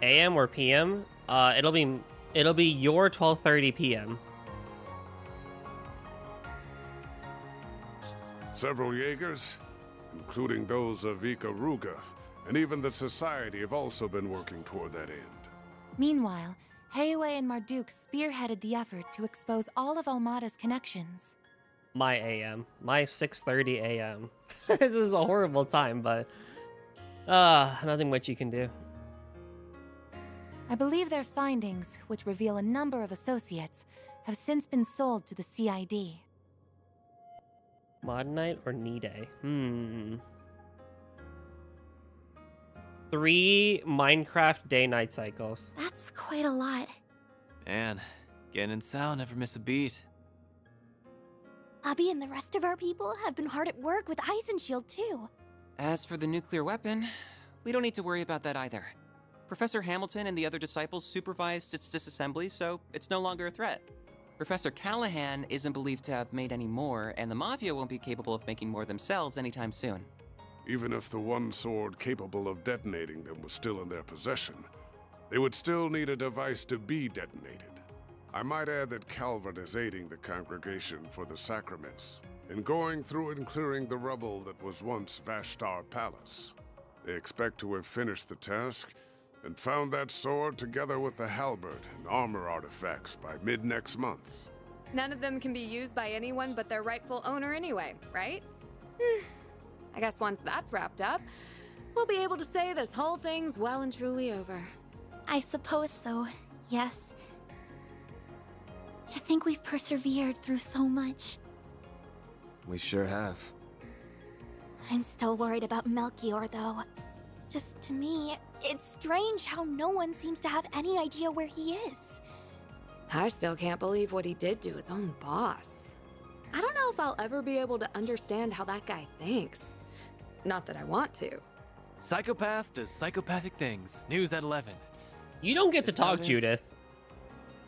AM or PM? It'll be your 12:30 PM. Several Jaegers, including those of Ikaruga, and even the Society have also been working toward that end. Meanwhile, Heiwei and Marduk spearheaded the effort to expose all of Almada's connections. My AM. My 6:30 AM. This is a horrible time, but nothing much you can do. I believe their findings, which reveal a number of associates, have since been sold to the CID. Mod Night or Nide? 3 Minecraft day-night cycles. That's quite a lot. Man, Gen and Sal never miss a beat. Abby and the rest of our people have been hard at work with Eisenshield too. As for the nuclear weapon, we don't need to worry about that either. Professor Hamilton and the other disciples supervised its disassembly, so it's no longer a threat. Professor Callahan isn't believed to have made any more, and the Mafia won't be capable of making more themselves anytime soon. Even if the one sword capable of detonating them was still in their possession, they would still need a device to be detonated. I might add that Calvert is aiding the congregation for the sacraments in going through and clearing the rubble that was once Vashtar Palace. They expect to have finished the task and found that sword together with the halberd and armor artifacts by mid-next month. None of them can be used by anyone but their rightful owner anyway, right? I guess once that's wrapped up, we'll be able to say this whole thing's well and truly over. I suppose so, yes. To think we've persevered through so much. We sure have. I'm still worried about Melchior, though. Just to me, it's strange how no one seems to have any idea where he is. I still can't believe what he did to his own boss. I don't know if I'll ever be able to understand how that guy thinks. Not that I want to. Psychopath does psychopathic things. News at 11. You don't get to talk, Judith.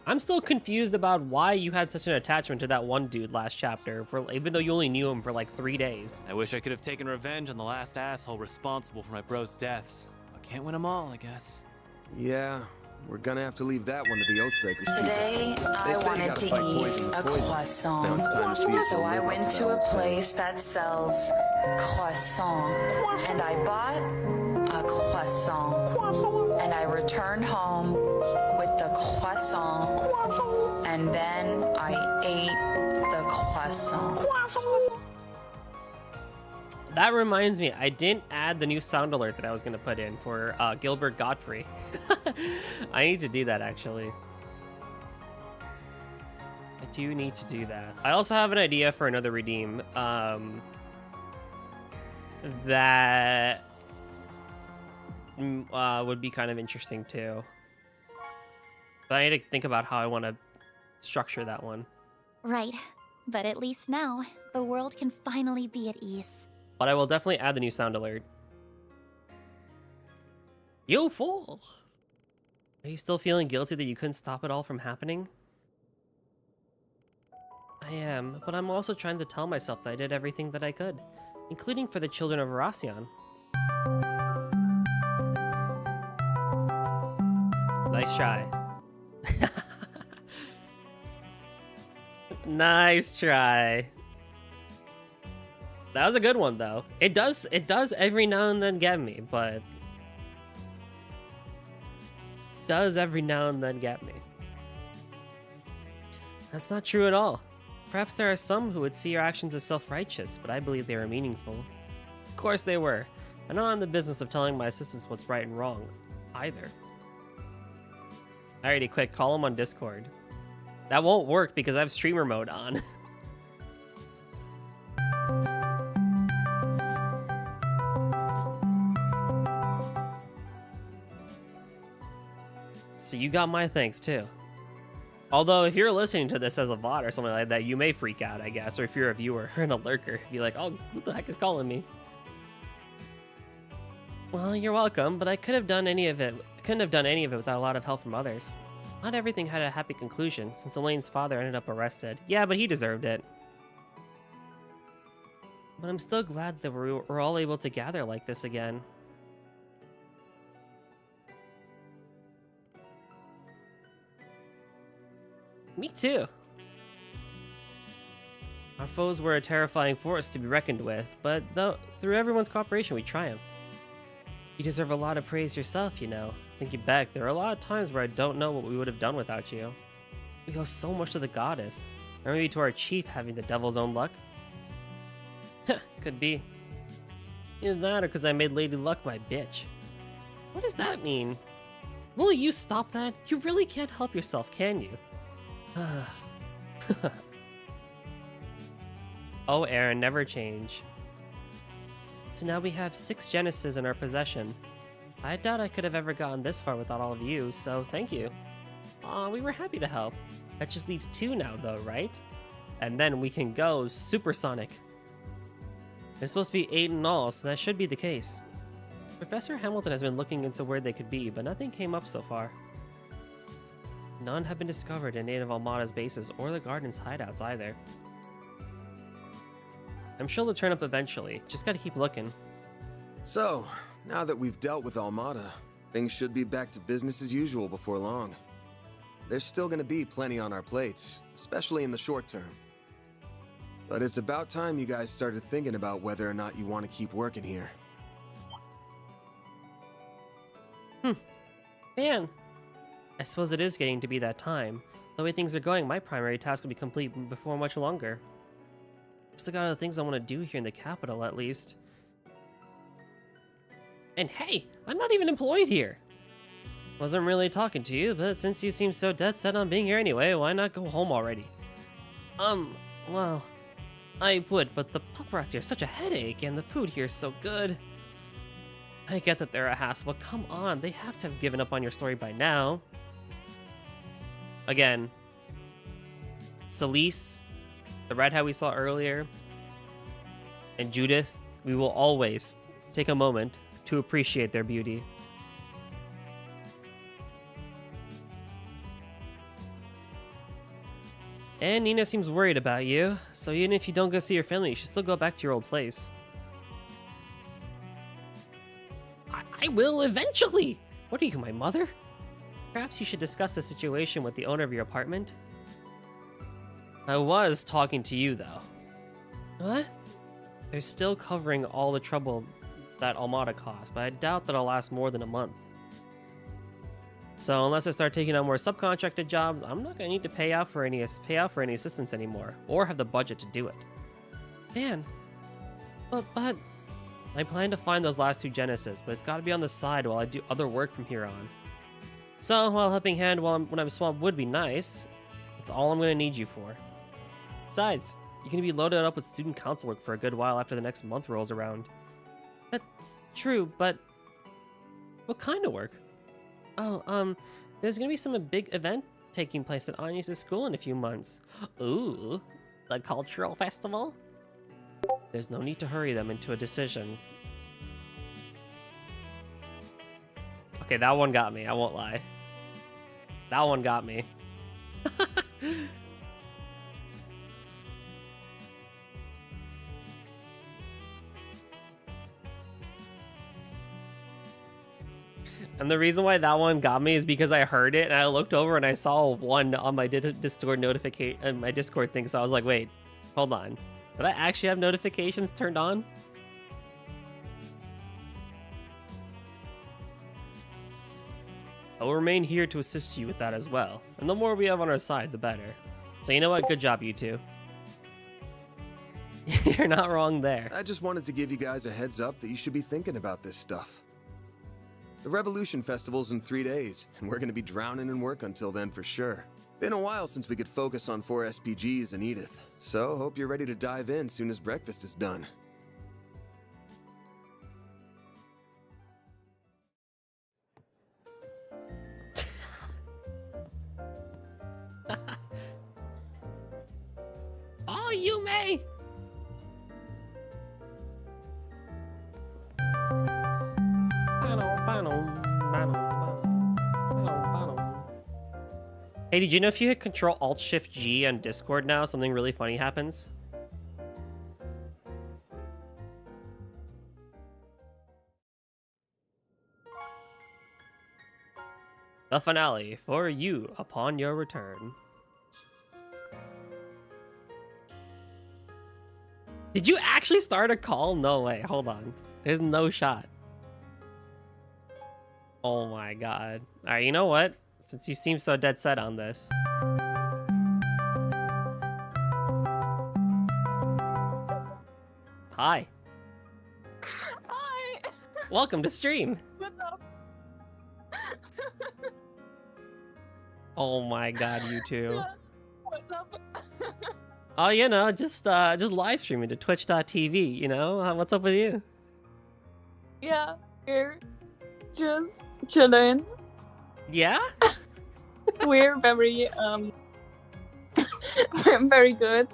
I'm still confused about why you had such an attachment to that one dude last chapter, even though you only knew him for like 3 days. I wish I could have taken revenge on the last asshole responsible for my bro's deaths. But can't win them all, I guess. Yeah, we're gonna have to leave that one to the Oathbreakers people. Today, I wanted to eat a croissant. So I went to a place that sells croissant. And I bought a croissant. And I returned home with the croissant. And then I ate the croissant. That reminds me, I didn't add the new sound alert that I was going to put in for Gilbert Godfrey. I need to do that, actually. I do need to do that. I also have an idea for another redeem that would be kind of interesting, too. But I need to think about how I want to structure that one. Right, but at least now, the world can finally be at ease. But I will definitely add the new sound alert. You fool! Are you still feeling guilty that you couldn't stop it all from happening? I am, but I'm also trying to tell myself that I did everything that I could, including for the children of Varasion. Nice try. Nice try. That was a good one, though. It does every now and then get me, but does every now and then get me. That's not true at all. Perhaps there are some who would see your actions as self-righteous, but I believe they were meaningful. Of course they were. I'm not in the business of telling my assistants what's right and wrong, either. Alrighty, quick, call him on Discord. That won't work because I have streamer mode on. So you got my thanks too. Although, if you're listening to this as a bot or something like that, you may freak out, I guess. Or if you're a viewer and a lurker, be like, oh, who the heck is calling me? Well, you're welcome, but I couldn't have done any of it without a lot of help from others. Not everything had a happy conclusion, since Elaine's father ended up arrested. Yeah, but he deserved it. But I'm still glad that we're all able to gather like this again. Me too. Our foes were a terrifying force to be reckoned with, but through everyone's cooperation we triumphed. You deserve a lot of praise yourself, you know. Thinking back, there are a lot of times where I don't know what we would have done without you. We owe so much to the goddess, or maybe to our chief having the devil's own luck. Could be. Either that or because I made Lady Luck my bitch. What does that mean? Will you stop that? You really can't help yourself, can you? Oh, Aaron, never change. So now we have 6 Genesis in our possession. I doubt I could have ever gotten this far without all of you, so thank you. Aw, we were happy to help. That just leaves 2 now though, right? And then we can go supersonic. There's supposed to be 8 in all, so that should be the case. Professor Hamilton has been looking into where they could be, but nothing came up so far. None have been discovered in Native Almada's bases or the Garden's hideouts either. I'm sure they'll turn up eventually, just gotta keep looking. So, now that we've dealt with Almada, things should be back to business as usual before long. There's still gonna be plenty on our plates, especially in the short term. But it's about time you guys started thinking about whether or not you want to keep working here. Man, I suppose it is getting to be that time. The way things are going, my primary task will be complete before much longer. I've still got other things I want to do here in the capital, at least. And hey, I'm not even employed here. Wasn't really talking to you, but since you seem so dead set on being here anyway, why not go home already? Well, I would, but the paparazzi are such a headache, and the food here is so good. I get that they're a hassle, but come on, they have to have given up on your story by now. Again, Celeste, the redhead we saw earlier, and Judith, we will always take a moment to appreciate their beauty. And Nina seems worried about you, so even if you don't go see your family, you should still go back to your old place. I will eventually! What are you, my mother? Perhaps you should discuss the situation with the owner of your apartment? I was talking to you, though. What? They're still covering all the trouble that Almada caused, but I doubt that'll last more than a month. So unless I start taking on more subcontracted jobs, I'm not gonna need to pay out for any assistance anymore, or have the budget to do it. Man, but I plan to find those last 2 Genesis, but it's got to be on the side while I do other work from here on. So while helping hand when I'm swamped would be nice, that's all I'm gonna need you for. Besides, you can be loaded up with student council work for a good while after the next month rolls around. That's true, but what kind of work? Oh, there's gonna be some big event taking place at Anya's school in a few months. Ooh, the cultural festival? There's no need to hurry them into a decision. Okay, that one got me, I won't lie. That one got me. And the reason why that one got me is because I heard it and I looked over and I saw 1 on my Discord notification, my Discord thing. So I was like, wait, hold on. Did I actually have notifications turned on? I will remain here to assist you with that as well. And the more we have on our side, the better. So you know what? Good job, you two. You're not wrong there. I just wanted to give you guys a heads up that you should be thinking about this stuff. The Revolution Festival's in 3 days, and we're gonna be drowning in work until then for sure. Been a while since we could focus on 4 SPGs and Edith, so hope you're ready to dive in soon as breakfast is done. Hey, did you know if you hit Control Alt Shift G on Discord now, something really funny happens? The finale for you upon your return. Did you actually start a call? No way. Hold on. There's no shot. Oh my god. Alright, you know what? Since you seem so dead set on this. Hi. Hi. Welcome to stream. What's up? Oh my god, you two. Yeah. What's up? Oh, you know, just live streaming to twitch.tv, you know? What's up with you? Yeah, we're just chilling. Yeah? We're very we're very good.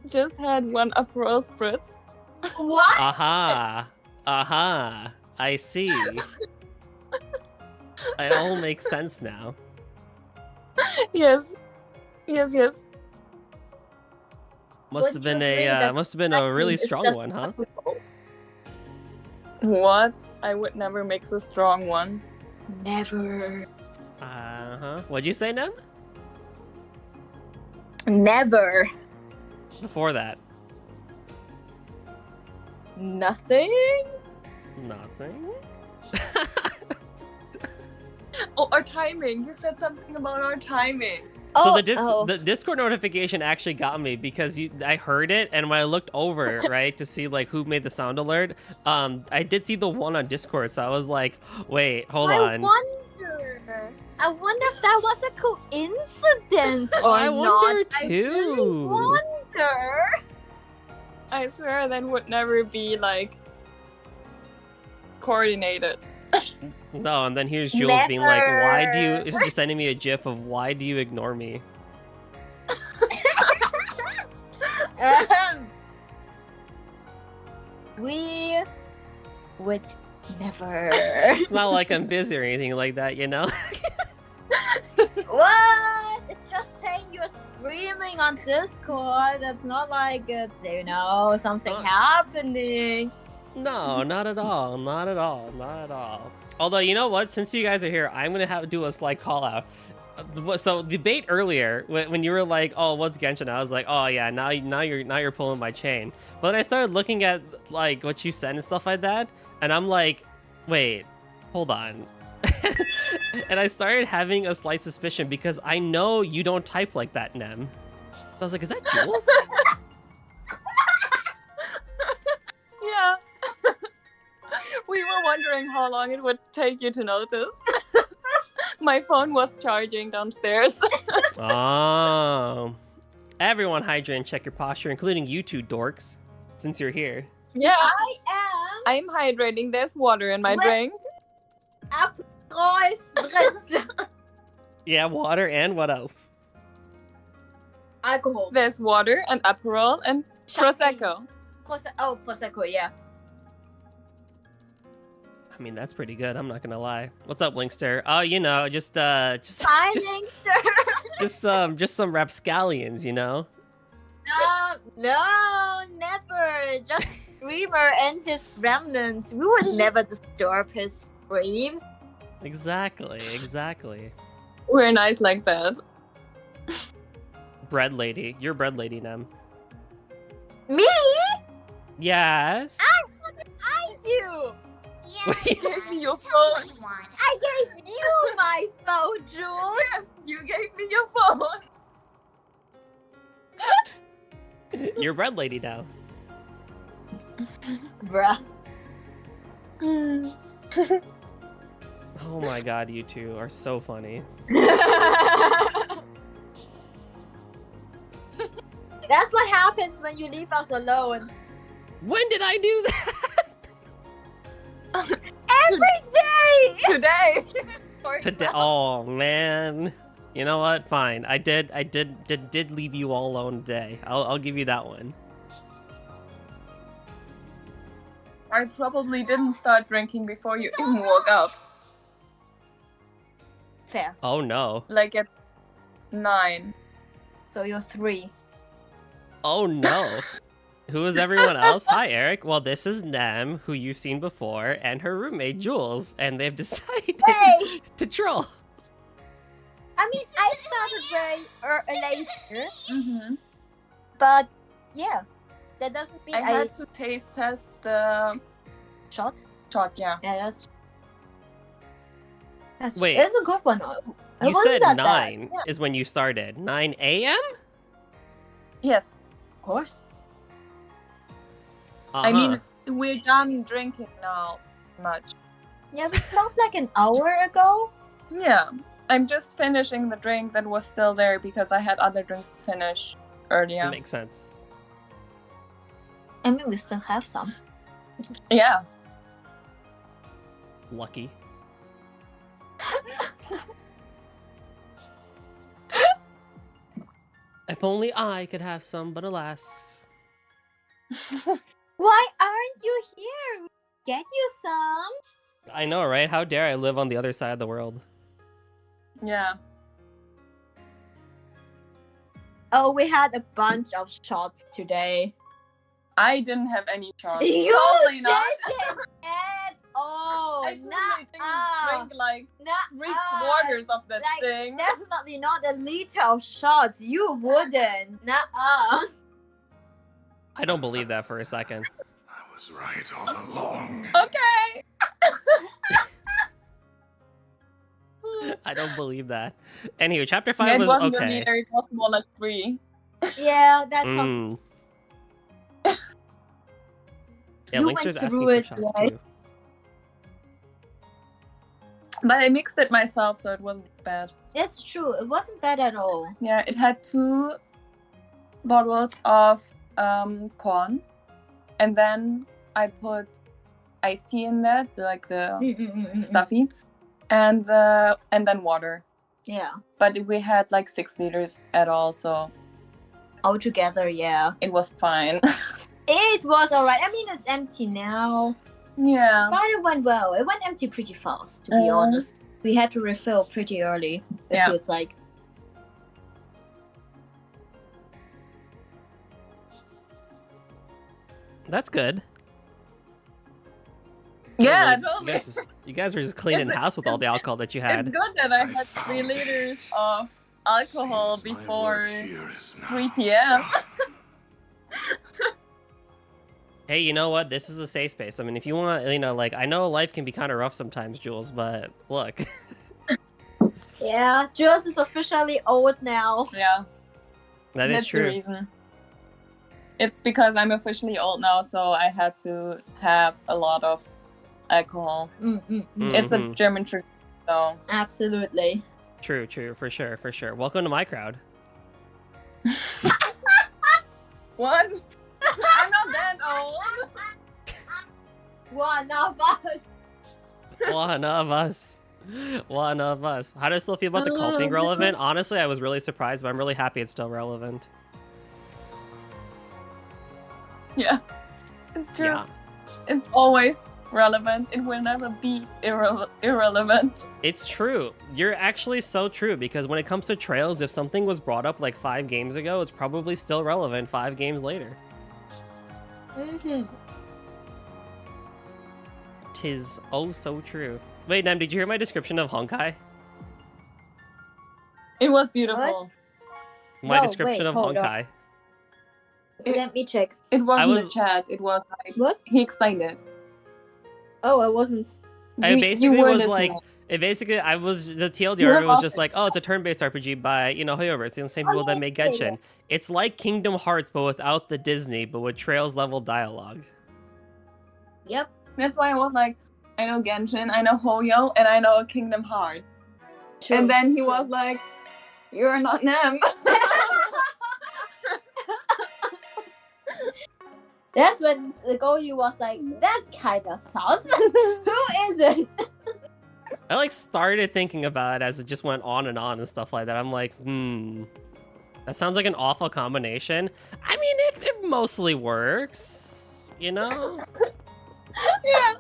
Just had one Aperol spritz. What? Aha. Aha. I see. It all makes sense now. Yes. Yes, yes. Must have been a really strong one, huh? What? I would never mix a strong one. Never. Uh-huh. What'd you say, Nem? Never. Before that. Nothing? Nothing? Oh, our timing. You said something about our timing. So the Discord notification actually got me because I heard it, and when I looked over, right, to see like who made the sound alert, I did see the one on Discord, so I was like, wait, hold on. I wonder if that was a coincidence or I wonder not. too. I really wonder. I swear that would never be like coordinated. No, and then here's Jules being like, why do you, just sending me a gif of why do you ignore me? We would never. It's not like I'm busy or anything like that, you know? What? It's just saying you're streaming on Discord. That's not like it's, you know, something happening. No, not at all. Not at all. Not at all. Although, you know what? Since you guys are here, I'm gonna have to do a slight call out. So the debate earlier, when you were like, "Oh, what's Genshin?" I was like, "Oh yeah, now you're pulling my chain." But then I started looking at like what you said and stuff like that, and I'm like, "Wait, hold on." And I started having a slight suspicion because I know you don't type like that, Nem. I was like, "Is that Jules?" Yeah. We were wondering how long it would take you to notice. My phone was charging downstairs. Oh. Everyone hydrate and check your posture, including you two dorks, since you're here. Yeah. I I'm hydrating. There's water in my drink. Aperol spritz. Yeah, water and what else? Alcohol. There's water and Aperol and Prosecco. Prosecco, yeah. I mean, that's pretty good. I'm not gonna lie. What's up, Linkster? Oh, you know, just Hi, Linkster. just some rapscallions, you know. No, never. Just streamer and his remnants. We would never disturb his streams. Exactly. We're nice like that. Bread lady, you're bread lady, Nem. Me? Yes. What did I do? Yeah, gave me your just tell me phone. what you want. I gave you my phone, Jules. Yes, you gave me your phone. You're bread lady now. Bruh. Oh my god, you two are so funny. That's what happens when you leave us alone. When did I do that? Every day! Today. Today. Oh man. You know what? Fine. I did leave you all alone today. I'll give you that one. I probably didn't start drinking before you even woke up. Fair. Oh no. Like at 9. So you're 3. Oh no. Who is everyone else? Hi, Eric. Well, this is Nem, who you've seen before, and her roommate, Jules, and they've decided to troll. I mean, I started very later. But yeah, that doesn't mean I had to taste test the shot. Yeah. Yeah, that's Wait. It's a good one. It You wasn't said that 9 bad. is when you started. 9 a.m.? Yes. Of course. I mean, we're done drinking now, much. Yeah, we stopped like an hour ago. Yeah. I'm just finishing the drink that was still there because I had other drinks to finish earlier. Makes sense. I mean, we still have some. Yeah. Lucky. If only I could have some, but alas. Why aren't you here? Get you some. I know, right? How dare I live on the other side of the world? Yeah. Oh, we had a bunch of shots today. I didn't have any shots. You Totally not. didn't at all. I totally didn't drink like 3/4 of that like, thing. Definitely not a liter of shots. You wouldn't. Nuh-uh. I don't believe that for a second. I was right all along. Okay. I don't believe that. Anyway, chapter 5 Yeah, it was wasn't a okay. liter, it was more like 3. Yeah, that sounds. Mm. Yeah, You Linkster's went asking through for it, shots right? too. But I mixed it myself, so it wasn't bad. That's true. It wasn't bad at all. Yeah, it had 2 bottles of corn, and then I put iced tea in that, like the stuffy, and then water. Yeah. But we had like 6 liters at all, so altogether, yeah, it was fine. It was alright. I mean, it's empty now. Yeah. But it went well. It went empty pretty fast, to be honest. We had to refill pretty early. Yeah. It's like. That's good. Yeah, Like, totally. you guys were just cleaning It's- house with all the alcohol that you had. It's good that I had 3 liters of alcohol before 3 p.m. Hey, you know what? This is a safe space. I mean, if you want, like, I know life can be kind of rough sometimes, Jules, but look. Yeah, Jules is officially old now. Yeah. That is That's true. the reason. It's because I'm officially old now, so I had to have a lot of alcohol. It's a Mhm. German tradition, so. Absolutely. True, for sure. Welcome to my crowd. What? I'm not that old. One of us. One of us. One of us. How do I still feel about the cult being relevant? Honestly, I was really surprised, but I'm really happy it's still relevant. Yeah. It's true. Yeah. It's always relevant. It will never be irrelevant. It's true. You're actually so true, because when it comes to trails, if something was brought up like 5 games ago, it's probably still relevant 5 games later. Tis oh so true. Wait, Nem, did you hear my description of Honkai? It was beautiful. My No, description wait, of hold Honkai. up. Let me check. It wasn't was- the chat. It was like What? He explained it. Oh, I wasn't. I You basically were was listening. like, the You TLDR were was just like, oh, it's a turn-based RPG by, Hoyoverse, the same people that made yeah. Genshin. It's like Kingdom Hearts, but without the Disney, but with Trails level dialogue. Yep. That's why I was like, I know Genshin, I know Hoyo, and I know Kingdom Hearts. True, And then he true. was like, you're not Nem. That's when the Goju was like, that's kind of sus. Who is it? I like started thinking about it as it just went on and stuff like that. I'm like, that sounds like an awful combination. I mean, it mostly works, Yeah.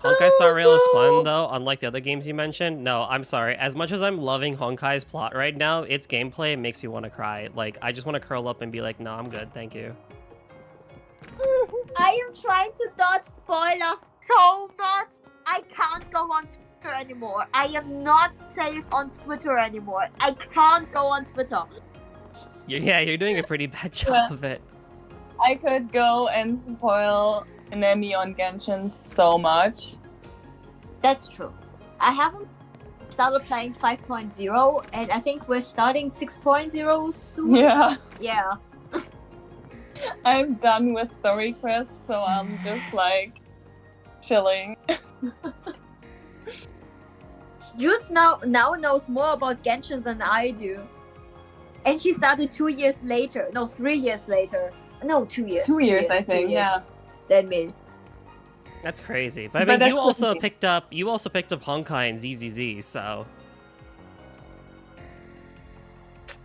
Honkai Star Rail is fun, though, unlike the other games you mentioned. No, I'm sorry. As much as I'm loving Honkai's plot right now, its gameplay makes me want to cry. Like, I just want to curl up and be like, no, I'm good, thank you. I am trying to dodge spoilers so much. I can't go on Twitter anymore. I am not safe on Twitter anymore. I can't go on Twitter. You're doing a pretty bad job of it. I could go and spoil Nemi on Genshin so much. That's true. I haven't started playing 5.0, and I think we're starting 6.0 soon. Yeah. Yeah. I'm done with story quests, so I'm just like chilling. Jules now knows more about Genshin than I do. And she started 2 years later. No, 3 years later. No, 2 years. 2 years, I think, yeah. Than me. That's crazy. But I mean, you also picked up Honkai and ZZZ, so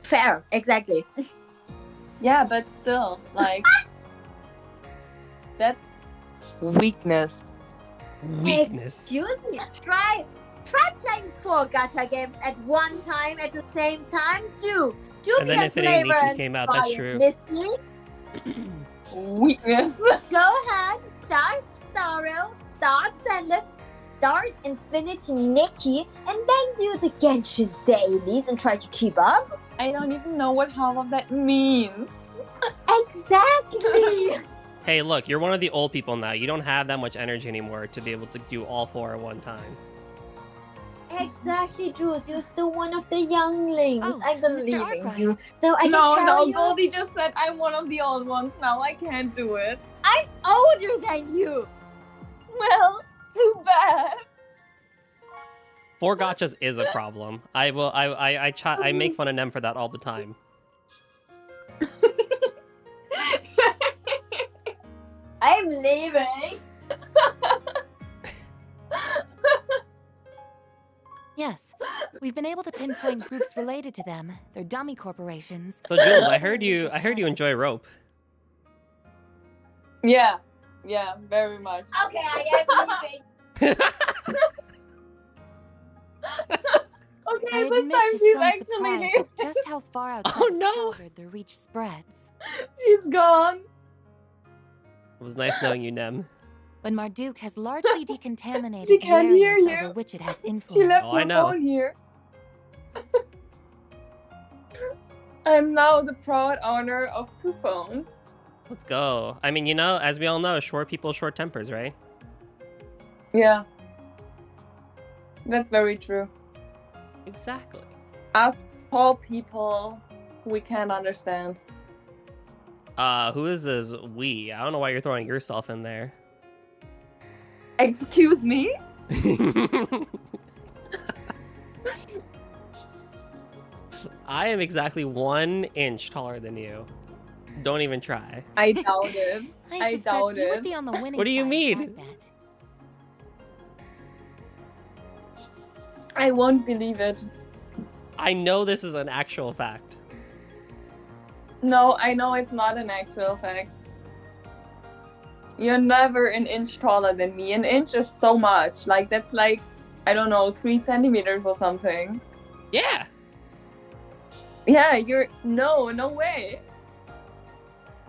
fair, exactly. Yeah, but still, like that's weakness. Excuse me. Try playing 4 gacha games at one time at the same time. Do and me then a Infinity flavor Nikki and came out. try That's it, true. Missy. Weakness. Go ahead, start Star Rail, start Zenless, start Infinity Nikki, and then do the Genshin dailies and try to keep up. I don't even know what half of that means. Exactly. Hey, look, you're one of the old people now. You don't have that much energy anymore to be able to do all 4 at one time. Exactly, Jules. You're still one of the younglings. Oh, I believe Mr. in Arkwright. you. Though I No, can tell you, Goldie just said I'm one of the old ones now. I can't do it. I'm older than you. Well, too bad. 4 gachas is a problem. I make fun of them for that all the time. I'm leaving. Yes, we've been able to pinpoint groups related to them. They're dummy corporations. So Jules, I heard you enjoy rope. Yeah, very much. Okay, I am leaving. Okay, I this admit time to she's some actually surprise leaving. at just how far outside Oh, of no. Calvard the reach spreads. She's gone. It was nice knowing you, Nem. But Marduk has largely decontaminated She the can't hear areas you. over which it has influence. She left Oh, I her know. phone here. I'm now the proud owner of 2 phones. Let's go. I mean, as we all know, short people, short tempers, right? Yeah. That's very true. Exactly. Us tall people, we can't understand. Who is this we? I don't know why you're throwing yourself in there. Excuse me? I am exactly 1 inch taller than you. Don't even try. I doubt it. I suspect doubt you it. would be on the winning What do you side of mean? that bet. I won't believe it. I know this is an actual fact. No, I know it's not an actual fact. You're never an inch taller than me. An inch is so much. Like, that's like, I don't know, 3 centimeters or something. Yeah. Yeah, no way.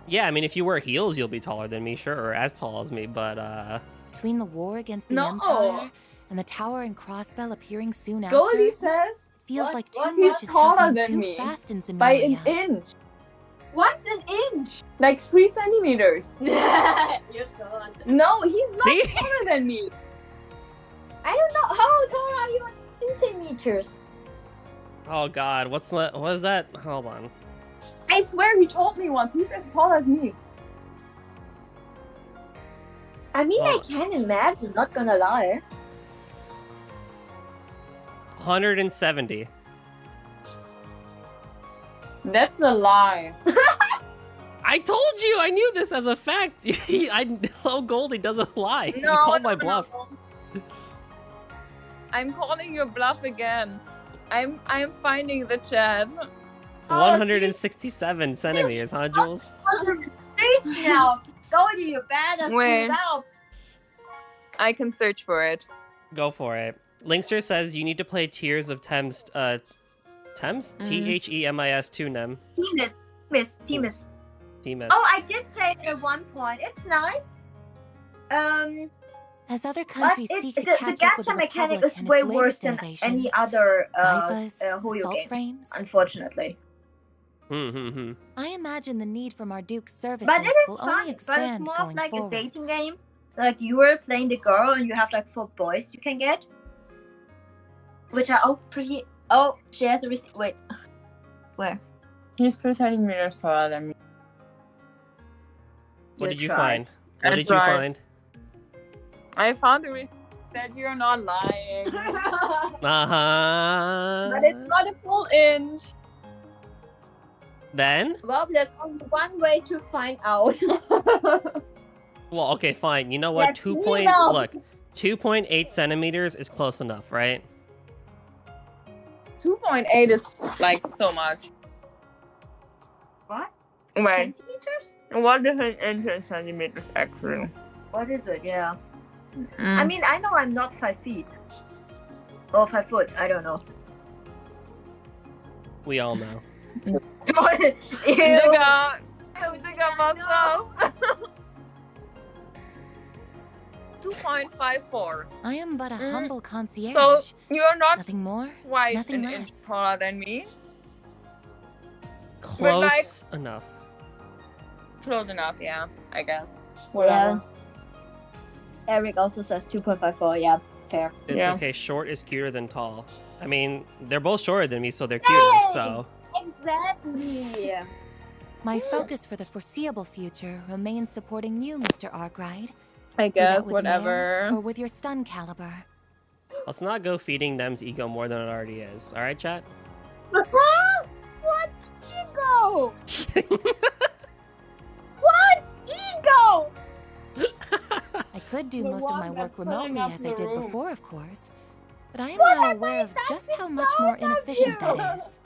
Yeah, I mean, if you wear heels, you'll be taller than me, sure, or as tall as me, but, Between the war against the No. Empire and the tower and crossbell appearing soon after, Goldie says feels like too he's much is taller happening than too me fast in by an Zemuria. inch. What's an inch? Like 3 centimeters. You're sure. No, he's not See? taller than me. I don't know. How tall are you in centimeters? oh god, what is that? Hold on. I swear he told me once. He's as tall as me. I mean, Oh. I can imagine, not gonna lie. 170. That's a lie. I told you! I knew this as a fact! I know Goldie doesn't lie. No, you called my no, bluff. no. I'm calling your bluff again. I'm finding the chat. 167 centimeters, huh, Jules? Straight now. Goldie, you better Wait. speed up. I can search for it. Go for it. Linkster says you need to play Tears of Thames. Thames? Themis 2 Nem. Temis. Themis. Oh, I did play it at one point. It's nice. As other But countries seek to the catch up with the gacha mechanic Republic is and way its worse latest than innovations, any other Zyphas, Hoyo assault game, frames. unfortunately. I imagine the need for Marduke's services But it will is only fun. But expand it's more of going like forward. a dating game. Like you were playing the girl, and you have like 4 boys you can get, which are all pretty. Oh, she has a receipt. Wait, where? He's 3 centimeters taller than me. What did you tried. find? What I did you tried. find? I found the receipt that you're not lying. But it's not a full inch. Then? Well, there's only one way to find out. Well, okay, fine. You know what? Let's 2 meet point up. look, 2.8 centimeters is close enough, right? 2.8 is like so much. What? Wait, Centimeters? what is an inch in centimeters actually? What is it? Yeah. Mm. I mean, I know I'm not 5 feet. Or 5 foot. I don't know. We all know. Ew. Digga, Digga, Bastos. 2.54. I am but a humble concierge. So you're not nothing more, quite nothing an inch less. taller than me. Close enough. Close enough, yeah, I guess. Whatever. Eric also says 2.54. Yeah, fair. It's Yeah. okay. Short is cuter than tall. I mean, they're both shorter than me, so they're cuter. Hey! So Exactly. My focus for the foreseeable future remains supporting you, Mr. Arkwright. I Be that guess, with whatever. Mare or with your stun caliber. let's not go feeding Nem's ego more than it already is. All right, chat. What ego? What ego? I could do The most of one my work that's filling remotely up as the I did room. before, of course. But I am What now have aware I of done just to how much both more of inefficient you? that is.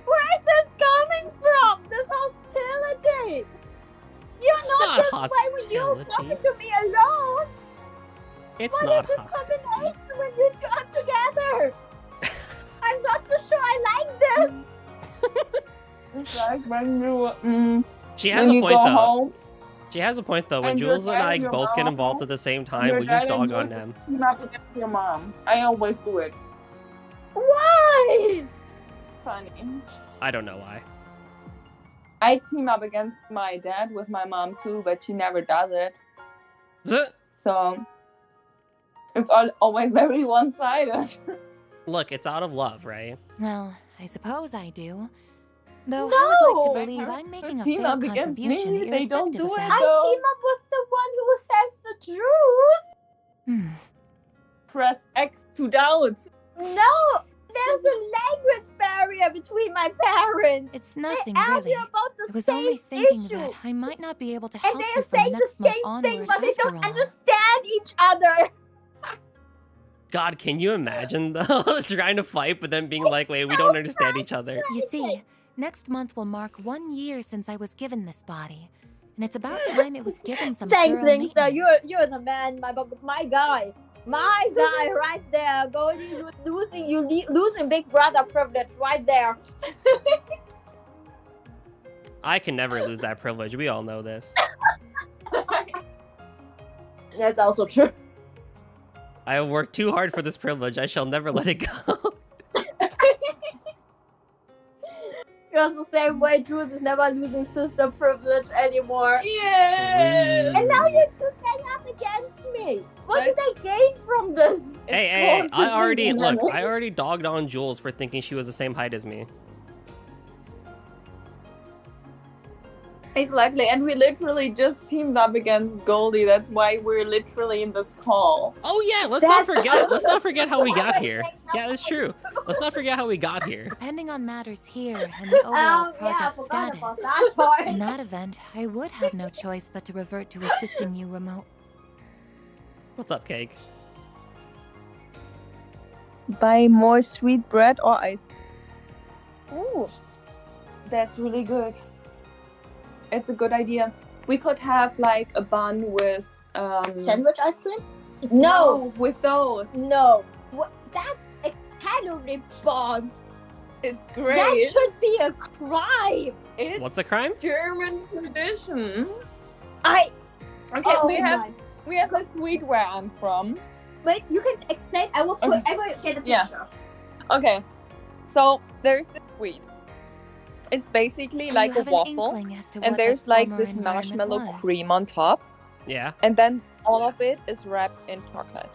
Where's this coming from? This hostility? You're not not this way when you're hostility. talking to me alone. It's What not is this hostility. combination when you two are together? I'm not so sure I like this. It's like when you She has when a you point go though. home She has a point though. When and your Jules and dad I and your both get mom involved at the same time, your we just dad and dog on you them. team up against your mom. I always do it. Why? Funny. I don't know why. I team up against my dad with my mom too, but she never does it. So it's always very one-sided. Look, it's out of love, right? Well, I suppose I do. Though I No! would like to believe I'm making a Team fair up against contribution me, they don't irrespective do of it, that. I though. team up with the one who says the truth. Hmm. Press X to doubt. No, there's a language barrier between my parents. It's nothing they argue really. about the I was same only thinking issue. that I might not be able to And help they you are from saying the next month same thing, onward but they after don't all. understand each other. God, can you imagine though? Trying to fight, but then being like, wait, we don't understand each other. You see, next month will mark 1 year since I was given this body. And it's about time it was given some Thanks, thorough Linkster. maintenance. You're the man, my guy. My guy right there. Goldie, you losing Big Brother privilege right there. I can never lose that privilege. We all know this. That's also true. I have worked too hard for this privilege. I shall never let it go. Just the same way Jules is never losing sister privilege anymore. Yeah. And now you two gang up against me. What did I gain from this? Hey, I already dogged on Jules for thinking she was the same height as me. Exactly, and we literally just teamed up against Goldie. That's why we're literally in this call. Oh yeah, let's not forget how we got here. Yeah, that's true. Let's not forget how we got here. Depending on matters here and the overall yeah, I project forgot about status, that part. in that event, I would have no choice but to revert to assisting you remote. What's up, Cake? Buy more sweet bread or ice. Ooh, that's really good. It's a good idea. We could have like a bun with Sandwich ice cream? No, with those. no. What? That's a calorie bomb. It's great. That should be a crime. It's What's a crime? German tradition. Okay, Okay, my- we have a sweet where I'm from. Wait, you can explain. I will put. Okay. I will get a Yeah. picture. Okay, so there's the sweet. It's basically So like you a have an waffle, inkling as to and what there's that like former this environment marshmallow was. cream on top, Yeah. and then all of it is wrapped in chocolate.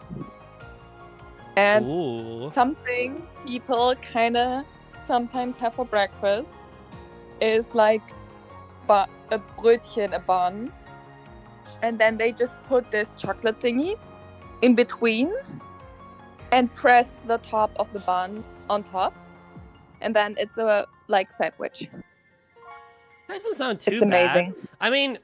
And Ooh. something people kind of sometimes have for breakfast is like a Brötchen, a bun, and then they just put this chocolate thingy in between and press the top of the bun on top, and then it's a like sandwich. That doesn't sound too It's bad. amazing. I mean,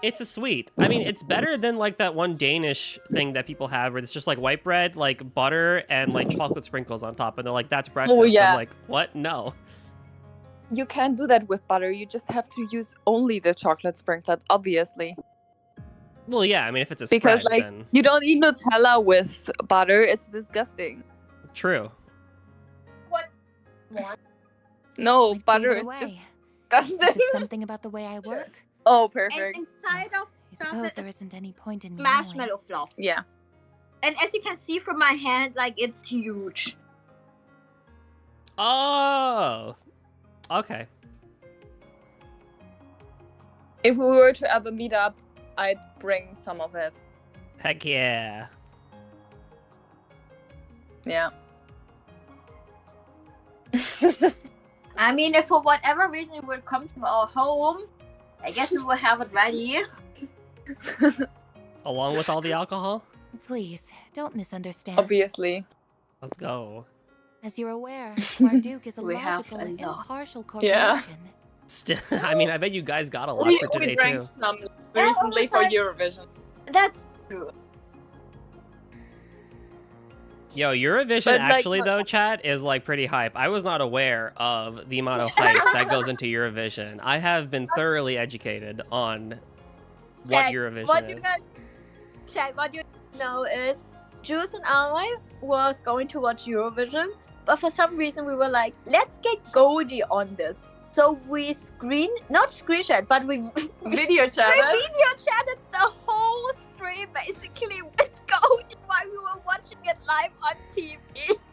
it's a sweet. I mean, it's better than like that one Danish thing that people have where it's just like white bread, like butter, and like chocolate sprinkles on top, and they're like, "That's breakfast." Oh, yeah. I'm like, what? No. You can't do that with butter. You just have to use only the chocolate sprinkles, obviously. Well, yeah. I mean, if it's a Because spread, like then you don't eat Nutella with butter. It's disgusting. true. What? No, What butter gave it is away? just Is disgusting. it something about the way I work? Oh, And perfect. inside of I suppose chocolate there isn't any point in me marshmallow fluff. Yeah. And as you can see from my hand, like it's huge. Oh. Okay. If we were to ever meet up, I'd bring some of it. Heck yeah. Yeah. I mean, if for whatever reason it would come to our home, I guess we will have it ready. Along with all the alcohol. Please, don't misunderstand. Obviously. Let's go. As you're aware, Marduk is a We have logical a and lot. impartial corporation. Yeah. Still, I mean, I bet you guys got a lot We for today drank too. some recently for like- Eurovision. That's true. Yo, Eurovision But, like, actually though, chat, is like pretty hype. I was not aware of the amount of hype that goes into Eurovision. I have been thoroughly educated on what And Eurovision what is. you guys check, what you know is Jules and I was going to watch Eurovision, but for some reason we were like, let's get Goldie on this. So we not screenshot, but we Video chat. we video chatted the whole stream basically with Goldie while we were watching it live on TV.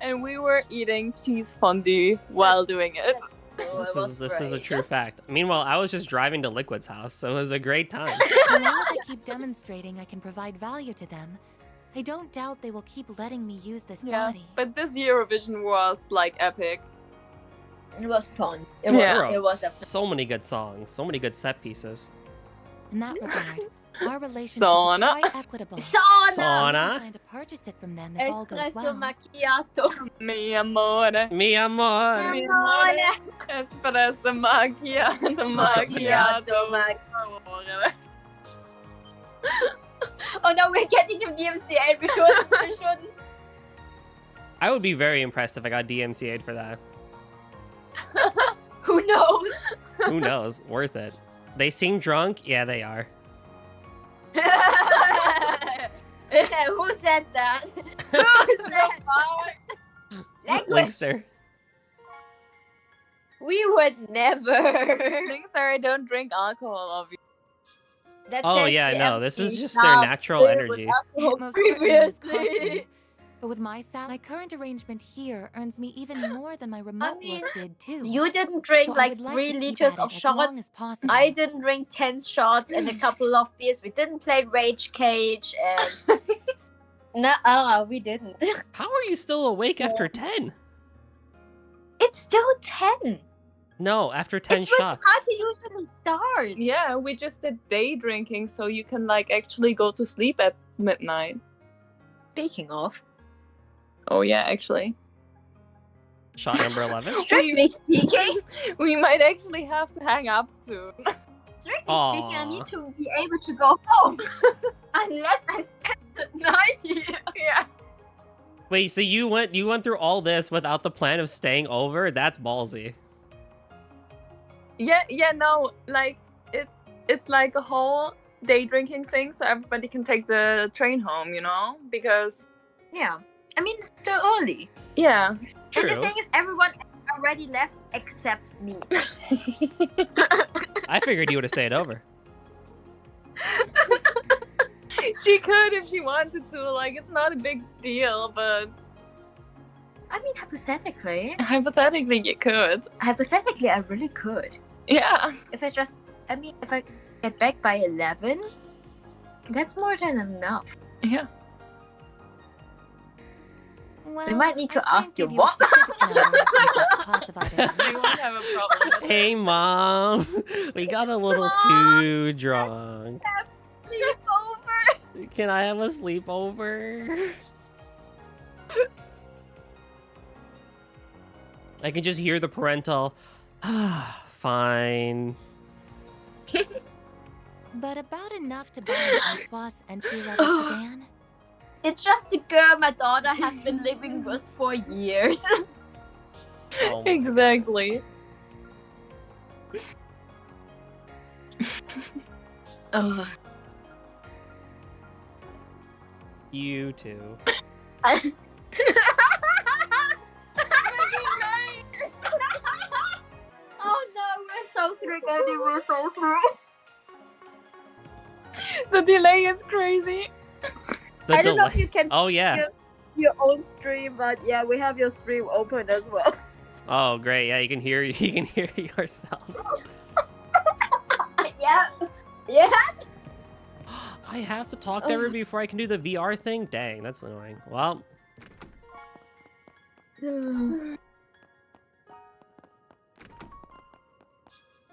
And we were eating cheese fondue while doing it. This is a true fact. Meanwhile, I was just driving to Liquid's house, so it was a great time. So long as I keep demonstrating I can provide value to them, I don't doubt they will keep letting me use this Yeah, body. but this Eurovision was like epic. It was fun. There were was so many good songs, so many good set pieces. In that regard, our relationship Sauna. is quite equitable. Sauna! I Sauna. plan to purchase it from them if all goes Espresso well. macchiato. Mi amore. Mi amor. Mi amore. Espresso macchiato. Amore. Oh no, we're getting him DMCA. We shouldn't. I would be very impressed if I got DMCA'd for that. Who knows? Who knows? Worth it. They seem drunk? Yeah, they are. Who said that? Who said that? Linkster. We would never. Things are I don't drink alcohol, obviously. That Oh says yeah, the no, this is empty just their now natural filled with energy. alcohol It most certainly is costly. previously. But with my current arrangement here earns me even more than my remote mean, work did too. You didn't drink So I like would like 3 to keep liters at of it as long shots. as possible. I didn't drink 10 shots and a couple of beers. We didn't play Rage Cage and. Nuh-uh, we didn't. How are you still awake after 10? It's still 10. No, after 10 It's when the shots. party usually starts. Yeah, we just did day drinking, so you can like actually go to sleep at midnight. Speaking of. Oh yeah, actually. Shot number 11. Strictly speaking. We might actually have to hang up soon. Strictly Aw. speaking, I need to be able to go home. Unless I spend the night here. Yeah. Wait, so you went through all this without the plan of staying over? That's ballsy. Yeah, no, like it's like a whole day drinking thing, so everybody can take the train home, you know? Because Yeah. I mean, it's still early. yeah. And the thing is, everyone already left except me. I figured you would have stayed over. She could if she wanted to. Like, it's not a big deal, but I mean, hypothetically, you could. Hypothetically, I really could. Yeah. If I get back by 11, that's more than enough. Yeah. Well, We might need to I ask you can't give what. a specific number since that's classified You won't have a problem with Hey, Mom. We got a little too drunk. Sleepover. Can I have a sleepover? I can just hear the parental. Fine. But about enough to buy an Antois entry-level sedan? It's just a girl my daughter has been living with for years. Oh exactly. Oh. You too. Oh no, we're so through, Andy. We're so through. The delay is crazy. The I don't know if delay. you can Oh, see yeah. your own stream, but yeah, we have your stream open as well. Oh, great. Yeah, you can hear yourselves. Yeah. Yeah. I have to talk to everybody before I can do the VR thing? Dang, that's annoying. Well.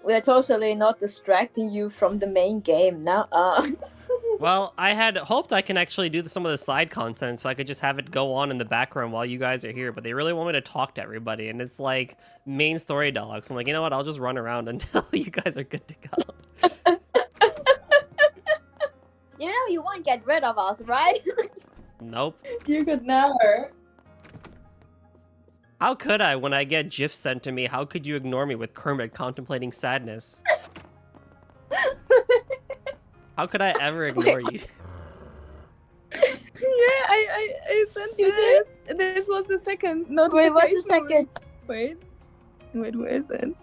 We're totally not distracting you from the main game now. Well, I had hoped I can actually do some of the side content so I could just have it go on in the background while you guys are here, but they really want me to talk to everybody, and it's like main story dialogue. So I'm like, you know what? I'll just run around until you guys are good to go. You know you won't get rid of us, right? Nope. You could never. How could I when I get GIFs sent to me? How could you ignore me with Kermit contemplating sadness? How could I ever ignore you? Yeah, I sent you this. This was the second notification. Wait, what's the second? Wait, where is it?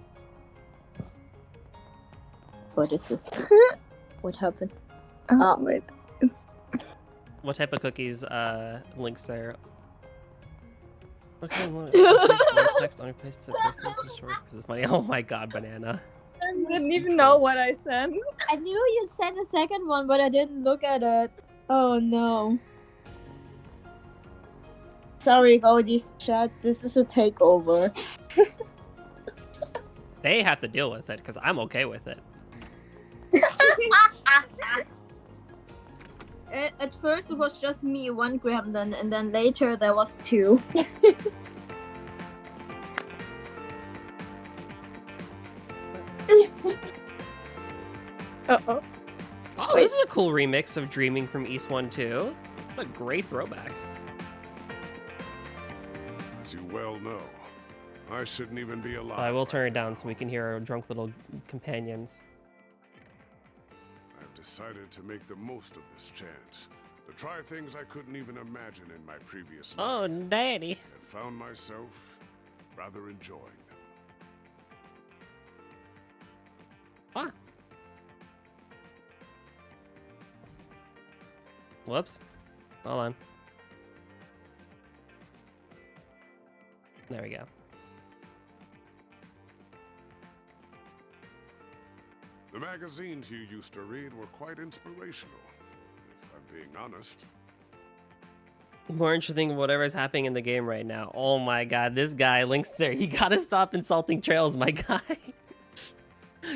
What is this? What happened? Oh, wait. It's... What type of cookies links there? Okay, text on your place to personal shorts because it's funny. Oh my god, banana. I didn't even know what I sent. I knew you sent a second one, but I didn't look at it. Oh no. Sorry, Goldie's chat. This is a takeover. They have to deal with it because I'm okay with it. At first it was just me, one gremlin, and then later there was two. Uh-oh. Oh, this is a cool remix of Dreaming from East 1 2. What a great throwback. As you well know, I shouldn't even be alive. I will turn it down so we can hear our drunk little companions. I've decided to make the most of this chance. To try things I couldn't even imagine in my previous life. Oh, daddy. And found myself rather enjoying them. Ah. Whoops. Hold on. There we go. The magazines you used to read were quite inspirational, if I'm being honest. More interesting than whatever's happening in the game right now. Oh my god, this guy, Linkster, you gotta stop insulting Trails, my guy.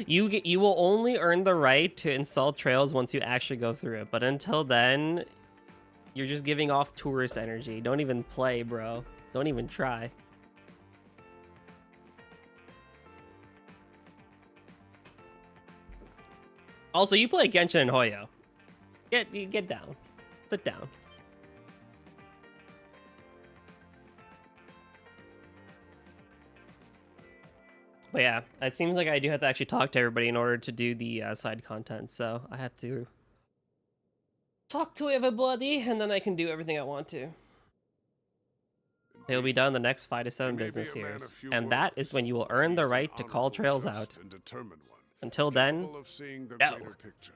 You will only earn the right to insult Trails once you actually go through it. But until then, you're just giving off tourist energy. Don't even play, bro. Don't even try. Also, you play Genshin and Hoyo. Get down. Sit down. But yeah, it seems like I do have to actually talk to everybody in order to do the side content. So I have to talk to everybody, and then I can do everything I want to. It'll be done in the next 5 to 7 business years, and that is when you will earn the right to call trails out. Until then, Capable of seeing the no. greater picture.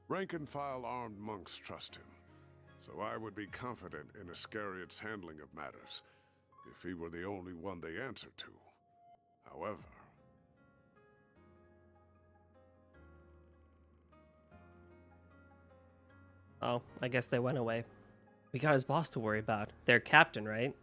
Rank-and-file armed monks trust him, so I would be confident in Iscariot's handling of matters if he were the only one they answer to. However... Oh, I guess they went away. We got his boss to worry about. Their captain, right?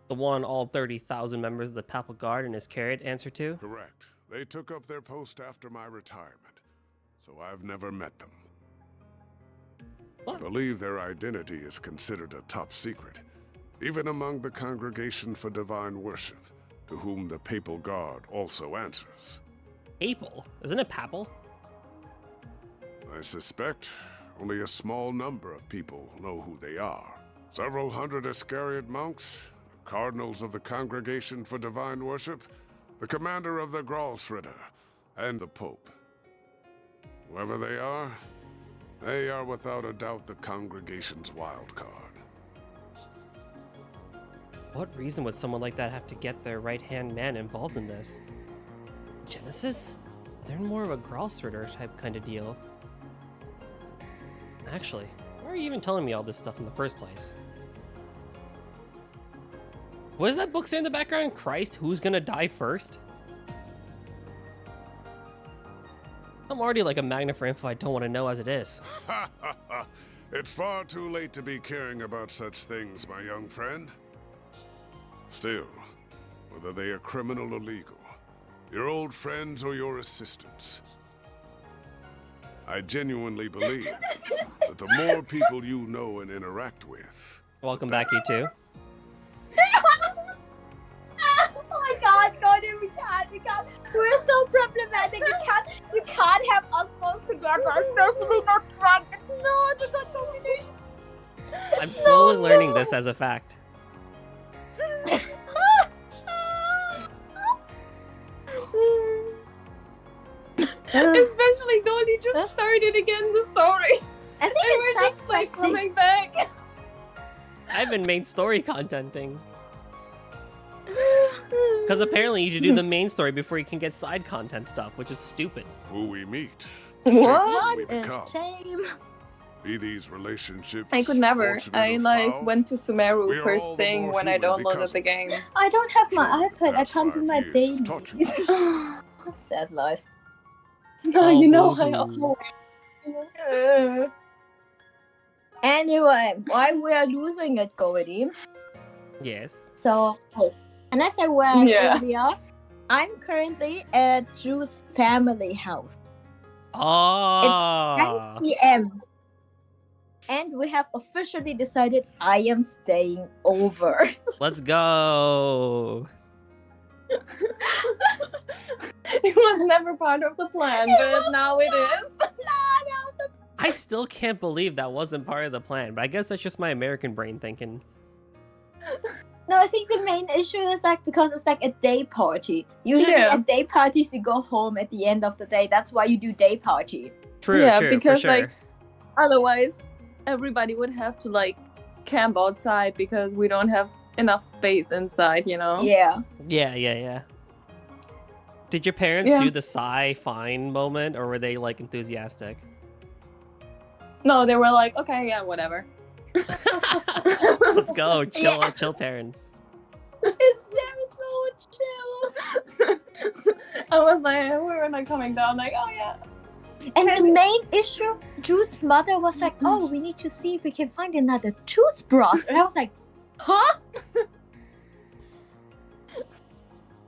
The one all 30,000 members of the Papal Guard and Iscariot answer to? Correct. They took up their post after my retirement, so I've never met them. I believe their identity is considered a top secret, even among the Congregation for Divine Worship, to whom the Papal Guard also answers. Papal? Isn't it papal? I suspect only a small number of people know who they are. Several hundred Iscariot monks, the cardinals of the Congregation for Divine Worship, the commander of the Gralsritter, and the Pope. Whoever they are without a doubt the Congregation's wild card. What reason would someone like that have to get their right-hand man involved in this? Genesis? They're more of a Gralsritter type kind of deal. Actually, why are you even telling me all this stuff in the first place? What does that book say in the background? Christ, who's gonna die first? I'm already like a magnet for info I don't want to know as it is. It's far too late to be caring about such things, my young friend. Still, whether they are criminal or legal, your old friends or your assistants, I genuinely believe that the more people you know and interact with... Welcome back, you two. Oh my god, we can't. We're so problematic. You can't have us both together, especially not drunk. It's not a good combination. I'm slowly learning this as a fact. Especially Goldie just started again the story. I think it's just like coming back. I've been main story contenting. Because apparently you should do the main story before you can get side content stuff, which is stupid. Who we meet. What? We become. Shame. Be these relationships. I could never. I foul, went to Sumeru we are all first the thing more when I human downloaded because the game. I don't have my iPad. I past can't do 5 my years dailies. of torture. Sad life. No, Oh, you know boo-hoo. Anyway, why we are losing it, Goldie? Yes. So, and as I went earlier, I'm currently at Jude's family house. Oh. It's 10 p.m. And we have officially decided I am staying over. Let's go. It was never part of the plan, but now it is. I still can't believe that wasn't part of the plan, but I guess that's just my American brain thinking. No, I think the main issue is like because it's like a day party. Usually at day parties you go home at the end of the day. That's why you do day party. True, yeah, true, because for sure. like otherwise everybody would have to like camp outside because we don't have enough space inside, you know? Yeah. Yeah. Did your parents do the sigh fine moment, or were they like enthusiastic? No, they were like, okay, yeah, whatever. Let's go, chill parents. They're so chill. I was like, we were not coming down, like, oh yeah. And the main issue, Jude's mother was like, oh, we need to see if we can find another tooth broth. And I was like, huh?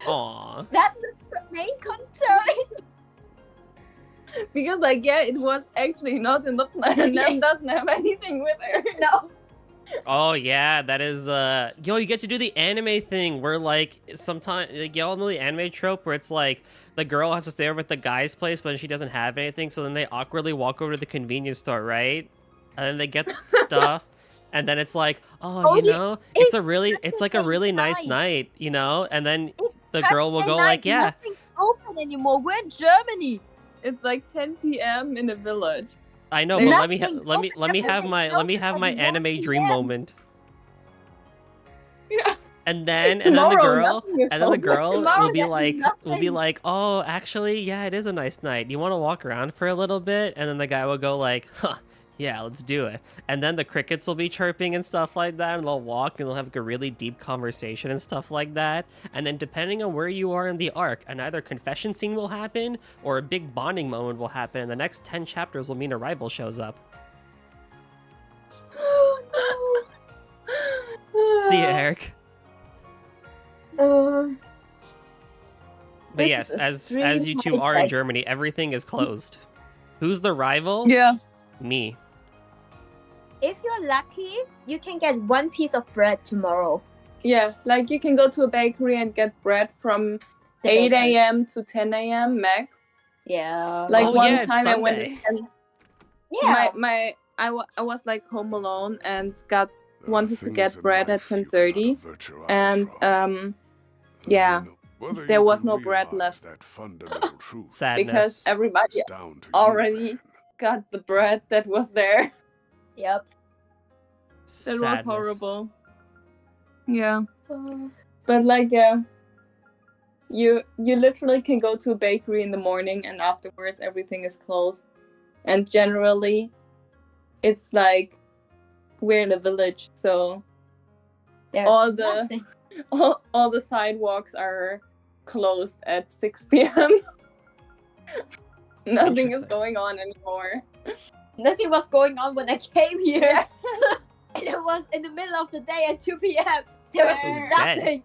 Aww. That's the main concern. Because like, yeah, it was actually not in the plan. Them doesn't have anything with her. No. Oh yeah, that is yo, you get to do the anime thing where like sometimes like, y'all know the anime trope where it's like the girl has to stay over at the guy's place but she doesn't have anything, so then they awkwardly walk over to the convenience store, right? And then they get stuff. And then it's like, oh, Oh, you yeah, know, it's like a really nice night, you know? And then the girl will go like, yeah. Nothing's open anymore. We're in Germany. It's like 10 p.m. in the village. I know, There's but Nothing's let me have my anime dream moment. Yeah. And then Tomorrow, the girl Tomorrow, will be there's like, oh, actually, yeah, it is a nice night. You want to walk around for a little bit? And then the guy will go like, huh, yeah, let's do it. And then the crickets will be chirping and stuff like that, and they'll walk and they'll have like a really deep conversation and stuff like that. And then depending on where you are in the arc, an either confession scene will happen or a big bonding moment will happen. And the next 10 chapters will mean a rival shows up. See you, Eric. But yes, as you two are in Germany, everything is closed. Who's the rival? Yeah. Me. If you're lucky, you can get one piece of bread tomorrow. Yeah, like you can go to a bakery and get bread from 8 a.m. to 10 a.m. max. Yeah. Like one yeah, time I went Sunday. and Yeah. I was like home alone and wanted to get bread at 10:30, and yeah, there was no bread left Sadness. because everybody already got the bread that was there. Yep. That was Sadness. horrible. Yeah. But like, yeah, you literally can go to a bakery in the morning and afterwards everything is closed. And generally, it's like we're in a village, so There's all the sidewalks are closed at 6 p.m. Nothing is going on anymore. Nothing was going on when I came here. And it was in the middle of the day at 2 p.m. There was nothing.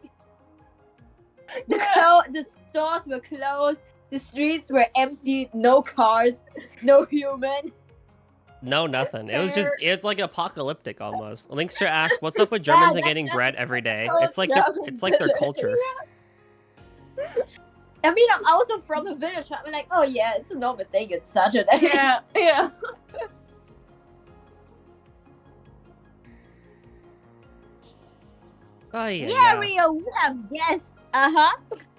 The stores were closed. The streets were empty. No cars. No human. No, nothing. It's like apocalyptic almost. Linkster asks, "What's up with Germans and getting bread every day?" It's like their culture. I mean, I'm also from a village. I'm like, oh yeah, it's a normal thing. It's Saturday. Yeah. Oh yeah. Rio, we have guests.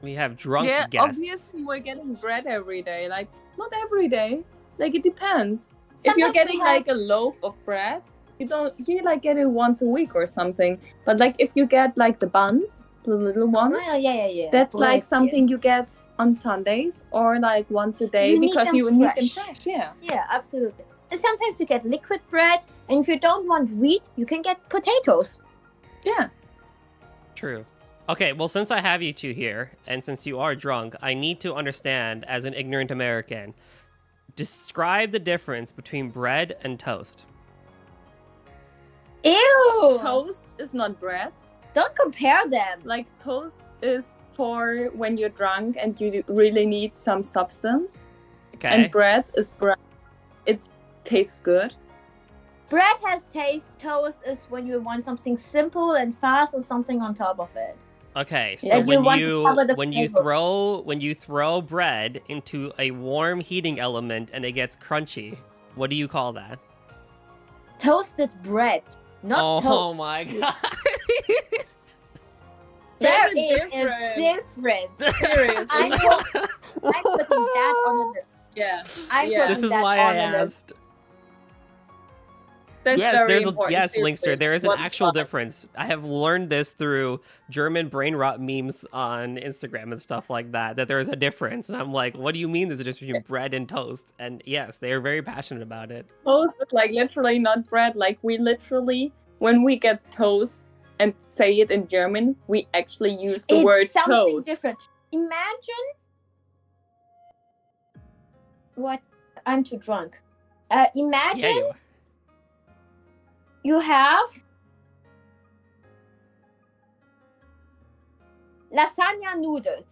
We have drunk Yeah, guests. obviously we're getting bread every day. Like, not every day. Like, it depends. If Sometimes you're we getting have- like a loaf of bread, you like get it once a week or something. But like if you get like the buns, the little ones, Yeah. that's like Bread, something you get on Sundays or like once a day You need because them you need them fresh. fresh. Yeah. Yeah, absolutely. And sometimes you get liquid bread, and if you don't want wheat, you can get potatoes. Yeah. True. Okay, well, since I have you two here, and since you are drunk, I need to understand, as an ignorant American, describe the difference between bread and toast. Ew! Toast is not bread. Don't compare them. Like, toast is for when you're drunk and you really need some substance. Okay. And bread is bread. It tastes good. Bread has taste. Toast is when you want something simple and fast and something on top of it. Okay, so Like you want to cover the when you flavor. throw bread into a warm heating element and it gets crunchy, what do you call that? Toasted bread, not toast. Oh my god. There There's is a difference. Seriously. I'm putting that on a list. Yeah. I'm Yeah. putting This is that why on I a list. asked. That's Yes, very there's important. yes, Seriously. Linkster. There is an What actual fuck? difference. I have learned this through German brain rot memes on Instagram and stuff like that. That there is a difference, and I'm like, what do you mean there's a difference between bread and toast? And yes, they are very passionate about it. Toast is like literally not bread. Like we literally, when we get toast and say it in German, we actually use the It's word something toast. different. Imagine what I'm too drunk. Imagine Yeah, you are. you have lasagna noodles.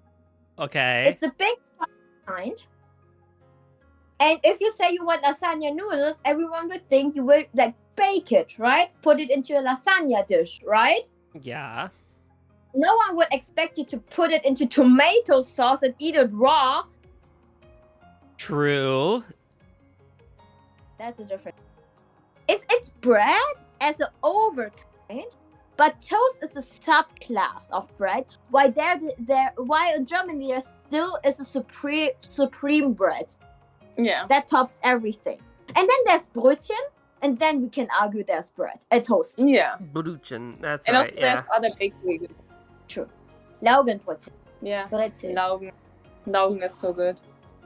Okay. It's a big kind. And if you say you want lasagna noodles, everyone would think you will like bake it, right? Put it into a lasagna dish, right? Yeah. No one would expect you to put it into tomato sauce and eat it raw. True. That's a difference. It's bread, as an overkind, but toast is a subclass of bread. Why in Germany there still is a supreme bread. Yeah. That tops everything. And then there's Brötchen, and then we can argue there's bread, a toast. Yeah. Brötchen, that's And right, also yeah. there's other bakery. True. Laugenbrötchen. Yeah. Brezel. Laugen is so good.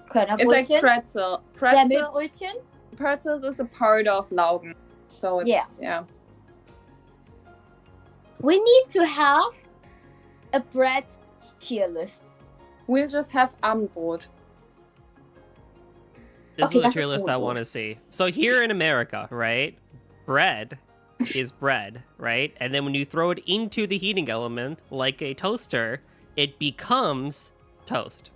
Körnerbrötchen. It's like pretzel. Semmelbrötchen. Pretzels is a part of Laugen. So it's, yeah. We need to have a bread tier list. We'll just have Abendbrot. This is the tier list I want to see. So here in America, right? Bread is bread, right? And then when you throw it into the heating element, like a toaster, it becomes toast.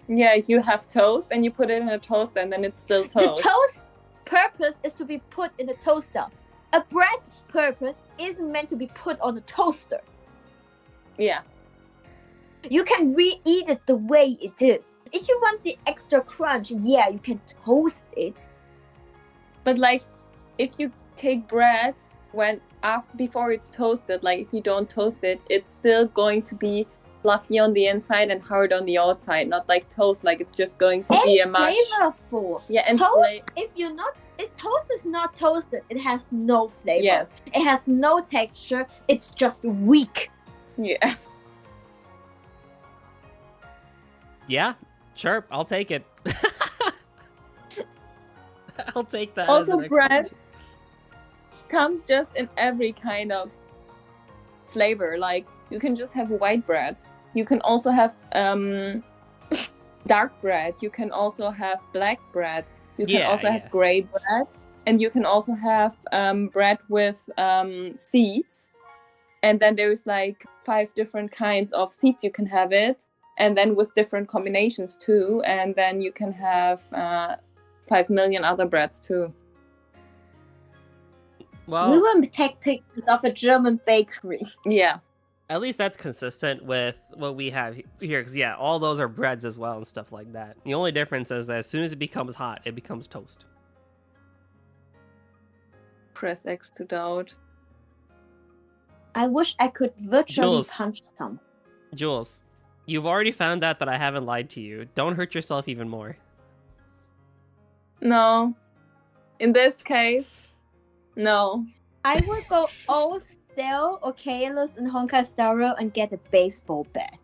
Yeah, you have toast and you put it in a toaster and then it's still toast. The toast purpose is to be put in the toaster. A bread's purpose isn't meant to be put on a toaster. Yeah. You can re-eat it the way it is. If you want the extra crunch, yeah, you can toast it. But like, if you take bread before it's toasted, like if you don't toast it, it's still going to be fluffy on the inside and hard on the outside, not like toast, like it's just going to be a mush. Flavorful. Yeah, and toast. Toast is not toasted. It has no flavor. Yes. It has no texture. It's just weak. Yeah. Yeah, sure, I'll take it. I'll take that. Also, as an bread comes just in every kind of flavor. Like, you can just have white bread. You can also have dark bread. You can also have black bread. You can also have gray bread. And you can also have bread with seeds. And then there's like 5 different kinds of seeds you can have it. And then with different combinations too. And then you can have 5 million other breads too. Well, we will take pictures of a German bakery. Yeah. At least that's consistent with what we have here. Because, yeah, all those are breads as well and stuff like that. The only difference is that as soon as it becomes hot, it becomes toast. Press X to doubt. I wish I could virtually Jules. punch some. Jules, you've already found out that I haven't lied to you. Don't hurt yourself even more. No. In this case, no. I would go all still, okayless, and Honkai Star Rail and get a baseball bat.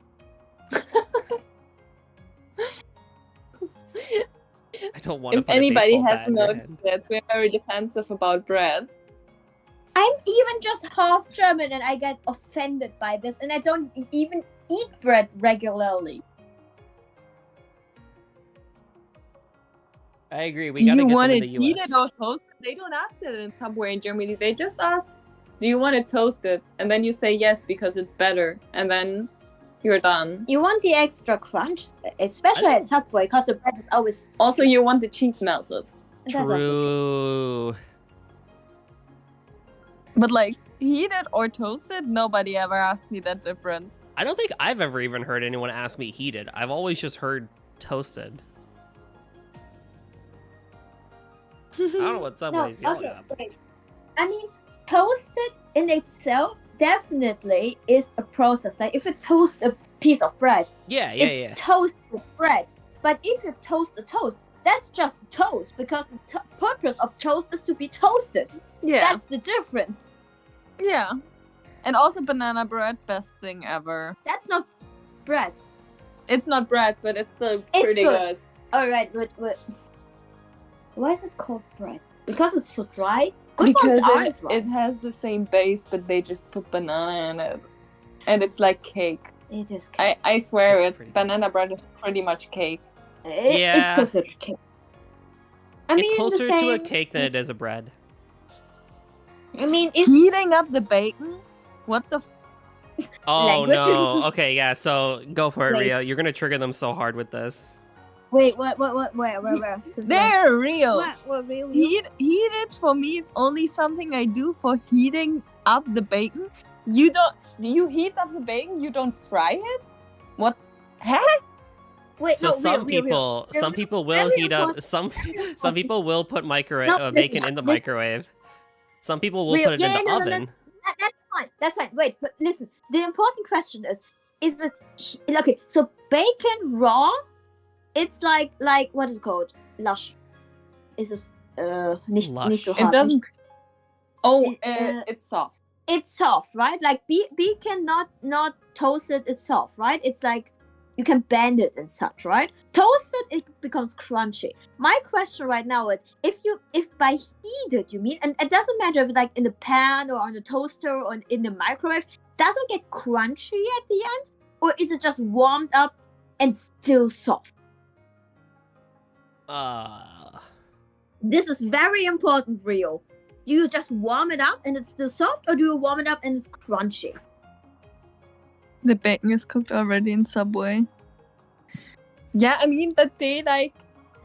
I don't want to If put anybody a baseball has bat in your noticed head. that we're very defensive about bread. I'm even just half German and I get offended by this, and I don't even eat bread regularly. I agree. We Do gotta you get want them it in the US. heated or toasted? They don't ask that in Subway in Germany. They just ask, do you want it toasted? And then you say yes because it's better. And then you're done. You want the extra crunch, especially at Subway, because the bread is always... Also, you want the cheese melted. That's also True. But like, heated or toasted, nobody ever asked me that difference. I don't think I've ever even heard anyone ask me heated. I've always just heard toasted. I don't know what Subway's yelling at. wait. I mean, toasted in itself definitely is a process. Like, if you toast a piece of bread, it's toasted bread. But if you toast a toast, that's just toast, because the purpose of toast is to be toasted. Yeah. That's the difference. Yeah. And also banana bread, best thing ever. That's not bread. It's not bread, but it's still It's pretty good. Alright, but why is it called bread? Because it's so dry? Good Because ones aren't dry. it has the same base, but they just put banana in it. And it's like cake. It is cake. I swear banana bread is pretty much cake. It's considered cake. I mean, It's closer the to same... a cake than it is a bread. I mean, it's... Heating up the bacon? What the... Oh Language. no. Okay, yeah, so go for it, Wait. Rio. You're gonna trigger them so hard with this. Wait, where? So They're real. What real? Heated for me is only something I do for heating up the bacon. You heat up the bacon? You don't fry it? What? Heck? Wait, So no, some real. people will heat up some people will put bacon in the microwave. Some people will put it in the oven. No. That's fine. That's fine. Wait, but listen. The important question is it okay? So bacon raw, it's like what is it called? Lush. Is it nicht so hard? It doesn't. Oh, it's soft. It's soft, right? Like bacon not toasted. It's soft, right? It's like you can bend it and such, right? Toasted, it becomes crunchy. My question right now is, if by heated you mean, and it doesn't matter if it's like in the pan or on the toaster or in the microwave, does it get crunchy at the end, or is it just warmed up and still soft? This is very important, Rio. Do you just warm it up and it's still soft, or do you warm it up and it's crunchy? The bacon is cooked already in Subway. Yeah, I mean, but they like...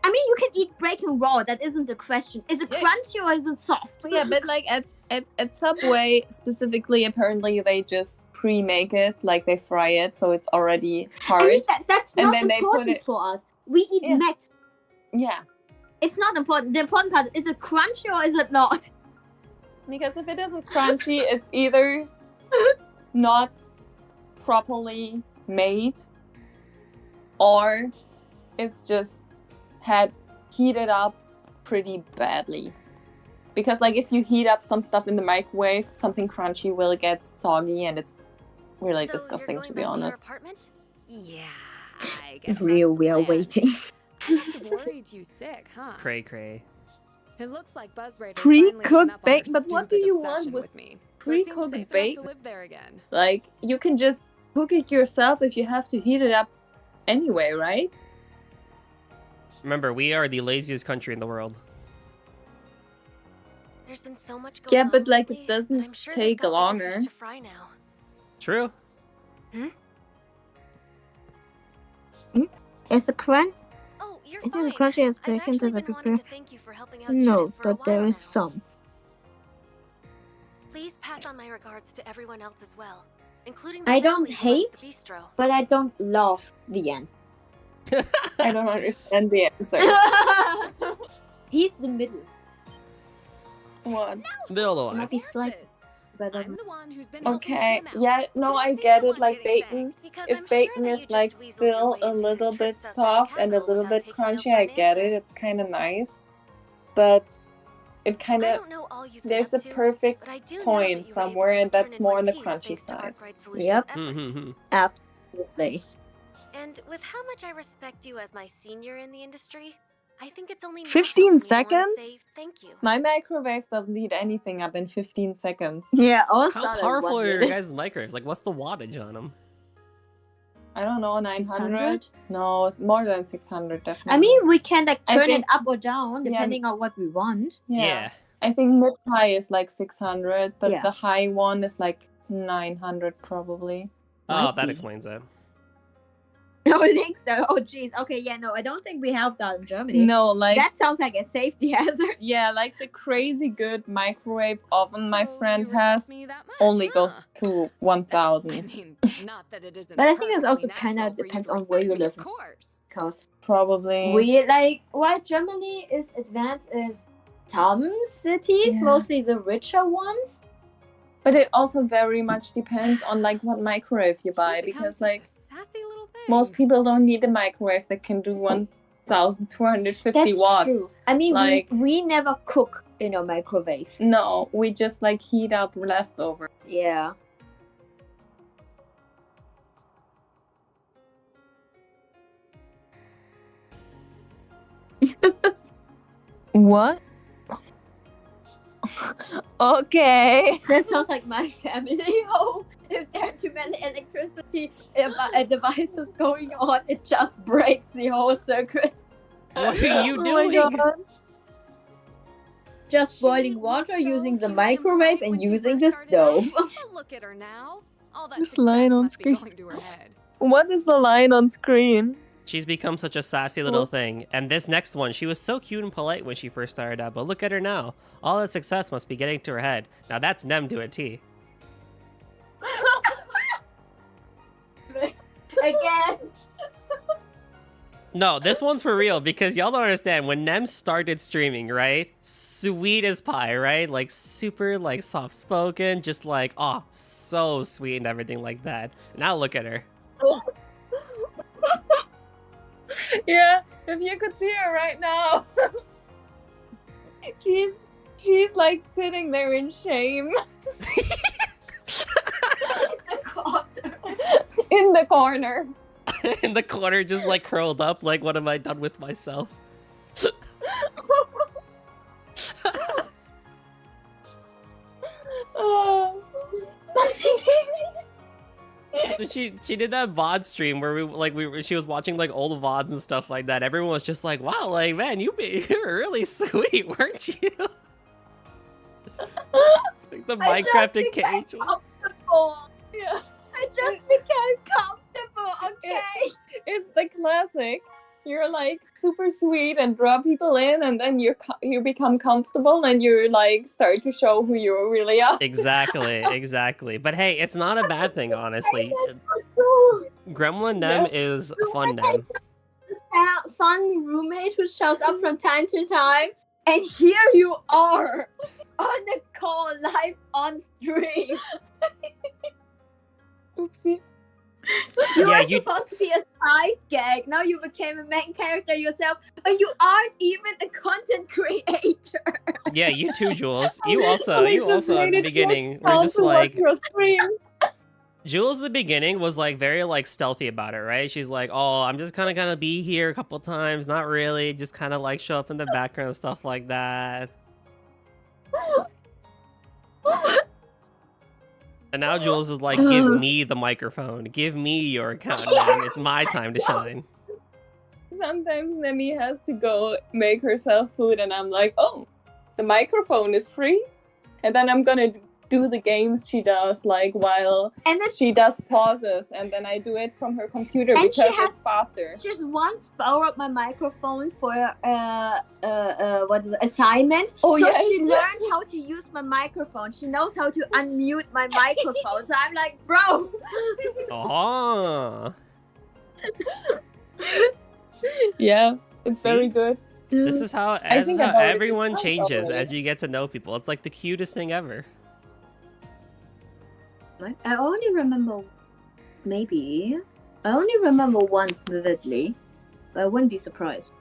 I mean, you can eat bacon raw. That isn't the question. Is it crunchy or is it soft? Yeah, but like at Subway specifically, apparently they just pre-make it, like they fry it, so it's already hard. I mean, that's and not then important they put it... for us. We eat met. Yeah. It's not important. The important part is it crunchy or is it not? Because if it isn't crunchy, it's either not properly made, or it's just had heated up pretty badly. Because like if you heat up some stuff in the microwave, something crunchy will get soggy, and it's really disgusting, to be honest. Yeah, I guess. Real, we are waiting. I must have worried you sick, huh? Cray. It looks like Buzz Raiders Pre-cooked bacon, but what do stupid you want obsession with me? So it seems pre-cooked safe enough bacon? to live there again. Like, you can just cook it yourself if you have to heat it up anyway, right? Remember, we are the laziest country in the world. There's been so much going Yeah, on but like lately, it doesn't I'm sure they've take got bigger longer. fish to fry now. True. Is it crunch? Oh, you're It fine. is crunchy as I've bacon actually that I been wanting prepare. to thank you for helping out No, Judith for a but there while is now. some. Please pass on my regards to everyone else as well, including the I don't family who runs hate, the bistro. but I don't love the end. I don't understand the answer. He's the middle. What? Middle of the Might line. be slight, but doesn't. Okay, yeah, no, I get it. Like bacon, if bacon is like still a little bit soft and a little bit crunchy, I get it. It's kind of nice, but it kind of there's a perfect point somewhere, and that's more on the crunchy side. Yep. Absolutely. And with how much I respect you as my senior in the industry, I think it's only 15 natural for me to wanna seconds? say thank you. My microwave doesn't heat anything up in 15 seconds. Yeah, also How powerful are your guys' microwaves? Like, what's the wattage on them? I don't know, 900? 600? No, it's more than 600, definitely. I mean, we can like I turn think- it up or down depending on what we want. Yeah. I think mid-high is like 600, but Yeah. the high one is like 900 probably. Oh, that explains it. Oh, links though. Oh, jeez. Okay, yeah, no, I don't think we have that in Germany. No, like... that sounds like a safety hazard. Yeah, like the crazy good microwave oven my friend has only goes to 1000. Not that it isn't But I think it also kind of depends on where you live. Because probably we like why Germany is advanced in some cities, Yeah. mostly the richer ones. But it also very much depends on like what microwave you buy, because like most people don't need a microwave that can do 1250 That's watts. true. I mean, like we never cook in a microwave. no, we just like heat up leftovers. Yeah. What? Okay. That sounds like my family home. If there are too many electricity devices going on, it just breaks the whole circuit. What are you Oh my doing? God. Just boiling water using the microwave and using the stove. Look at her now. All that This line on must be screen. going to her head. What is the line on screen? She's become such a sassy little thing. And this next one, she was so cute and polite when she first started out, but look at her now. All that success must be getting to her head. Now that's Nem to a T. Again. No, this one's for real because y'all don't understand. When Nem started streaming, right? Sweet as pie, right? Like super like soft spoken, just like oh, so sweet and everything like that. Now look at her. Yeah, if you could see her right now. she's like sitting there in shame. In the corner. In the corner, just like curled up, like what have I done with myself? She did that VOD stream where she was watching like old VODs and stuff like that. Everyone was just like, wow, like man, you were really sweet, weren't you? Like the Minecraft and cage. Yeah. I just became comfortable, okay? It's the classic. You're like super sweet and draw people in, and then you become comfortable and you like start to show who you really are. Exactly. But hey, it's not a bad thing, honestly. Gremlin Nem is fun Nem. Fun roommate who shows up from time to time, and here you are on the call live on stream. Oopsie. You were supposed to be a side gag. Now you became a main character yourself, but you aren't even a content creator. Yeah, you too, Jules. You also at the beginning were just like Jules. The beginning was like very like stealthy about it, right? She's like, "Oh, I'm just kind of gonna be here a couple times, not really, just kind of like show up in the background and stuff like that." And now Jules is like, give me the microphone. Give me your account, man. It's my time to shine. Sometimes Nemi has to go make herself food and I'm like, oh, the microphone is free? And then I'm gonna do the games she does, like while she does pauses, and then I do it from her computer because it's faster. She just once borrowed my microphone for assignment. Oh, so yes. she learned how to use my microphone. She knows how to unmute my microphone. So I'm like, bro. Oh. Yeah, it's very good. This is how everyone changes as you get to know people. It's like the cutest thing ever. I only remember once vividly, but I wouldn't be surprised.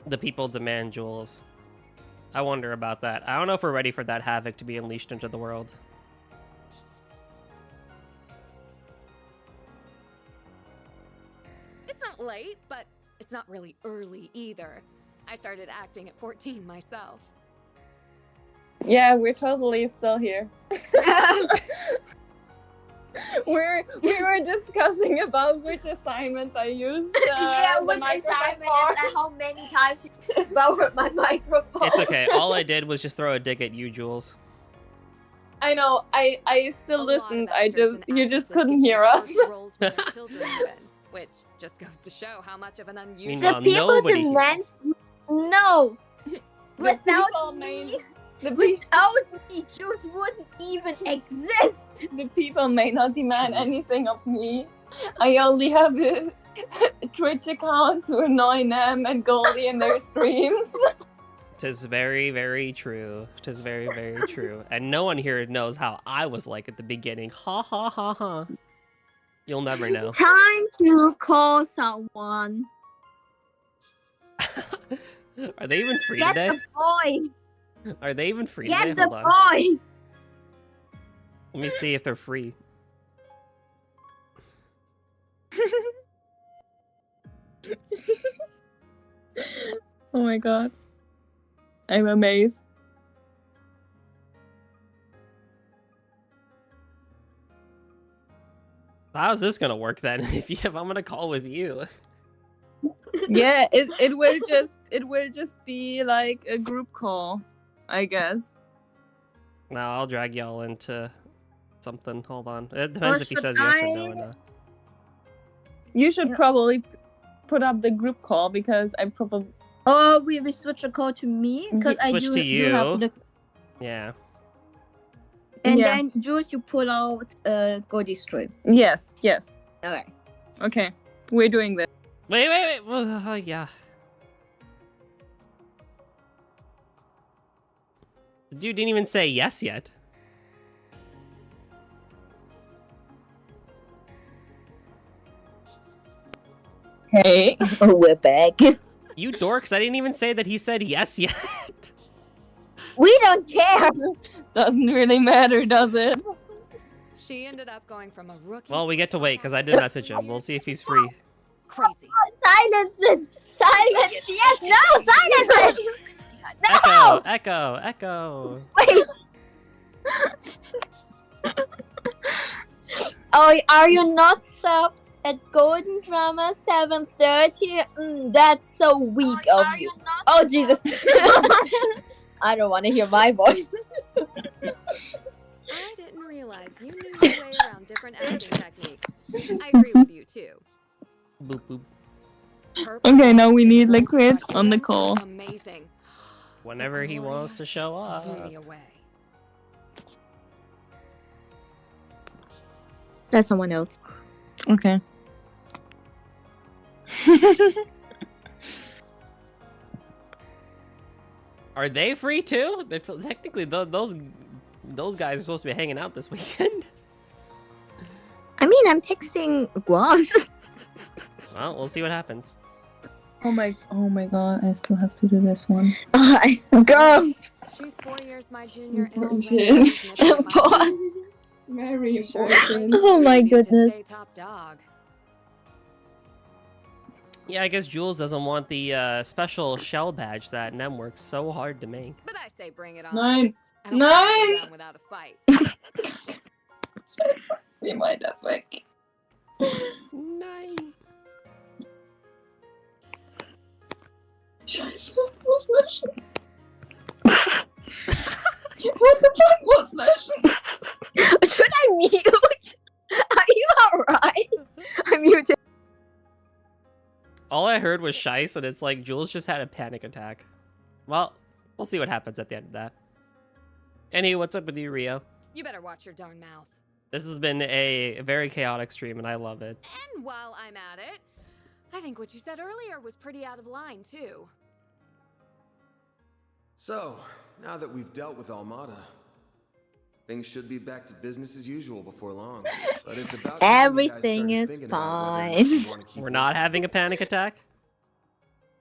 The people demand Jules. I wonder about that. I don't know if we're ready for that havoc to be unleashed into the world. It's not late, but it's not really early either. I started acting at 14 myself. Yeah, we're totally still here. we were discussing about which assignments I used. Which assignment is and how many times you borrowed my microphone. It's okay. All I did was just throw a dig at you, Jules. I know. I still listened. You just couldn't hear us. Which just goes to show how much of an unusual. Meanwhile, the people nobody demand no. Without me, Jules wouldn't even exist. The people may not demand anything of me. I only have a Twitch account to annoy them and Goldie in their streams. 'Tis very, very true. 'Tis very, very true. And no one here knows how I was like at the beginning. Ha ha ha ha. You'll never know. Time to call someone. Are they even free Get today? the boy. Are they even free Get today? the Hold on. boy. Let me see if they're free. Oh my god. I'm amazed. How's this gonna work then? If I'm gonna call with you. Yeah, it will just be like a group call, I guess. No, I'll drag y'all into something. Hold on. It depends if he says yes or no or not. You should probably put up the group call because I probably. Oh, we switch the call to me because I Switch to you. have the. Yeah. And Yeah. then Jules, you pull out Goldie stream. Yes. Okay. Okay. We're doing this. Wait. Well, yeah. The dude didn't even say yes yet. Hey. Oh, we're back. You dorks, I didn't even say that he said yes yet. We don't care. Doesn't really matter, does it? She ended up going from a rookie. Well, we get to wait because I did message him. We'll see if he's free. Crazy. Silence it. Silence. Yes. No. Silence it. No. Echo. Wait. Oh, are you not subbed at Golden Drama 7:30? That's so weak of you. Oh Jesus! I don't want to hear my voice. I didn't realize you knew your way around different acting techniques. I agree with you too. Boop boop. Okay, now we need Liquid on the call. Amazing. Whenever he wants to show up. Blew me away. That's someone else. Okay. Are they free too? They're technically those guys are supposed to be hanging out this weekend. I mean, I'm texting Guas. Well, we'll see what happens. Oh my god, I still have to do this one. Girl. She's 4 years my junior and already Very Oh my goodness. top dog. Yeah, I guess Jules doesn't want the special shell badge that Nem works so hard to make. But I say bring it on. 9. I don't want to go down without a fight. We might have like 9. Scheiße, muss löschen. What the fuck, muss löschen? Should I mute? Are you alright? I'm muted. All I heard was Shice, and it's like Jules just had a panic attack. Well, we'll see what happens at the end of that. Anyway, what's up with you, Rio? You better watch your darn mouth. This has been a very chaotic stream, and I love it. And while I'm at it, I think what you said earlier was pretty out of line, too. So, now that we've dealt with Almada, things should be back to business as usual before long. But it's about everything is fine. We're not having a panic attack?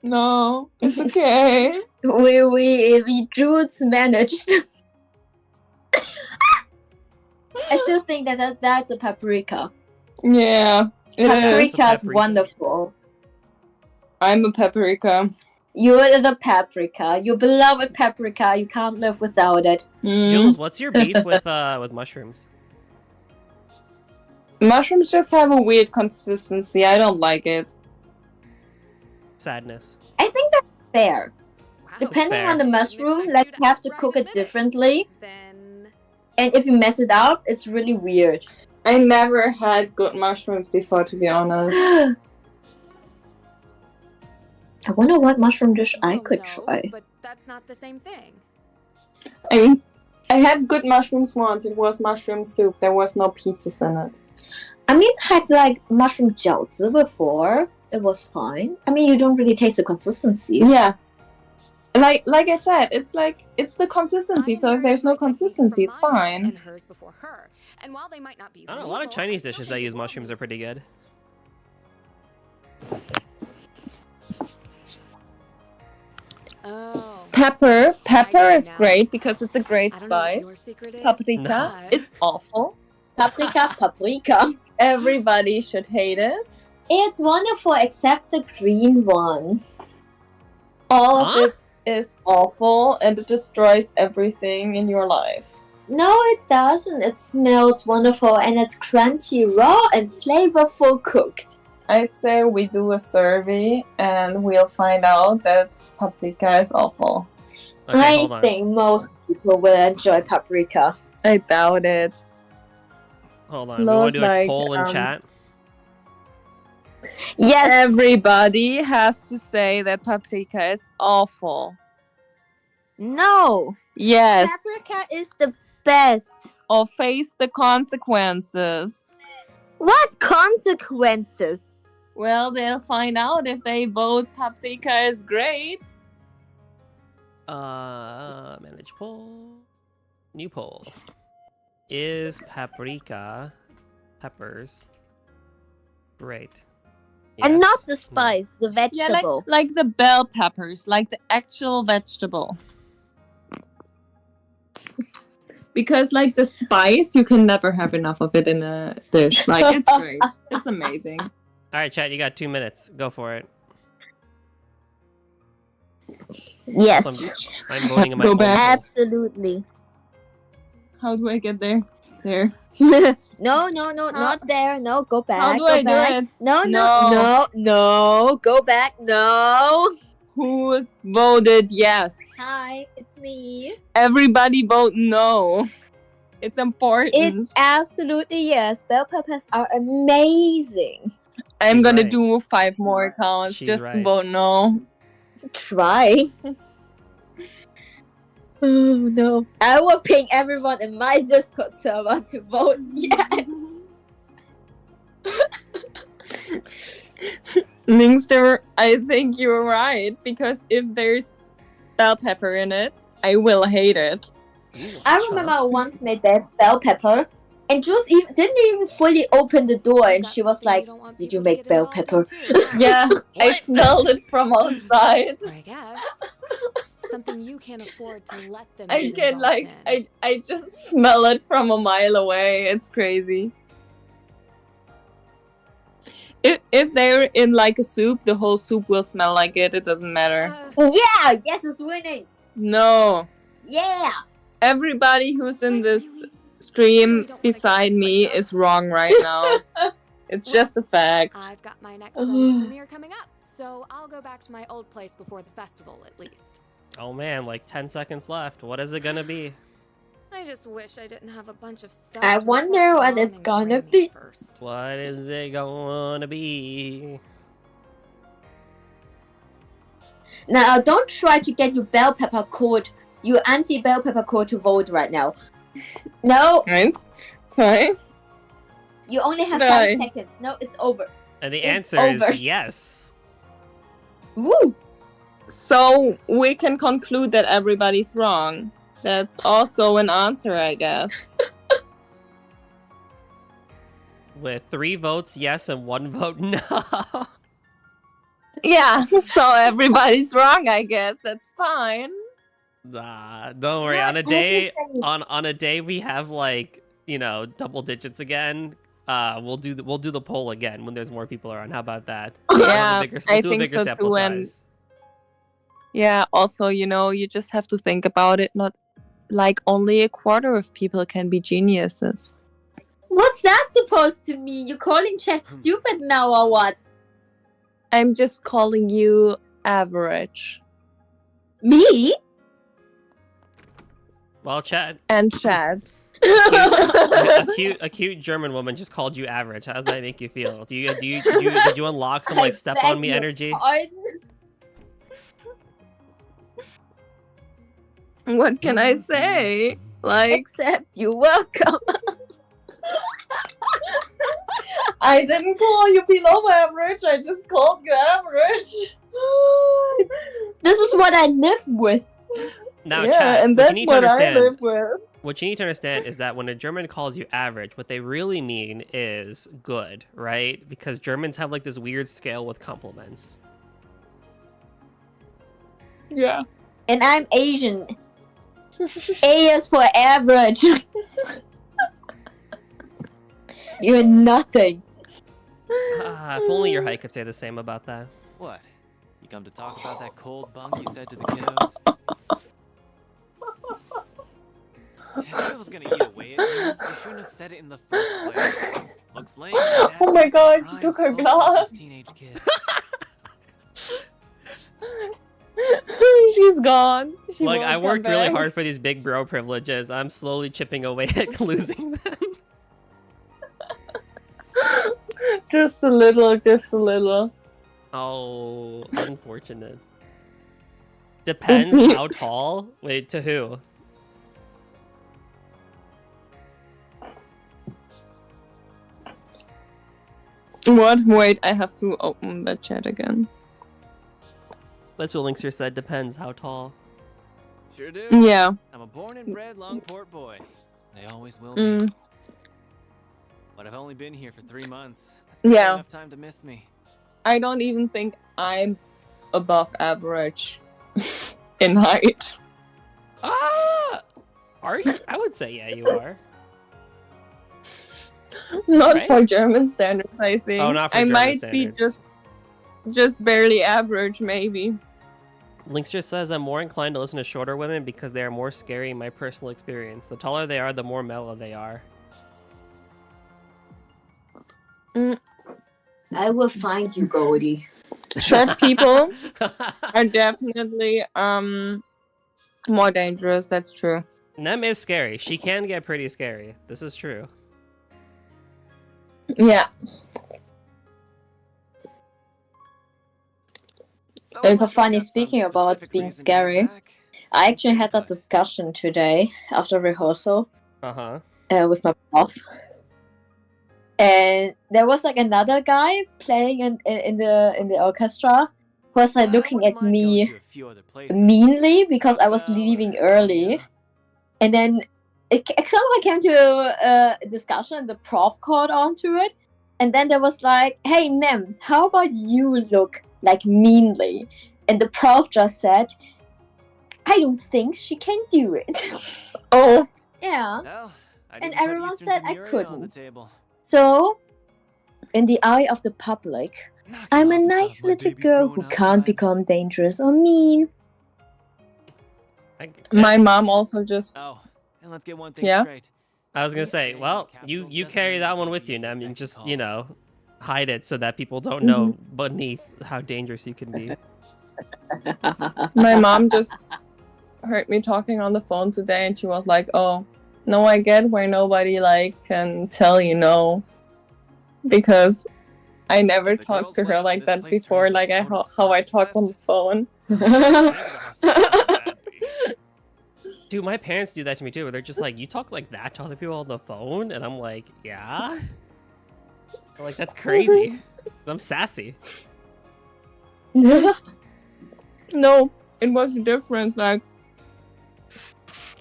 No, it's okay. we Jules managed. I still think that's a paprika. Yeah, it Paprika's wonderful. I'm a paprika. You're the paprika. You beloved paprika. You can't live without it. Jules, what's your beef with mushrooms? Mushrooms just have a weird consistency. I don't like it. Sadness. I think that's fair. Depending on the mushroom, like you have to cook it differently. And if you mess it up, it's really weird. I never had good mushrooms before, to be honest. I wonder what mushroom dish I could try. But that's not the same thing. I mean, I had good mushrooms once. It was mushroom soup. There was no pieces in it. I mean, I had like mushroom jiaozi before. It was fine. I mean, you don't really taste the consistency. Yeah. Like I said, it's the consistency. So if there's no consistency, it's fine. And hers before her. And while they might not be I don't know, a lot of Chinese dishes that use mushrooms are pretty good. Oh. Pepper is great because it's a great spice. Paprika is awful. Paprika. Everybody should hate it. It's wonderful except the green one. All of it is awful and it destroys everything in your life. No, it doesn't. It smells wonderful and it's crunchy, raw, and flavorful cooked. I'd say we do a survey and we'll find out that paprika is awful. Okay, I think most people will enjoy paprika. I doubt it. Hold on, we want to do a poll in chat. Yes. Everybody has to say that paprika is awful. No. Yes. Paprika is the best. Or face the consequences. What consequences? Well, they'll find out if they vote paprika is great. Manage poll. New poll. Is paprika peppers great? And not Yes. the spice, the Yeah, vegetable. like the bell peppers, like the actual vegetable. Because like the spice, you can never have enough of it in a dish. Like it's great. It's amazing. All right, chat. You got 2 minutes. Go for it. Yes. I'm voting in my Go own back. poll. Absolutely. How do I get there? There. No, not there. No, go back. How do go I do back. it? No, go back. No. Who voted yes? Hi, it's me. Everybody vote no. It's important. It's absolutely yes. Bell peppers are amazing. I'm She's gonna right. do 5 more counts She's just to right. vote no. Try. Oh no. I will ping everyone in my Discord server to vote yes. Linkster, I think you're right, because if there's bell pepper in it, I will hate it. I remember I once made bell pepper, and Jules didn't even fully open the door, and she was like, "Did you make bell pepper?" Yeah, I smelled it from outside. I guess. Something you can't afford to let them I get can involved in. I just smell it from a mile away. It's crazy. If they're in like a soup, the whole soup will smell like it. It doesn't matter. Yeah, yes is winning. No. Yeah. Everybody who's in this stream beside me is wrong right now. It's just a fact. I've got my next film's premiere coming up, so I'll go back to my old place before the festival at least. Oh man, like 10 seconds left. What is it gonna be? I just wish I didn't have a bunch of stuff. I to wonder report what to it's Mom and gonna Grammy be. first. What is it gonna be? Now, don't try to get your bell pepper code, your anti-bell pepper code to vote right now. No. Right? Sorry. You only have Right. 5 seconds. No, it's over. And the It's answer over. is yes. Woo! So we can conclude that everybody's wrong. That's also an answer, I guess. With 3 votes yes and 1 vote no. Yeah, so everybody's wrong, I guess. That's fine. Nah, don't worry. Not On a day, everything. on a day we have like double digits again. We'll do the poll again when there's more people around. How about that? Yeah, we'll I do a think bigger so sample too. And size. yeah, also, you just have to think about it. Not like only a quarter of people can be geniuses. What's that supposed to mean? You're calling chat stupid now or what? I'm just calling you average. Me? Well, chat. And Chad. A cute German woman just called you average. How does that make you feel? Did you unlock some like step on me energy? What can I say? Like, Except you're welcome. I didn't call you below average. I just called you average. This is what I live with. Now, Yeah, chat. and what you that's need to what I understand. live with. What you need to understand is that when a German calls you average, what they really mean is good, right? Because Germans have like this weird scale with compliments. Yeah. And I'm Asian. A is for average. You're nothing. If only your height could say the same about that. What? You come to talk about that cold bunk you said to the kiddos? If I was gonna eat away at you, you shouldn't have said it in the first place. Looks lame. Oh my god, she took her glass. Teenage kid. She's gone. She Like, won't I come worked really back. hard for these big bro privileges. I'm slowly chipping away at losing them. Just a little, just a little. Oh, unfortunate. Depends Oopsie. how tall. Wait, to who? What? Wait, I have to open the chat again. That's what Linkster said. Depends how tall. Sure do. Yeah. I'm a born and bred Longport boy. I always will Mm. be. But I've only been here for 3 months. That's barely Yeah. enough time to miss me. I don't even think I'm above average in height. Are you? I would say yeah, you are. Not Right? for German standards, I think. Oh, not for I German might standards. be just barely average, maybe. Linkster says I'm more inclined to listen to shorter women because they are more scary in my personal experience. The taller they are, the more mellow they are. I will find you, Goldie. Short people are definitely more dangerous. That's true. Nem is scary. She can get pretty scary. This is true. Yeah. It's so funny, speaking about being scary. I actually had that discussion today after rehearsal with my prof. And there was like another guy playing in the orchestra who was like looking at me meanly because I was leaving early. And then it somehow came to a discussion and the prof caught on to it. And then there was like, hey, Nem, how about you look like meanly? And the prof just said, I don't think she can do it. Oh. Yeah. Well, And everyone said I couldn't. So, in the eye of the public, I'm a nice little girl who can't become dangerous or mean. My mom also just... Oh, and let's get one thing Yeah? straight. I was gonna say, well, you carry that one with you, Nem, and just, you know, hide it so that people don't know beneath how dangerous you can be. My mom just heard me talking on the phone today and she was like, oh, no, I get where nobody like can tell you no. Because I never talked to her like that before, like how I talk on the phone. Dude, my parents do that to me too, where they're just like, you talk like that to other people on the phone? And I'm like, yeah? They're like, that's crazy. I'm sassy. No, it was a difference. Like,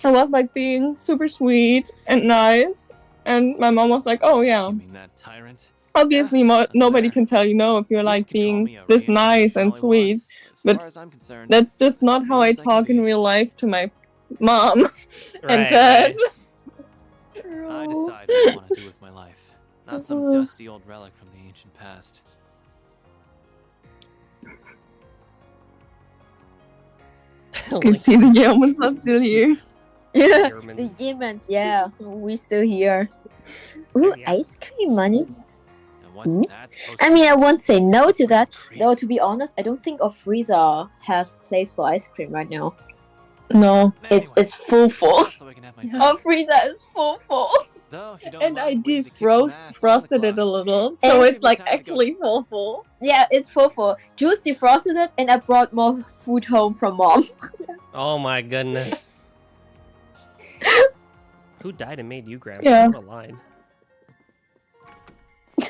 I was like being super sweet and nice, and my mom was like, "Oh yeah, That tyrant. obviously nobody can tell you no if you're like being this nice and sweet, but that's just not how I talk in real life to my mom and dad." I decide what I want to do with my life, not some dusty old relic from the ancient past. You see, the Germans are still here. Yeah, the Germans, yeah, we still here. Ooh, ice cream money. Ooh. I mean, I won't say no to that. Though, to be honest, I don't think Frieza has place for ice cream right now. No, it's full. Frieza is full. And I defrosted it a little, so it's like actually full. Yeah, it's full. Juice defrosted it, and I brought more food home from mom. Oh my goodness. Who died and made you grandpa? Yeah. What a line.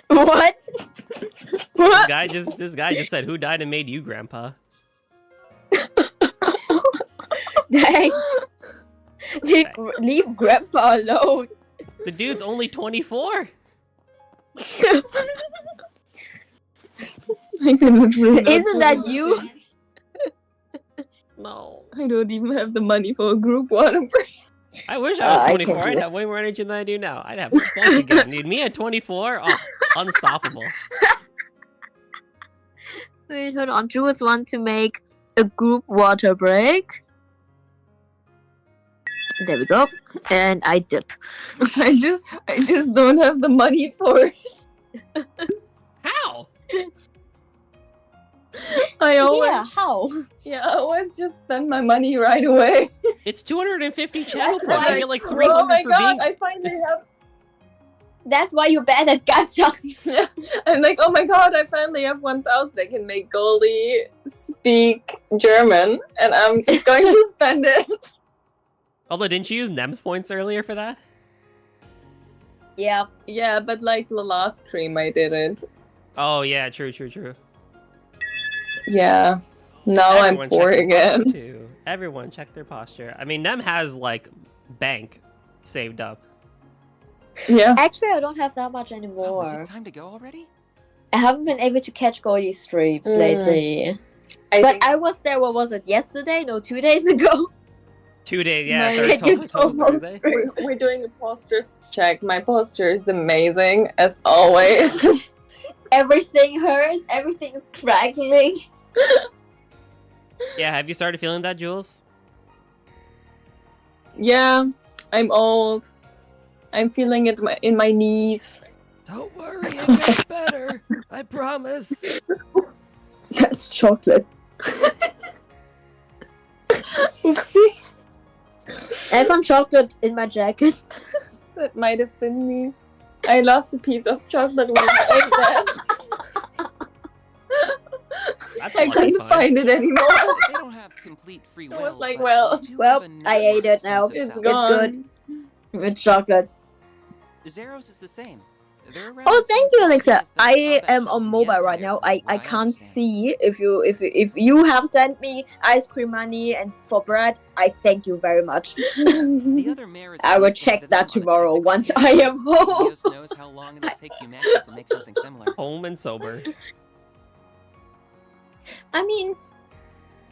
What? This guy just said, who died and made you grandpa? Dang. Leave grandpa alone. The dude's only 24. Isn't that you? No. I don't even have the money for a group water break. I wish I was 24. I'd have way more energy than I do now. I'd have spunk again. Dude, me at 24? Oh, unstoppable. Wait, hold on. Jules wants to make a group water break. There we go. And I dip. I just don't have the money for it. How? How? Yeah, I always just spend my money right away. It's 250 channel That's points. why- You get like 300 Oh my for god, being... I finally have... That's why you're bad at gacha. Yeah. I'm like, oh my god, I finally have 1,000. I can make Goldie speak German, and I'm just going to spend it. Although, didn't you use Nem's points earlier for that? Yeah. Yeah, but like the last stream I did it. Oh yeah, true. Yeah. Now I'm Everyone poor check their posture, again. too. Everyone check their posture. I mean, Nem has like bank saved up. Yeah. Actually, I don't have that much Oh, anymore. is it time to go already? I haven't been able to catch Goldie's streams lately. I But think I was there, what was it, yesterday? No, 2 days ago. 2 days, yeah, My- Thursday. we're doing a postures check. My posture is amazing, as always. Everything hurts, everything is crackling. Yeah, have you started feeling that, Jules? Yeah, I'm old. I'm feeling it in my knees. Don't worry, it gets better. I promise. That's chocolate. Oopsie. I found chocolate in my jacket. That might have been me. I lost a piece of chocolate when I ate that. That's I couldn't find it anymore. They don't have complete free will. I was like, but well, they do Well, have a I ate it sense now. of it's self. gone. It's good. It's chocolate. Zeros is the same. Oh, thank you, Alexa. I am on mobile right now. I can't see if you have sent me ice cream money and for bread. I thank you very much. The other mayor is I will ahead check of that them on a tomorrow technical once standpoint. I am home. Eos knows how long it'll take humanity to make something similar. Home and sober. I mean,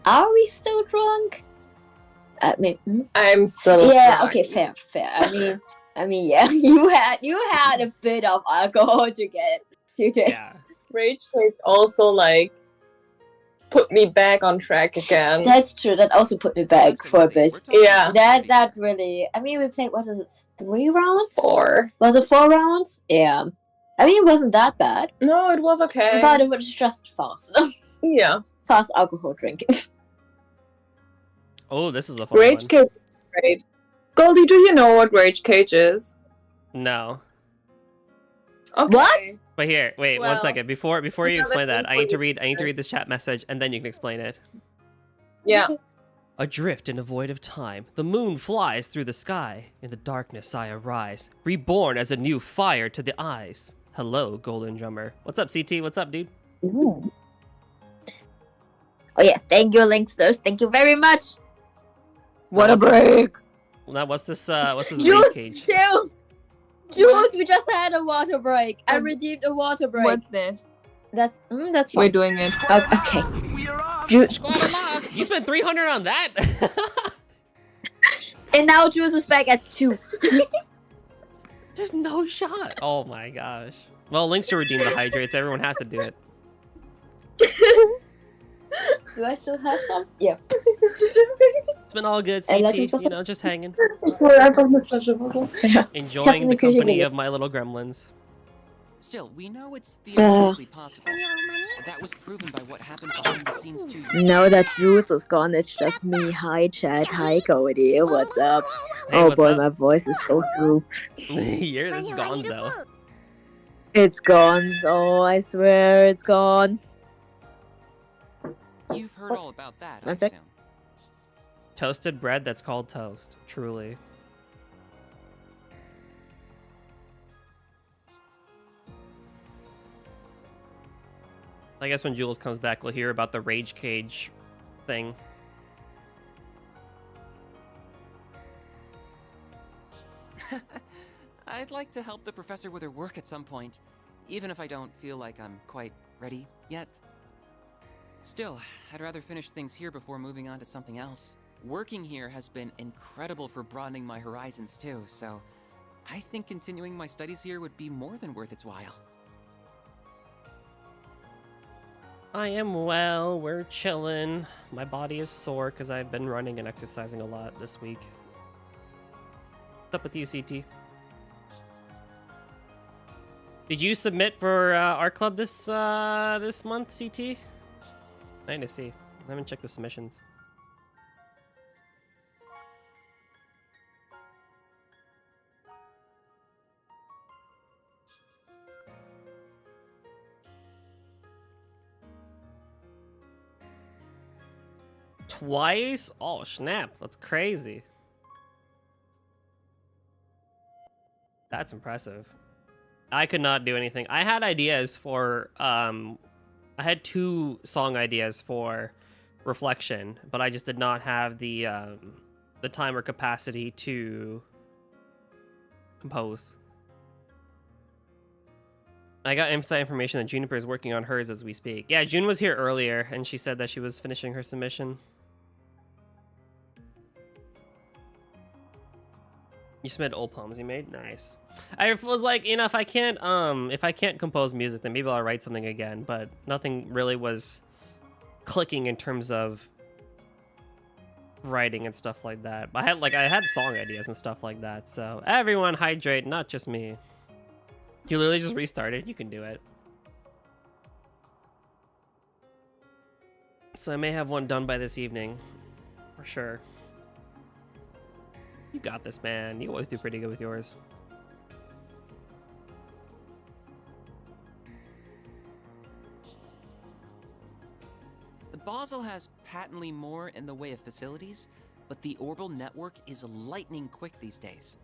are we still drunk? I mean, I'm still yeah. drunk. Okay, fair. I mean, yeah. You had a bit of alcohol to get today. Yeah. Rage Cage also like put me back on track again. That's true. That also put me back for a bit. Yeah. That really. I mean, we played. What is it? 3 rounds? 4. Was it 4 rounds? Yeah. I mean, it wasn't that bad, No, it was okay. but it was just fast. Yeah. Fast alcohol drinking. Oh, this is a fun Rage one. Cage is great. Goldie, do you know what Rage Cage is? No. Okay. What? But here, wait, Well, 1 second. Before you another explain that, thing I need to for read this chat message and then you can explain it. Yeah. Adrift in a void of time, the moon flies through the sky. In the darkness I arise, reborn as a new fire to the eyes. Hello, Golden Drummer. What's up, CT? What's up, dude? Ooh. Oh yeah, thank you, Linksters. Thank you very much. What a what's this- break! Now, what's this rage Jules, cage? chill. Jules, we just had a water break. I redeemed a water break. What's that? That's fine. We're doing it. Okay. Jules, You spent 300 on that? and now Jules is back at 2. There's no shot. Oh my gosh. Well, links to redeem the hydrates. Everyone has to do it. Do I still have some? Yeah. It's been all good, Let CT. him just- You know, just hanging. Taps Enjoying in the the kitchen company again. of my little gremlins. Still, we know it's theoretically possible. That was proven by what happened behind the scenes 2 years Now that Jules is gone, it's just me. Hi, chat. Hi, Cody. What's up? Hey, Oh what's boy, up? my voice is so through. It's gone, though. It's gone, so I swear it's gone. You've heard all about that, I One sec. assume. Toasted bread that's called toast. Truly. I guess when Jules comes back, we'll hear about the rage cage thing. I'd like to help the professor with her work at some point, even if I don't feel like I'm quite ready yet. Still, I'd rather finish things here before moving on to something else. Working here has been incredible for broadening my horizons too, so I think continuing my studies here would be more than worth its while. I am well. We're chilling. My body is sore because I've been running and exercising a lot this week. What's up with you, CT? Did you submit for our club this month, CT? I need to see. I haven't checked the submissions. Twice? Oh, snap. That's crazy. That's impressive. I could not do anything. I had ideas for I had 2 song ideas for Reflection, but I just did not have the time or capacity to compose. I got inside information that Juniper is working on hers as we speak. Yeah, June was here earlier, and she said that she was finishing her submission. You submitted old poems you made? Nice. I was like, you know, if I can't compose music, then maybe I'll write something again, but nothing really was clicking in terms of writing and stuff like that. I had song ideas and stuff like that, so everyone hydrate, not just me. You literally just restarted. You can do it. So I may have one done by this evening, for sure. You got this, man. You always do pretty good with yours. The Basel has patently more in the way of facilities, but the orbital network is lightning quick these days.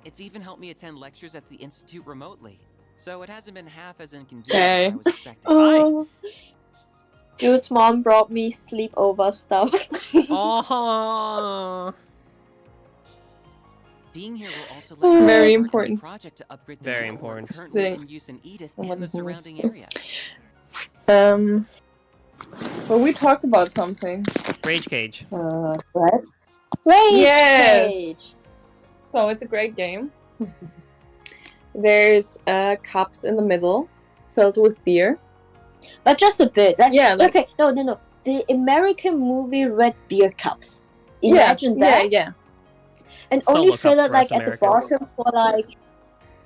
It's even helped me attend lectures at the Institute remotely, so it hasn't been half as inconvenient as I was expecting. Oh. Jude's mom brought me sleepover stuff. Oh. Being here will also let me Very work on a important. project to upgrade the Very network important. currently Thing. in use in Edith and the surrounding area. Well, we talked about something. Rage Cage. What? Rage Yes. Cage. So it's a great game. There's cups in the middle filled with beer. But just a bit. Yeah, like- okay, no. The American movie Red Beer Cups. Imagine that. Yeah. And Solo only cups fill it for like us at the Americans. bottom for like,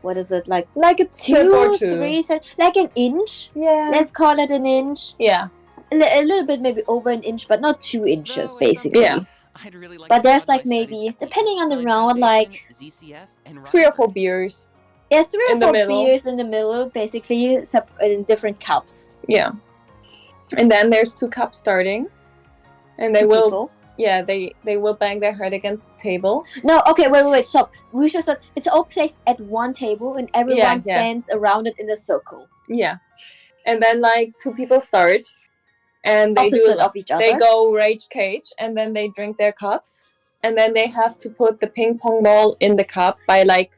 what is it, like a 2 or or 2. 3 like an inch? Yeah. Let's call it an inch. Yeah. A little bit maybe over an inch, but not 2 inches Though, at some basically. point, I'd really like But to there's broaden like my studies maybe, at the depending on the Epstein round, Foundation, like ZCF, and 3 or 4 beers. yeah, 3 or in the 4 middle. beers in the middle, basically in different cups. Yeah. And then there's 2 cups starting. And they 2 will people. Yeah, they will bang their head against the table. No, okay, wait, stop. We should start. It's all placed at one table and everyone Yeah. stands around it in a circle. Yeah. And then like 2 people start and they Opposite do of each other. They go rage cage and then they drink their cups and then they have to put the ping pong ball in the cup by like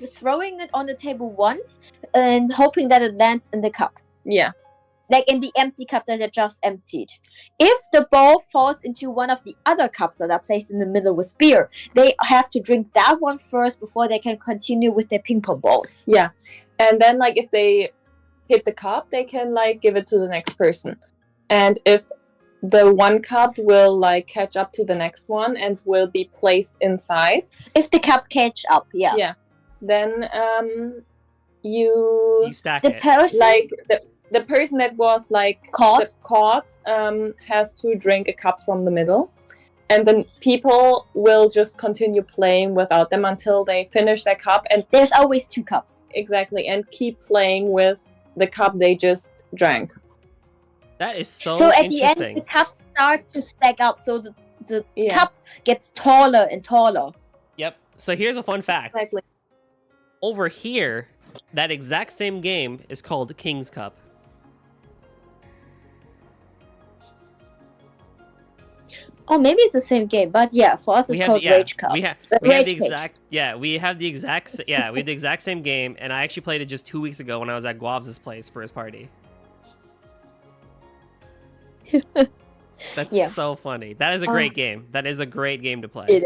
throwing it on the table once and hoping that it lands in the cup. Yeah. Like in the empty cup that are just emptied. If the ball falls into one of the other cups that are placed in the middle with beer, they have to drink that one first before they can continue with their ping pong balls. Yeah. And then like if they hit the cup, they can like give it to the next person. And if the one cup will like catch up to the next one and will be placed inside. If the cup catch up, yeah. Yeah. Then you stack the it. person like the person that was like caught has to drink a cup from the middle, and then people will just continue playing without them until they finish their cup. And there's always 2 cups. Exactly, and keep playing with the cup they just drank. That is so at the end, interesting. the cups start to stack up, so the Yeah. cup gets taller and taller. Yep. So here's a fun fact. Exactly. Over here, that exact same game is called King's Cup. Oh, maybe it's the same game, but yeah, for us it's called Rage Cup. We have Rage the Cage. exact we have the exact same game, and I actually played it just 2 weeks ago when I was at Guav's place for his party. That's Yeah. so funny. That is a great game. That is a great game to play.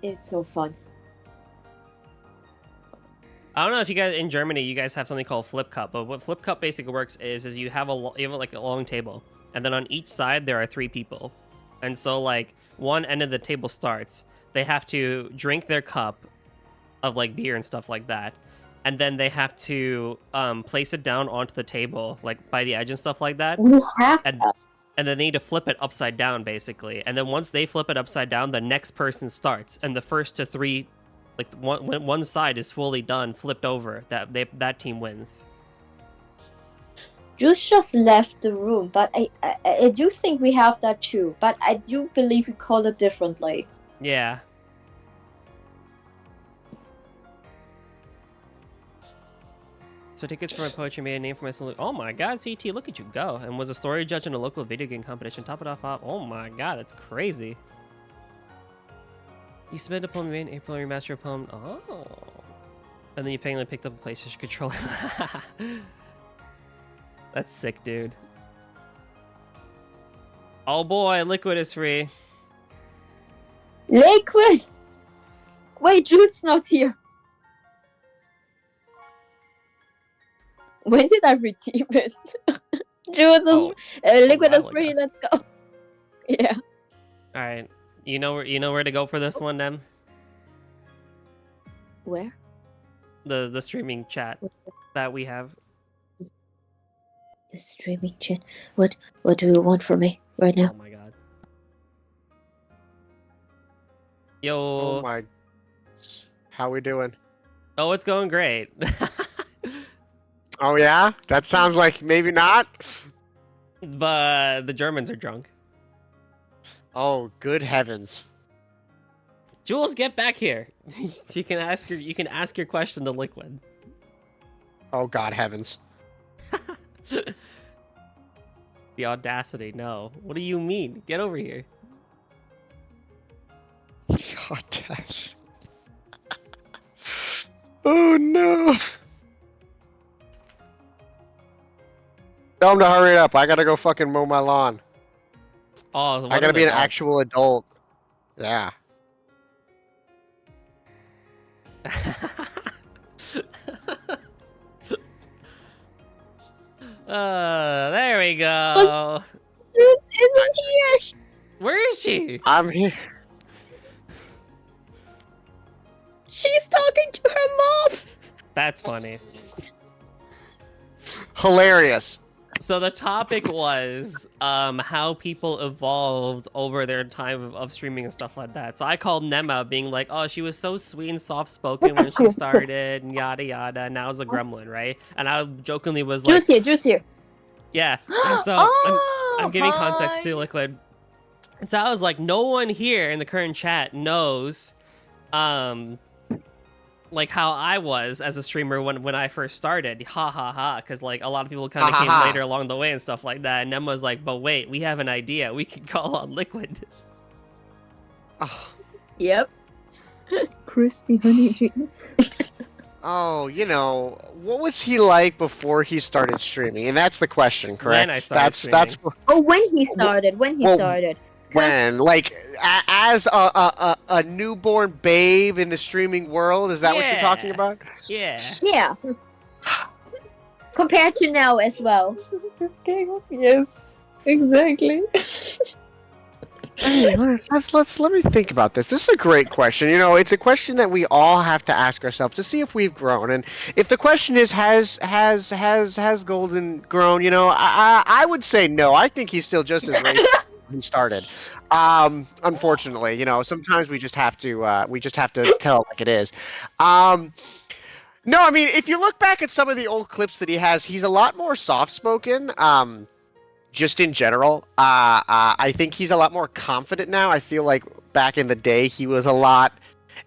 It's so fun. I don't know if you guys in Germany you guys have something called Flip Cup, but what Flip Cup basically works is you have like a long table, and then on each side there are 3 people, and so like one end of the table starts. They have to drink their cup of like beer and stuff like that, and then they have to place it down onto the table like by the edge and stuff like that. You have and then they need to flip it upside down basically, and then once they flip it upside down, the next person starts, and the first to 3. Like when one side is fully done, flipped over, that team wins. Juice just left the room, but I do think we have that too. But I do believe we call it differently. Yeah. So tickets for my poetry made a name for myself. Oh my god, CT, look at you go. And was a story judge in a local video game competition. Top it off. Oh my god, that's crazy. You submitted a poem you made in April, remaster a poem. Oh. And then you finally picked up a PlayStation controller. That's sick, dude. Oh boy, Liquid is free. Liquid! Wait, Jude's not here. When did I redeem it? Jude's Liquid is free, let's go. Yeah. Alright. You know where to go for this one, then? Where? The streaming chat that we have. The streaming chat. What do you want from me right now? Oh my god. Yo. Oh my. How we doing? Oh, it's going great. Oh yeah? That sounds like maybe not. But the Germans are drunk. Oh, good heavens. Jules, get back here. You can ask your question to Liquid. Oh god heavens. The audacity, no. What do you mean? Get over here. The audacity. Oh no. Tell him to hurry up. I gotta go fucking mow my lawn. Oh, I gotta be an actual adult. Yeah. There we go. Jude isn't here. Where is she? I'm here. She's talking to her mom. That's funny. Hilarious. So the topic was how people evolved over their time of streaming and stuff like that. So I called Nema being like, oh, she was so sweet and soft-spoken when she started, and yada yada, and now is a gremlin, right? And I jokingly was like... Juice here. Yeah, and so I'm giving context to Liquid. And so I was like, no one here in the current chat knows like how I was as a streamer when I first started. Ha ha ha, because like a lot of people kind of came later along the way and stuff like that. And Nema was like, but wait, we have an idea. We can call on Liquid. Oh. Yep. Crispy honey chicken. Oh, you know, what was he like before he started streaming? And that's the question, correct? When I started that's Oh, when he started. When, like, as a newborn babe in the streaming world, is that what you're talking about? Yeah. Yeah. Compared to now as well. This is just chaos. Yes, exactly. Hey, let me think about this. This is a great question. You know, it's a question that we all have to ask ourselves to see if we've grown. And if the question is, has Golden grown? You know, I would say no. I think he's still just as racist when he started. Unfortunately, you know, sometimes we just have to tell it like it is. No, I mean, if you look back at some of the old clips that he has, he's a lot more soft-spoken. Just in general, I think he's a lot more confident now. I feel like back in the day, he was a lot...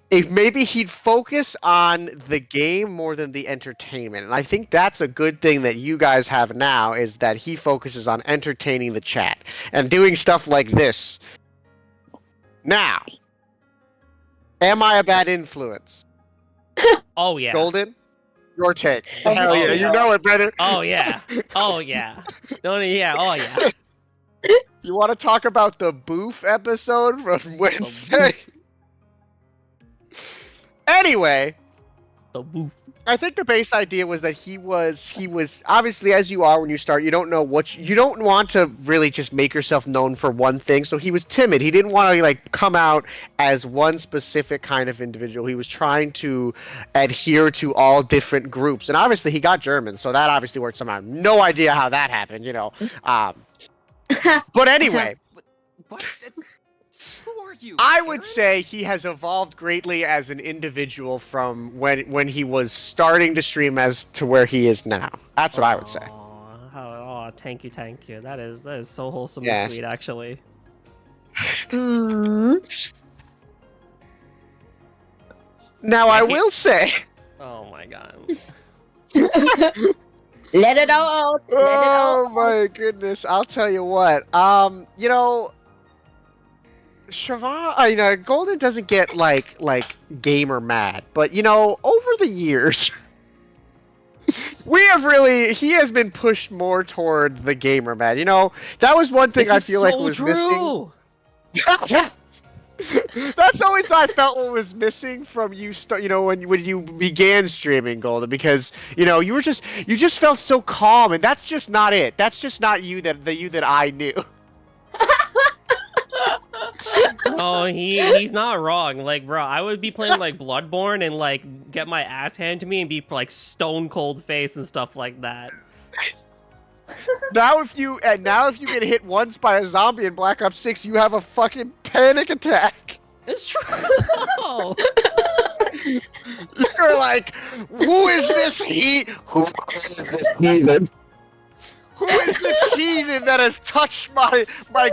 If maybe he'd focus on the game more than the entertainment. And I think that's a good thing that you guys have now, is that he focuses on entertaining the chat and doing stuff like this. Now, am I a bad influence? Oh, yeah. Golden? Your take. Hell yeah, you know it, brother. Oh, yeah. Oh, yeah. Oh, yeah. You want to talk about the Boof episode from Wednesday? Anyway, the Boof. I think the base idea was that he was obviously, as you are when you start, you don't know you don't want to really just make yourself known for one thing. So he was timid. He didn't want to like come out as one specific kind of individual. He was trying to adhere to all different groups. And obviously he got German, so that obviously worked somehow. No idea how that happened, you know. But anyway, what? Who are you? I would say he has evolved greatly as an individual from when he was starting to stream as to where he is now. That's what I would say. Oh, thank you. That is so wholesome Yes. and sweet, actually. Now I will say. Oh my god. Let it all out. Let it all Oh my goodness! I'll tell you what. You know, Siobhan, you know, Golden doesn't get like gamer mad, but you know, over the years, he has been pushed more toward the gamer mad. You know, that was one thing This I is feel like so was true. missing. That's always how I felt what was missing from you. You know, when you began streaming Golden, because you know you just felt so calm, and that's just not it. That's just not you the you that I knew. No, he's not wrong. Like, bro, I would be playing like Bloodborne and like get my ass handed to me and be like stone cold face and stuff like that. Now if you get hit once by a zombie in Black Ops 6, you have a fucking panic attack. It's true. You're like, who is this Who is this heathen? Who is this heathen that has touched my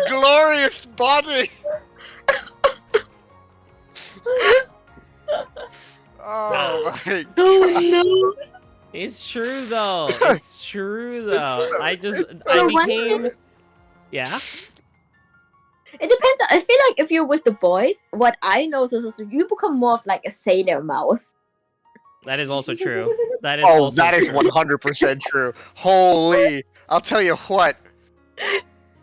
glorious body? Oh my god. no. It's true though. It's true though. So I one became. thing- Yeah. It depends. I feel like if you're with the boys, what I notice is you become more of like a sailor mouth. That is also true. That is. Oh, also that is true. 100% true. Holy! I'll tell you what.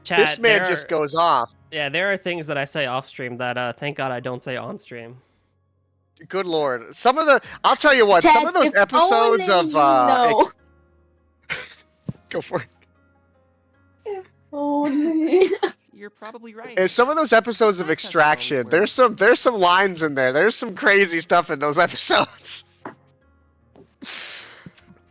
Chat, This man there just are- goes off. Yeah, there are things that I say off stream that thank God I don't say on stream. Good lord. I'll tell you what. Some Chad, of those if episodes only of you know. go for it. Only. You're probably right. And some of those episodes of Extraction, there's some lines in there. There's some crazy stuff in those episodes.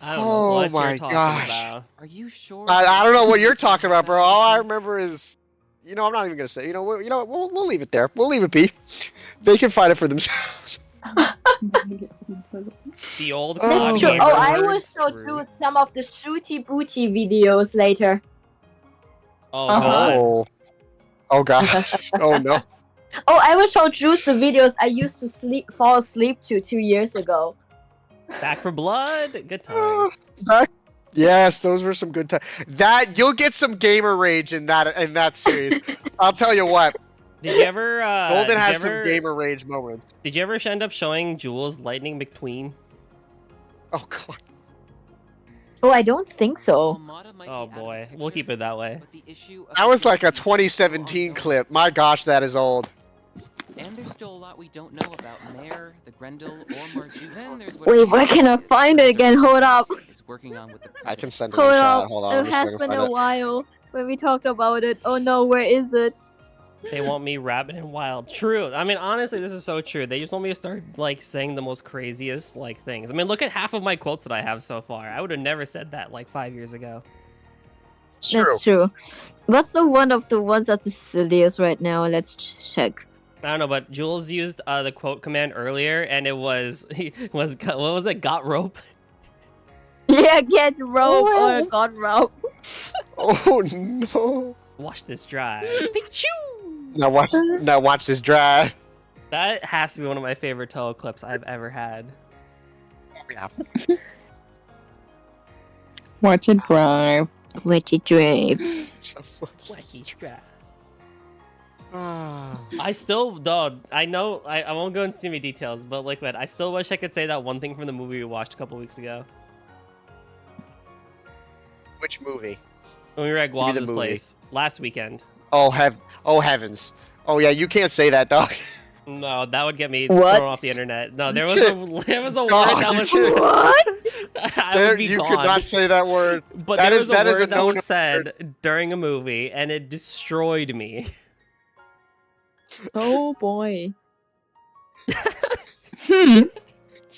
I don't know what my you're talking gosh. about. Are you sure? I don't know what you're talking about, bro. All I remember is, you know, I'm not even gonna say. We'll leave it there. We'll leave it be. They can find it for themselves. The old. Oh, That's true. my Oh, I word. will show through some of the shooty booty videos later. Oh Uh-huh. god. Oh gosh. Oh no. Oh, I will show Jude the videos I used to fall asleep to 2 years ago. Back for Blood. Good times. Yes, those were some good times. That you'll get some gamer rage in that series. I'll tell you what. Did you ever? Golden has some gamer rage moments. Did you ever end up showing Jules Lightning McQueen? Oh god. Oh, I don't think so. Oh boy, we'll keep it that way. That was like a 2017 clip. My gosh, that is old. And there's still a lot we don't know about Mare, the Grendel, or Mardu. Then there's what Wait, where can I find it again? Hold up. is working on with the I can send it in Hold chat. up. Hold on. It I'm just has gonna been find a it. while when we talked about it. Oh no, where is it? They want me rabid and wild. True. I mean, honestly, this is so true. They just want me to start like saying the most craziest like things. I mean, look at half of my quotes that I have so far. I would have never said that like 5 years ago. That's true. What's the one of the ones that's the silliest right now? Let's check. I don't know, but Jules used the quote command earlier, and it was what was it? Got rope. Yeah, get rope or got rope. Oh no. Watch this drive. Pichu! Now watch this drive. That has to be one of my favorite Toho clips I've ever had. Yeah. Watch it drive. Watch it drive. Watch it drive. I still, dog. I know. I won't go into too many details, but Liquid, I still wish I could say that one thing from the movie we watched a couple weeks ago. Which movie? When we were at Give me the Guav's movie. place last weekend. Oh heavens. Oh yeah, you can't say that, dog. No, that would get me What? thrown off the internet. No, there was a word God, that you was. can't- What? I would be You gone. could not say that word. But That there is- was a that is a word that no-no was said during a movie, and it destroyed me. Oh boy.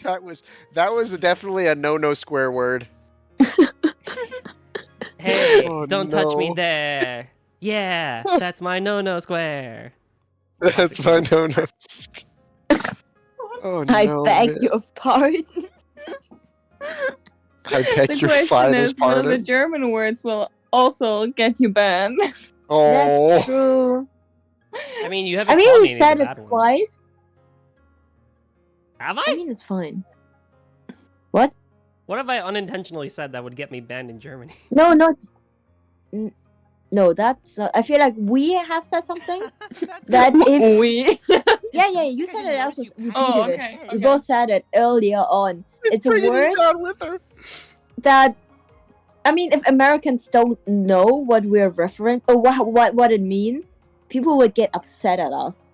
That was definitely a no square word. Hey, Oh, don't touch me no. there. Yeah, that's my no square. That's my no. Oh no. I beg man. your pardon. I beg The your question finest is, will the pardon. German words will also get you banned? Oh. That's true. I mean, you haven't I mean, called me we any of said the it bad ones. twice. Have I I? mean, it's fine. What? What have I unintentionally said that would get me banned in Germany? No, not. No, that's. I feel like we have said something that if we. yeah, you said it. I also repeated Oh, it. okay, We both said it earlier on. It's a word with her. that. I mean, if Americans don't know what we're referring or what it means, people would get upset at us.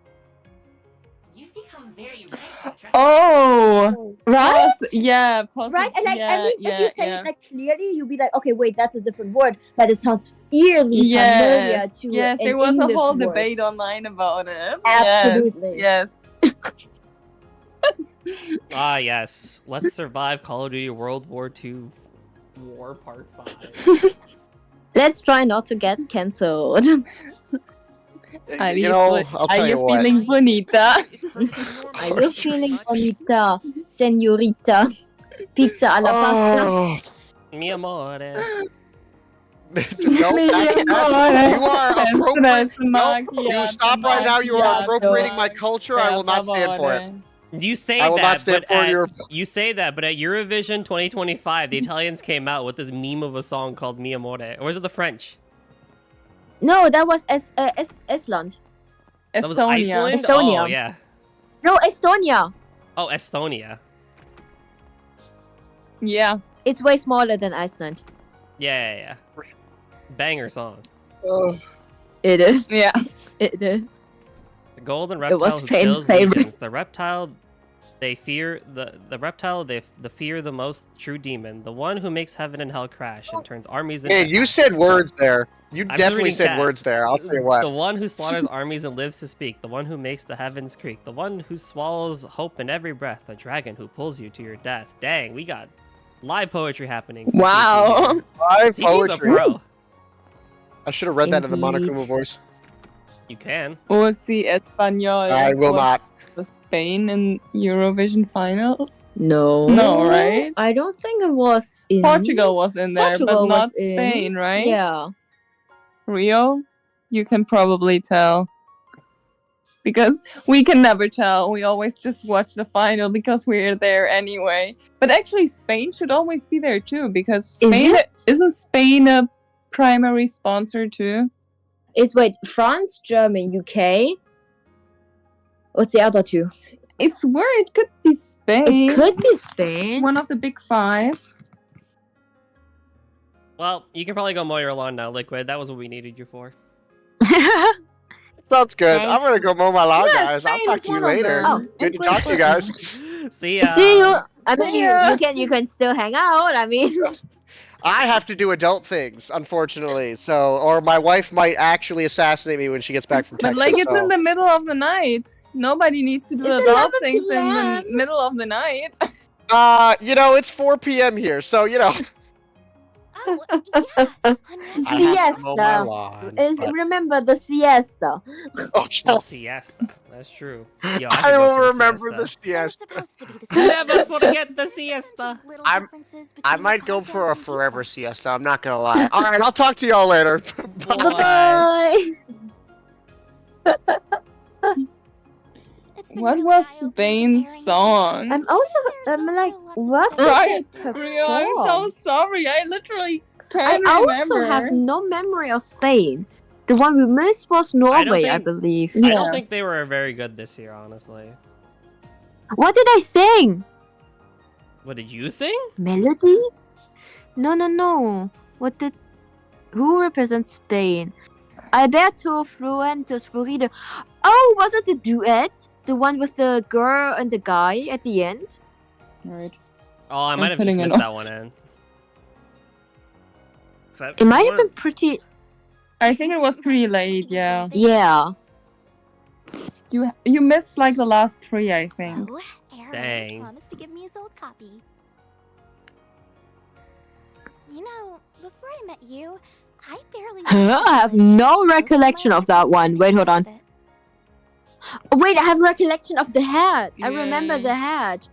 Oh, Right? Yeah, Right? And like, yeah, I mean, yeah, if you say yeah. it like clearly, you'll be like, okay, wait, that's a different word, but it sounds eerily familiar to yes, an there was English a whole word. debate online about it. Absolutely. Yes. Ah, yes. Let's survive Call of Duty World War II War Part 5. Let's try not to get cancelled. Are You know, I'll tell are you you what. feeling bonita? Are you feeling bonita, señorita? Pizza alla pasta. Oh. Mi amore. No, that's, you are appropriate. Nope, you stop right now. You are appropriating my culture. I will not stand for it. You say I will that, not stand but for your. you say that, but at Eurovision 2025, the Italians came out with this meme of a song called Mi Amore. Or was it the French? No, that was Estland. That was Iceland? Estonia. Oh, yeah. No, Estonia. Oh, Estonia. Yeah. It's way smaller than Iceland. Yeah. Banger song. It is. Yeah. It is. The golden It was reptile who Fane's kills favorite. legions. The reptile they fear the reptile they fear the most, true demon. The one who makes heaven and hell crash and turns armies into Man, you said words there. You I'm just definitely reading said chat. words there. I'll tell you what. The one who slaughters armies and lives to speak. The one who makes the heavens creak. The one who swallows hope in every breath. The dragon who pulls you to your death. Dang, we got live poetry happening. for Wow. CT here. Live CT's a poetry. pro. I should have read that in the Indeed. Monokuma voice. You can. O si español. I will was not. the Spain in Eurovision finals? No. No, right? I don't think it was in. Portugal was in there, Portugal but not was in. Spain, right? Yeah. Rio? You can probably tell. Because we can never tell. We always just watch the final because we're there anyway. But actually, Spain should always be there too, because Spain isn't Spain a primary sponsor too? It's France, Germany, UK. What's the other two? It's where it could be Spain. It could be Spain. One of the big five. Well, you can probably go mow your lawn now, Liquid. That was what we needed you for. Sounds good. Thanks. I'm gonna go mow my lawn, Yeah, guys. I'll Spain talk is to you one of later. them. Good to talk to you guys. See ya. See you. I mean, Yeah. you can still hang out. I mean, I have to do adult things, unfortunately. So, or my wife might actually assassinate me when she gets back from But Texas. like it's so. in the middle of the night. Nobody needs to do It's adult 11 things in the PM. middle of the night. It's 4 p.m. here, so Oh, yeah. On your I have to mow my siesta. lawn. but- Remember the siesta. Oh, The siesta. That's true. Yo, I could go will for the remember siesta. the siesta. supposed to be the same. Never forget the siesta. Little I differences between might go the for a contents and forever viewpoints. siesta. I'm not gonna lie. All right, I'll talk to y'all later. Bye. Bye. It's been What really was eye-opening Spain's comparing song? I'm also There's like, also lots of what stuff. did Right. they Rio, I'm so perform? sorry. I literally I can't also remember. have no memory of Spain. The one we missed was Norway, I believe. I don't think they were very good this year, honestly. What did I sing? What did you sing? Melody? No. Who represents Spain? Alberto Fuentes Florida. Oh, was it the duet? The one with the girl and the guy at the end? Right. Oh, I might have just putting it missed off. that one in. It might have been pretty. I think it was pretty late, yeah. Yeah. You missed like the last three, I think. So, Aaron Dang. promised to give me his old copy. You know, before I met you, I barely. I have no recollection of that one. Wait, hold on. Oh, wait, I have recollection of the hat. I remember Yeah. the hat.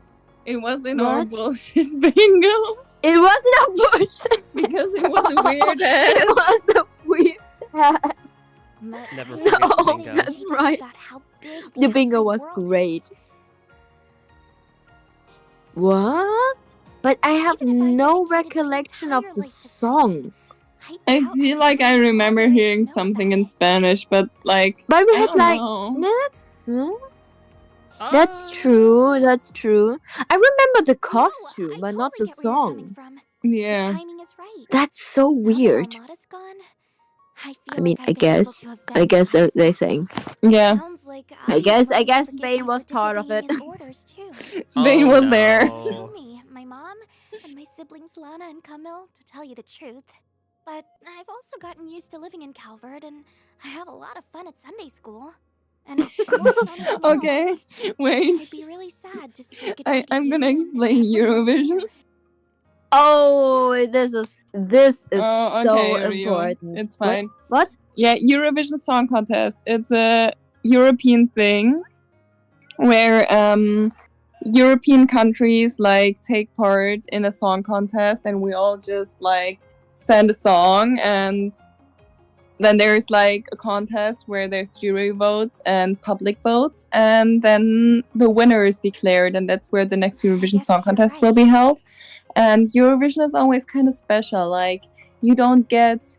It wasn't our What? bullshit bingo. It wasn't a bullshit. Because it was a weird It was a weird hat. Never No, forget the bingo. that's right. About how big The bingo outside was world great. is. What? but I have no recollection of the song. I feel like I remember hearing something in Spanish, but like. But we I had don't like know. That's true. That's true. I remember the costume, but not the song. Yeah. Timing is right. That's so weird. Armada's gone. I mean, I guess they're saying. Yeah. Sounds like I guess Spain was part of it. Spain was there. Just me, my mom, and my siblings Lana and Camille, to tell you the truth. But I've also gotten used to living in Calvert, and I have a lot of fun at Sunday school. And more than anything Okay, else, wait. I'd be really sad to say goodbye to I'm you gonna and explain Eurovision. Oh, this is Oh, so okay, Rio. important. It's fine. What? Yeah, Eurovision Song Contest. It's a European thing where European countries like take part in a song contest, and we all just like send a song, and then there's like a contest where there's jury votes and public votes, and then the winner is declared, and that's where the next Eurovision Song Contest will be held. And Eurovision is always kind of special. Like, you don't get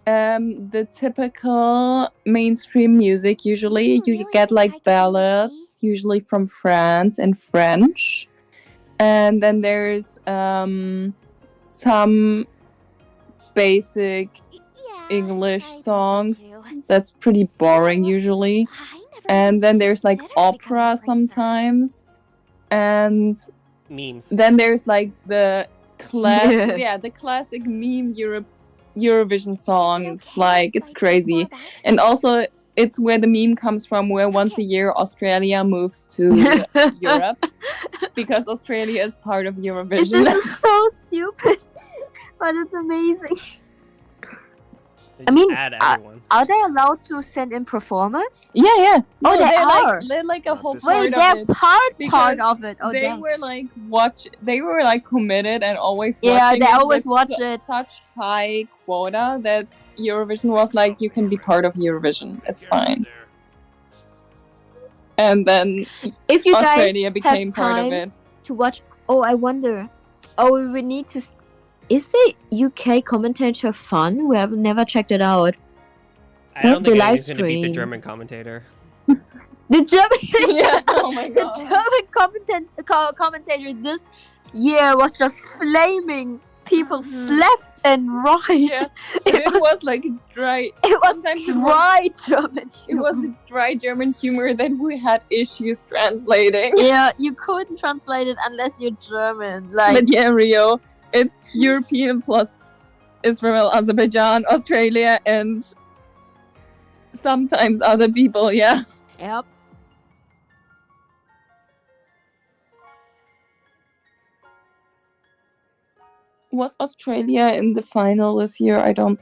the typical mainstream music usually. You get like ballads, usually from France and French. And then there's some basic English songs. That's pretty boring usually. And then there's like opera sometimes. And memes. Then there's like the the classic meme Eurovision songs. Like, it's crazy. And also it's where the meme comes from, where once a year Australia moves to Europe, because Australia is part of Eurovision. This is so stupid, but it's amazing. I mean, are they allowed to send in performers? Yeah, yeah. Oh, they are. are. They're like a whole part Wait, of they're it. part of it. Oh, they dang. were like they were like committed and always Yeah, watching they it always with watch it. Such high quota that Eurovision was like, you can be part of Eurovision. It's fine. And then If you Australia guys became have part of time it. to watch, I wonder. Oh, we need to. Is the UK commentator fun? We have never checked it out. I don't The think live anything's going to beat the stream. German commentator. The German, Yeah, oh my god. the German commentator this year was just flaming people's left and right. Yeah. It was like dry. It was sometimes dry German It was a dry German humor that we had issues translating. Yeah, you couldn't translate it unless you're German. Like, But yeah, Rio, it's European plus Israel, Azerbaijan, Australia, and sometimes other people, yeah. Yep. Was Australia in the final this year? I don't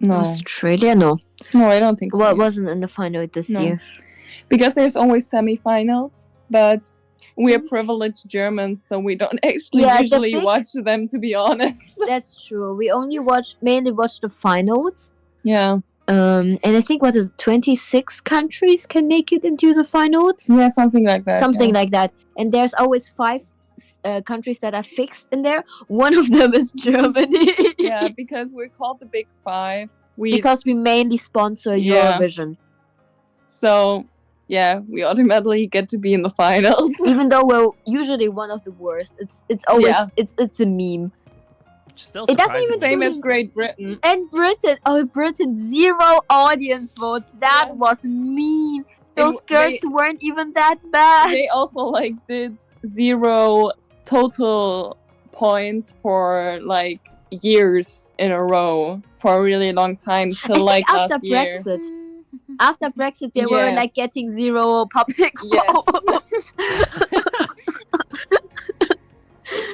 know. Australia, no. No, I don't think so. Well, it wasn't in the final this No. year. Because there's always semi-finals, but we are privileged Germans, so we don't actually Yeah, the usually big- watch them, to be honest. That's true. We only mainly watch the finals. Yeah. And I think 26 countries can make it into the finals. Yeah, something like that. Something yeah. like that. And there's always 5 countries that are fixed in there. One of them is Germany. Yeah, because we're called the Big Five. Because we mainly sponsor Yeah. Eurovision. So, yeah, we automatically get to be in the finals. Even though we're usually one of the worst. It's always Yeah. it's a meme. Still It doesn't even Same as truly- Great Britain. And Britain, 0 audience votes. That was mean. Those girls weren't even that bad. They also like did 0 total points for like years in a row for a really long time I till think like after last year. Brexit. After Brexit, they were like Yes. getting 0 public Yes. votes.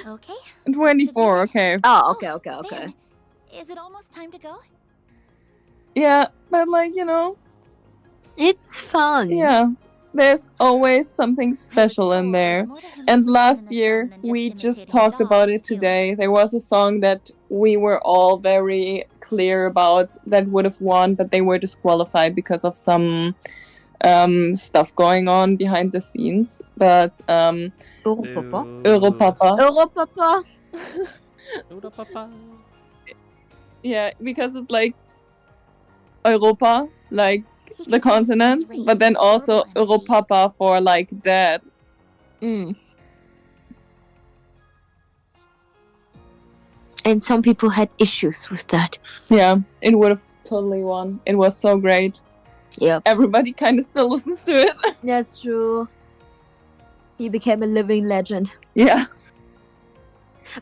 Okay. 24, okay. Oh, okay. Is it almost time to go? Yeah, but like, you know, it's fun. Yeah. There's always something special in there. And last year, we just talked about it today. There was a song that we were all very clear about that would have won, but they were disqualified because of some stuff going on behind the scenes, but Europapa. Europapa. Europapa. Yeah, because it's like Europa, like the continent, but then also Europapa for like dad. And some people had issues with that. Yeah, it would have totally won. It was so great. Yep. Everybody kind of still listens to it. That's true. He became a living legend. Yeah.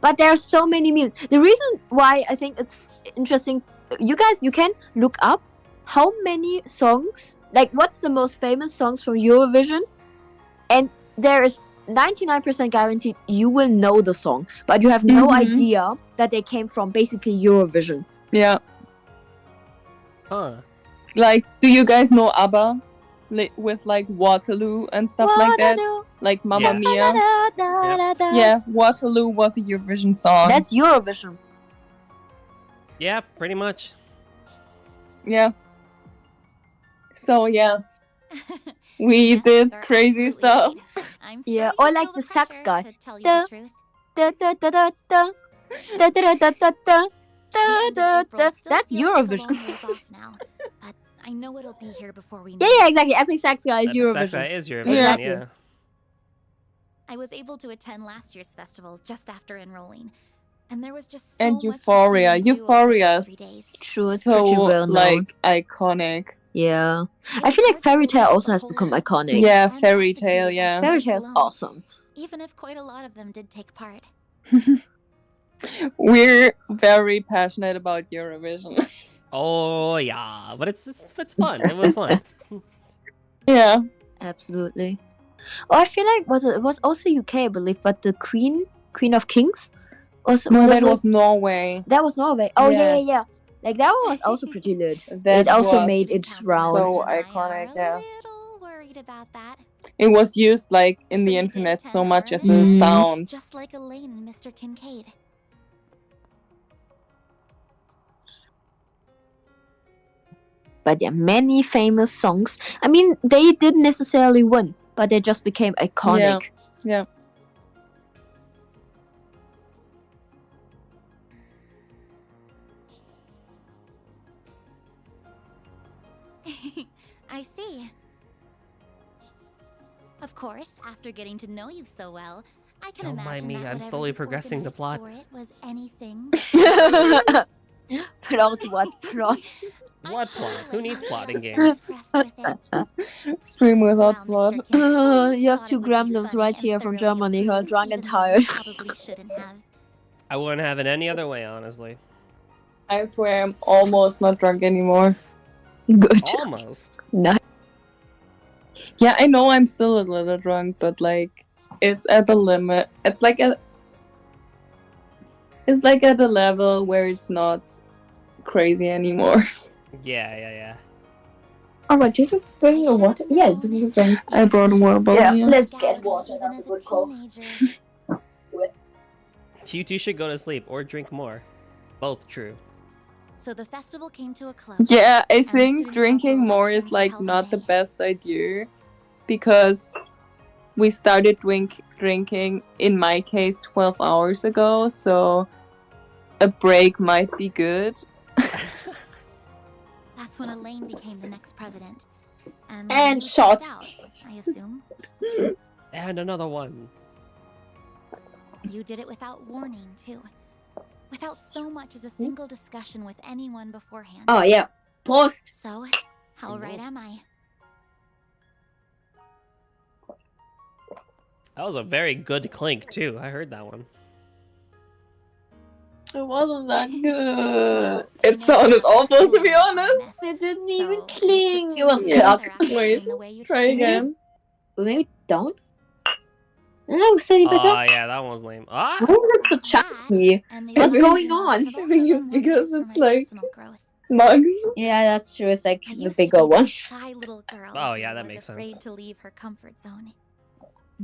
But there are so many memes. The reason why I think it's interesting, you guys, you can look up how many songs, like what's the most famous songs from Eurovision, and there is 99% guaranteed you will know the song, but you have no idea that they came from basically Eurovision. Yeah. Huh. Like, do you guys know ABBA? With like Waterloo and stuff like that? Like Mamma Mia? Yeah, Waterloo was a Eurovision song. That's Eurovision. Yeah, pretty much. Yeah. So yeah. We did crazy stuff. Yeah, or like the sax guy. Da, da, da, da, da, da, da, da, da, da, da, da. That's Eurovision. But I know it'll be here before we know. Yeah, exactly. Epic Sax Guy is Eurovision. Sax Guy is Eurovision, Exactly. yeah. I was able to attend last year's festival just after enrolling, and there was just so And much to Euphoria. see and do over Euphoria those 3 is days. True, it's so pretty well known. like iconic. Yeah. I feel like Fairy Tale also has become iconic. Yeah, Fairy Tale, yeah. Fairy Tale is awesome. Even if quite a lot of them did take part. We're very passionate about Eurovision. Oh yeah, but it's fun. It was fun. Yeah. Absolutely. Oh, I feel like it was also UK, I believe, but the Queen of Kings No, that was Norway. That was Norway. Oh Yeah. yeah. Like that one was also pretty lit. That It also was made its rounds. So iconic, yeah. Worried about that. It was used like in the internet so much as a Mhm. sound. Just like Elaine and Mr. Kincaid. But there are many famous songs. I mean, they didn't necessarily win, but they just became iconic. Yeah. I see. Of course, after getting to know you so well, I can Don't imagine mind me, that I'm whatever slowly you progressing the organized plot. for it was anything. Plot what plot? What plot? Who needs plot in games? Stream without blood. You have two gremlins right here from Germany who are drunk and tired. Probably shouldn't have. I wouldn't have it any other way, honestly. I swear I'm almost not drunk anymore. Good. Almost. Nice. Yeah, I know I'm still a little drunk, but like it's at the limit. It's like at a level where it's not crazy anymore. Yeah. Alright, did you bring your water? Yeah, did you bring? I brought a water bottle. Yeah, Yeah. let's get water. That's a good call. You two should go to sleep or drink more. Both true. So the festival came to a close. Yeah, I and the think student drinking council more is elections were like held in not the May. best idea because we started drinking in my case 12 hours ago, so a break might be good. That's when Elaine became the next president. And, And you shot. checked out, I assume. And another one. You did it without warning, too. Without so much as a single discussion with anyone beforehand. Oh yeah. Prost. So, how right am I? That was a very good clink too. I heard that one. It wasn't that good. It sounded awful, to be honest. It didn't even cling. It was Yeah. cock. Wait, try again. Maybe don't. No, we said it better. Oh yeah, that one was lame. Ah! Why is it so chunky? What's going on? I think it's because it's like mugs. Yeah, that's true. It's like the bigger one. Shy little girl Oh yeah, who that was makes afraid sense. to leave her comfort zone.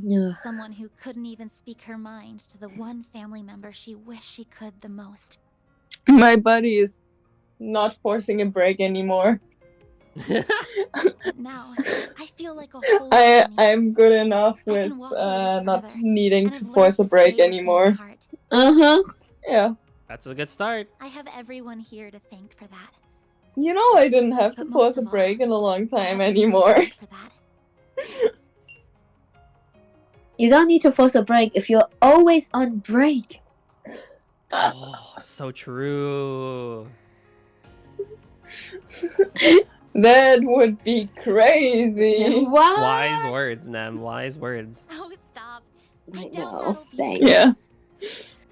Yeah. Someone who couldn't even speak her mind to the one family member she wished she could the most. My buddy is not forcing a break anymore. But now, I feel like a whole being. I'm good enough I with can walk a little not further, needing and to I've learned force a to break say what's in my anymore. heart. Yeah. That's a good start. I have everyone here to thank for that. You know, I didn't have to But force most a of all, break in a long I time have you to anymore. thank for that. You don't need to force a break if you're always on break. Oh, so true. That would be crazy. What? Wise words, Nem. Wise words. Oh, stop. I doubt know. that'll be Thanks. Yeah.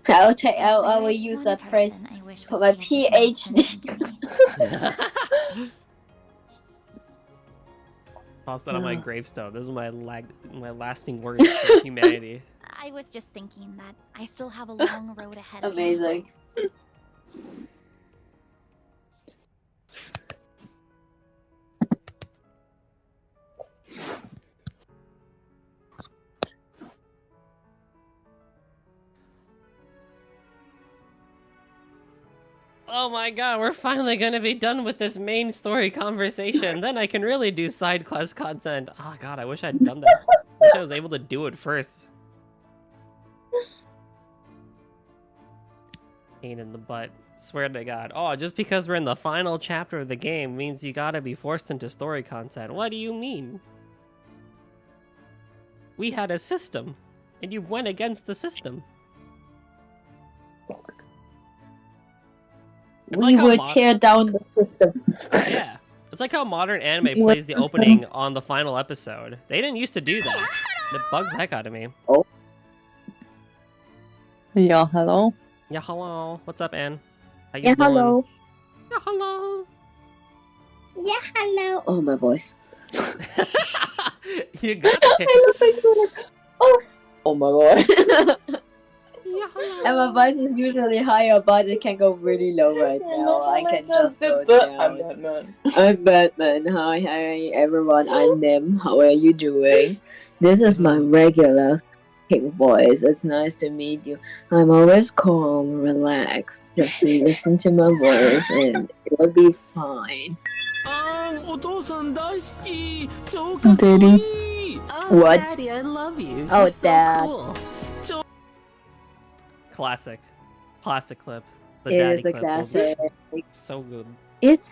I will use that phrase for my PhD. Toss that on my gravestone. This is my lasting words for humanity. I was just thinking that I still have a long road ahead of me. Amazing. Oh my god, we're finally gonna be done with this main story conversation. Then I can really do side quest content. Oh god, I wish I'd done that. I wish I was able to do it first. Pain in the butt. Swear to god. Oh, just because we're in the final chapter of the game means you gotta be forced into story content. What do you mean? We had a system, and you went against the system. It's We like how will tear down the system. Yeah. It's like how modern anime plays the opening on the final episode. They didn't used to do that. It bugs the heck out of me. Oh. Yeah, hello. Yeah, hello. What's up, Anne? How you Yeah, doing? hello. Yeah, hello. Yeah, hello. Oh, my voice. You got it. I look like you're like, oh my god. And my voice is usually higher, but it can go really low right now. I can just go down. I'm Batman. I'm Batman. Hi, everyone. I'm Nim. How are you doing? This is my regular voice. It's nice to meet you. I'm always calm, relaxed. Just listen to my voice and it'll be fine. Daddy. Oh, What? Daddy, I love you. Oh, You're so Dad. cool. Classic. Classic clip. The It daddy is a clip. classic. So good. It's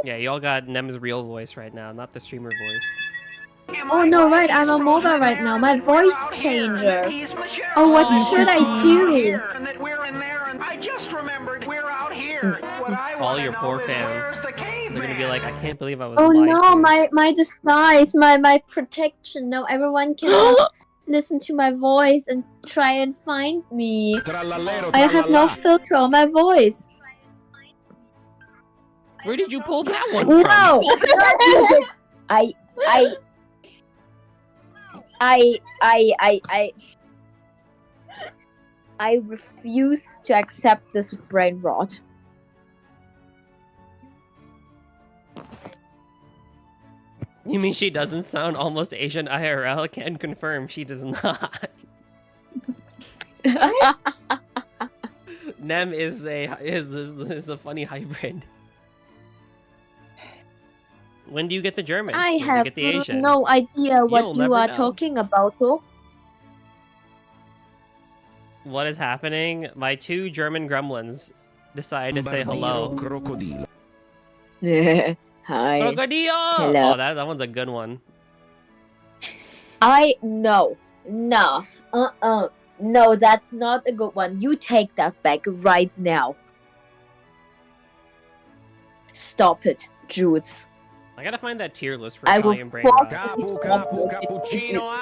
Yeah, y'all got Nem's real voice right now, not the streamer voice. Oh no, right, I'm on mobile right now. My voice changer. Oh, what should I do? I just remembered we're out here. All your poor fans. They're gonna be like, I can't believe I was Oh lied no, to. my disguise, my protection. Now everyone can just listen to my voice and try and find me. I have no filter on my voice. Where did you pull that one No, from? no, you did. I refuse to accept this brain rot. You mean she doesn't sound almost Asian IRL? Can confirm she does not. Nem is a funny hybrid. When do you get the German? I When do you have get the Asian? no idea what You'll you never are know. talking about, though. What is happening? My two German gremlins decide to say hello. Hi. Crocodile! Hello. Oh, that one's a good one. No, no, that's not a good one. You take that back right now. Stop it, Jules. I gotta find that tier list for I will Italian brain force rot. you.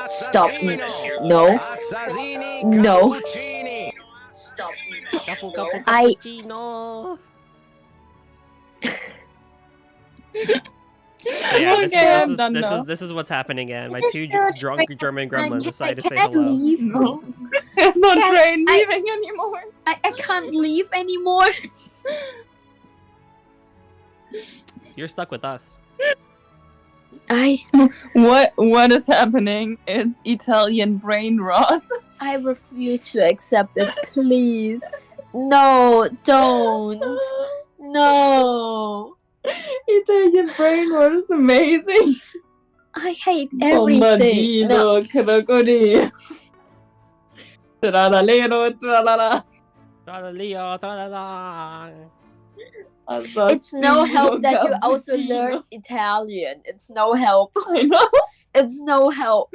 Stop me. No. No. Capo, capo, I- cappuccino. Okay, I'm done now. This is what's happening, and my This two is so drunk German gremlins decide to say can't hello. leave. It's not Guys, brain leaving anymore. I can't leave anymore. You're stuck with us. What is happening? It's Italian brain rot. I refuse to accept it, please. No, don't. No. Italian brain was amazing. I hate everything. No. Bombardino, crocodile. Tralalero, tralala. Tra-la-leo, tra-la-la. It's no help that you also cappuccino. learn Italian. It's no help. I know. It's no help.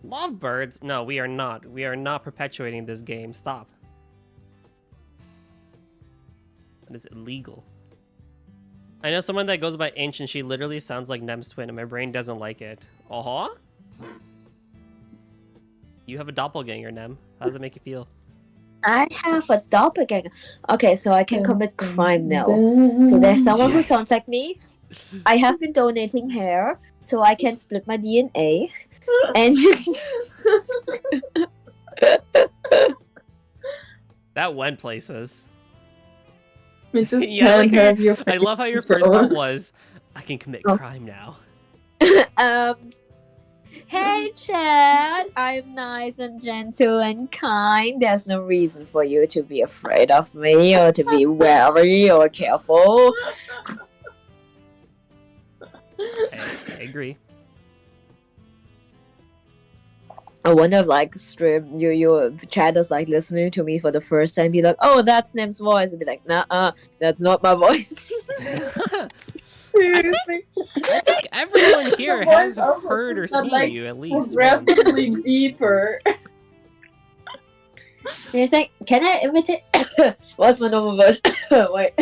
Lovebirds? No, we are not. We are not perpetuating this game. Stop. That is illegal. I know someone that goes by Inch and she literally sounds like Nem's twin and my brain doesn't like it. Uh-huh? You have a doppelganger, Nem. How does it make you feel? I have a doppelganger. Okay, so I can commit crime now. So there's someone who sounds like me. I have been donating hair, so I can split my DNA. And That went places. We just Yeah, can't have your I love how your first thought was, I can commit crime now. Hey Chad, I'm nice and gentle and kind. There's no reason for you to be afraid of me or to be wary or careful. I agree. I wonder if like stream you Chad is like listening to me for the first time, be like, oh, that's Nem's voice, and be like, nah, that's not my voice. Seriously. I think everyone here The has voice of heard or is not, seen like, you at least once. progressively deeper. You think, can I imitate? What's my normal voice? Wait.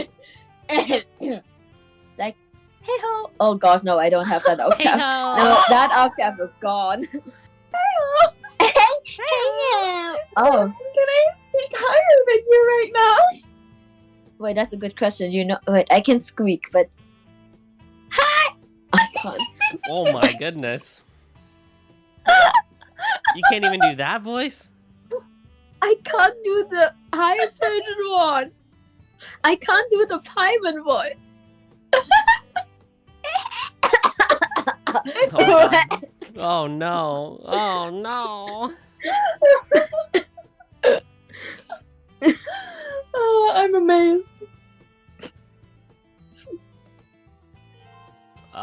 Like, hey ho. Oh gosh, no, I don't have that octave. Hey-ho. No, that octave is gone. Hey, hey, oh. Can I speak higher than you right now? Wait, that's a good question. You know, wait, I can squeak, but hi. I can't. Oh my goodness. You can't even do that voice? I can't do the high pitched one. I can't do the Paimon voice. Oh, God. Oh no. Oh no. Oh, I'm amazed. Oh.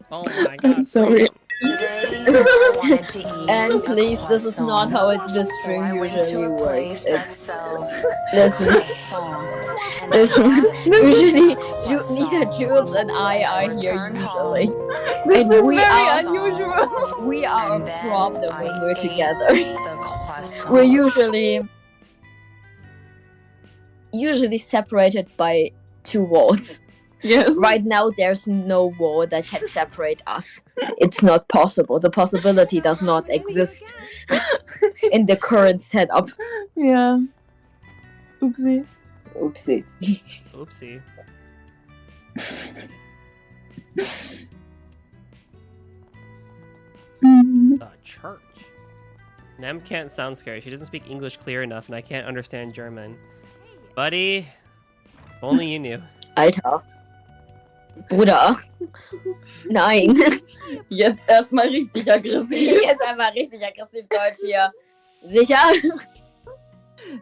Oh my God. I'm sorry. And please, this is not how this stream usually works. It's listen. Usually, neither Jules and I are here usually, and This is we very are unusual. we are a problem when we're together. We're usually separated by 2 walls. Yes. Right now, there's no wall that can separate us. It's not possible. The possibility does not exist in the current setup. Yeah. Oopsie. Oopsie. Oopsie. The church. Nem can't sound scary. She doesn't speak English clear enough, and I can't understand German. Buddy, if only you knew. Alter. Bruder. Nein. Jetzt erstmal richtig aggressiv. Jetzt einmal richtig aggressiv Deutsch hier. Sicher?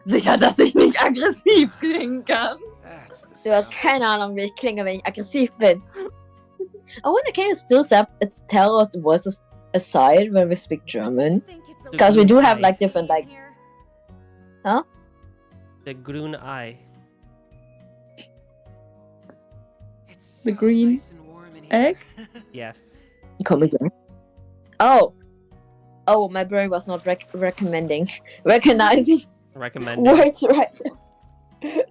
Sicher, dass ich nicht aggressiv klingen kann. Du hast keine Ahnung, wie ich klinge, wenn ich aggressiv bin. I wonder, can you still tell us the voices aside when we speak German? Because we do have like different like... Huh? The grün Ei. The green egg? Yes. Come again. Oh! Oh, my brain was not recognizing Recommended. words right. That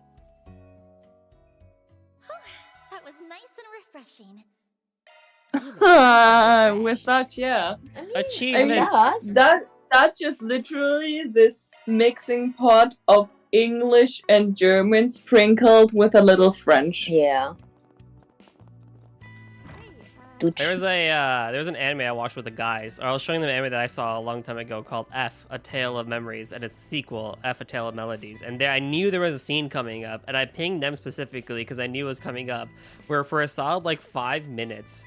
was nice and refreshing. With that, yeah. Achievement. That just literally this mixing pot of English and German sprinkled with a little French. Yeah. There was an anime I watched with the guys. Or I was showing them an anime that I saw a long time ago called F: A Tale of Memories, and its sequel, F: A Tale of Melodies. And there, I knew there was a scene coming up, and I pinged them specifically because I knew it was coming up, where for a solid like 5 minutes,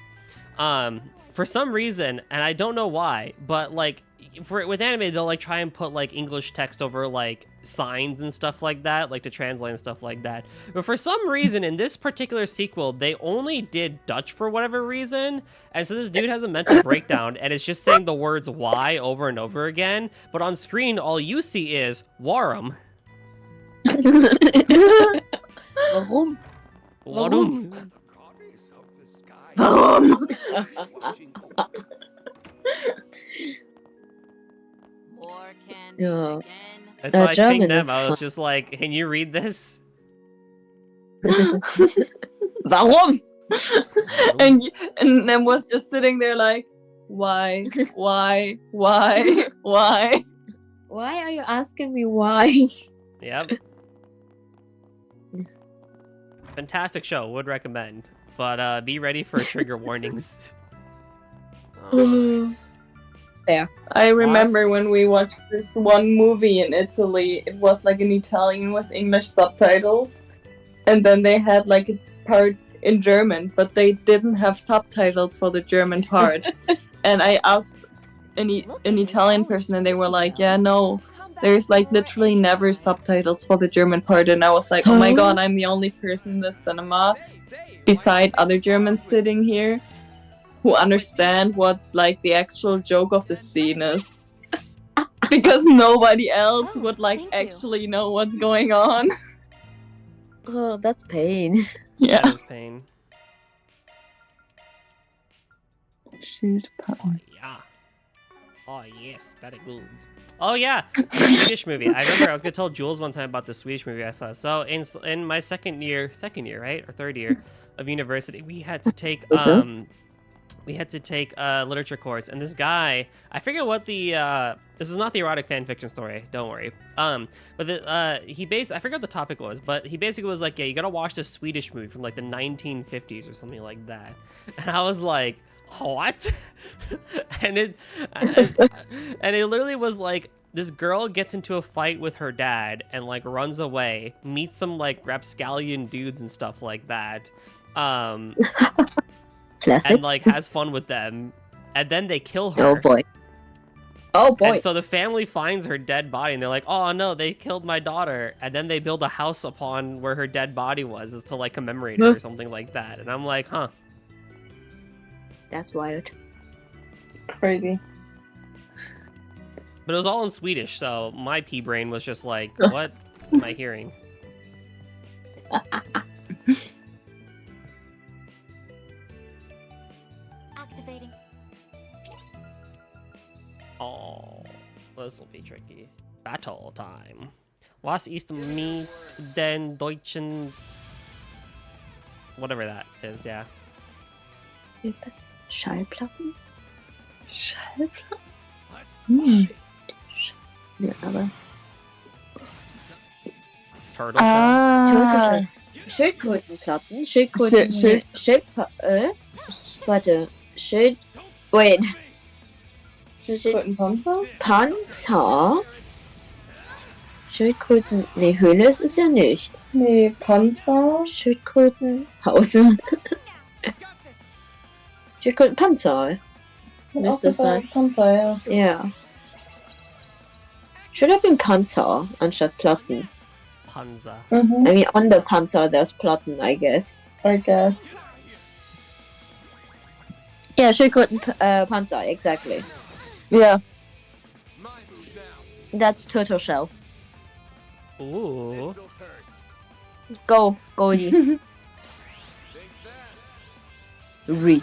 for some reason, and I don't know why, but like with anime, they'll like try and put like English text over like signs and stuff like that, like to translate and stuff like that. But for some reason, in this particular sequel, they only did Dutch for whatever reason, and so this dude has a mental breakdown and it's just saying the words "why" over and over again. But on screen, all you see is "Warum." Warum? Warum? Warum? Yeah. That's why I German pinged them. is I was fun. just like, "Can you read this?" Warum? And then was just sitting there like, why? Why are you asking me why? Yep. Fantastic show. Would recommend. But be ready for trigger warnings. Fair. I remember when we watched this one movie in Italy. It was like an Italian with English subtitles, and then they had like a part in German, but they didn't have subtitles for the German part. And I asked an Italian person, and they were like, "Yeah, no, there's like literally never subtitles for the German part." And I was like, "Oh my god, I'm the only person in the cinema, beside other Germans sitting here, who understand what like the actual joke of the scene is." Because nobody else would like actually know what's going on. Oh, that's pain. Yeah. That is pain. Shoot. Yeah. Oh yes, very good. Oh yeah, the Swedish movie. I remember I was gonna tell Jules one time about the Swedish movie I saw. So in my second year, right, or third year of university, we had to take a literature course, and this guy, I forget what the this is not the erotic fan fiction story, don't worry. But I forget what the topic was, but he basically was like, yeah, you gotta watch this Swedish movie from like the 1950s or something like that. And I was like, what? and it literally was like, this girl gets into a fight with her dad and like runs away, meets some like rapscallion dudes and stuff like that. Classic. And like has fun with them, and then they kill her. Oh boy. Oh boy. And so the family finds her dead body, and they're like, "Oh no, they killed my daughter!" And then they build a house upon where her dead body was, to like commemorate her or something like that. And I'm like, huh. That's wild. Crazy. But it was all in Swedish, so my pea brain was just like, "What am I hearing?" Activating. Oh, this will be tricky. Battle time. Was ist mit den Deutschen? Whatever that is, yeah. Schallplatten? Schallplatten? Ja, aber... Turtle Turtle Schildkrötenplatten? Wait. Schildkrötenpanzer? Panzer? Schildkröten... Nee, Höhle ist es ja nicht. Nee, Panzer? Schildkrötenhause. Schildkrötenpanzer. Müsste es sein. Panzer, ja. Yeah. Should have been Panzer anstatt Platten. Panzer. I mean, on the Panzer there's Platten, I guess. Yeah, Schildkrötenpanzer, exactly. Yeah. That's turtle shell. Ooh. Go, Goldie. Read.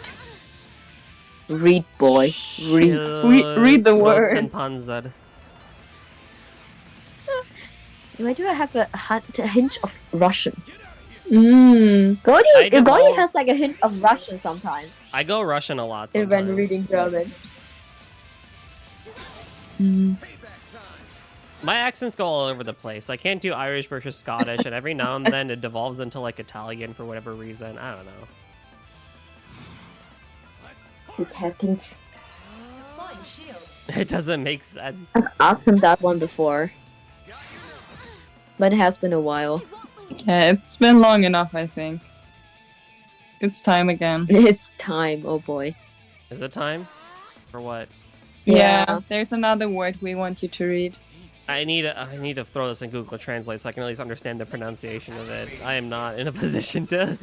Read, boy. Read. Read the word. Schildkrötenpanzer. Why do I have a hint of Russian? Mm. Goldie has like a hint of Russian sometimes. I go Russian a lot When sometimes. reading German. My accents go all over the place. I can't do Irish versus Scottish, and every now and then it devolves into like Italian for whatever reason. I don't know. It happens. It doesn't make sense. I've asked him that one before. But it has been a while. Yeah, it's been long enough, I think. It's time again. It's time, oh boy. Is it time? For what? Yeah, there's another word we want you to read. I need to throw this in Google Translate so I can at least understand the pronunciation of it. I am not in a position to.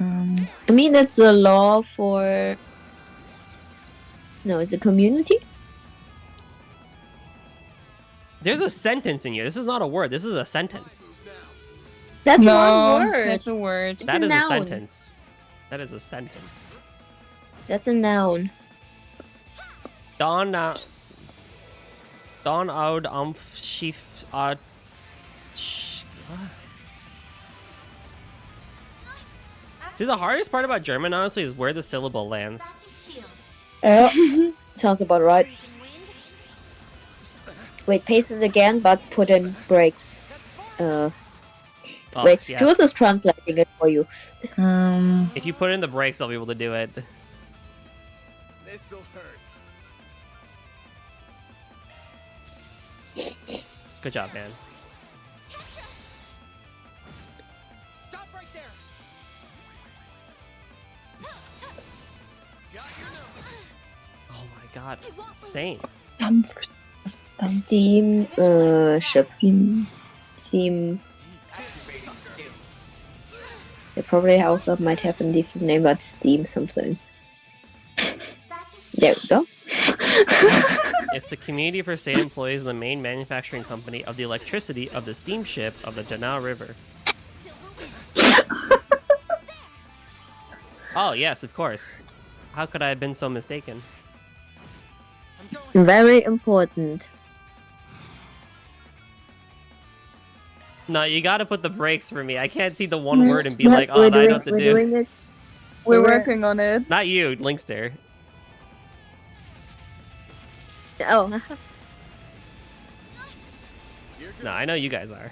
I mean, it's a law for. No, it's a community. There's a sentence in here. This is not a word. This is a sentence. That's No, one word. that's a word. That a is noun. a sentence. That is a sentence. That's a noun. Don oud amf schief See, the hardest part about German, honestly, is where the syllable lands. Sounds about right. Wait, paste it again, but put in breaks. Wait, yes. Jules is translating it for you. If you put in the breaks, I'll be able to do it. This'll hurt. Good job, man. Stop right there. Oh my god, insane. Steam, ship. Steam. They probably also might have a different name, but Steam something. There we go. It's the community for state employees of the main manufacturing company of the electricity of the steamship of the Danao River. Oh, yes, of course. How could I have been so mistaken? Very important. No, you gotta put the brakes for me. I can't see the one word and be like, oh, I know what to do. Doing it. We're working on it. Not you, Linkster. Oh. No, I know you guys are.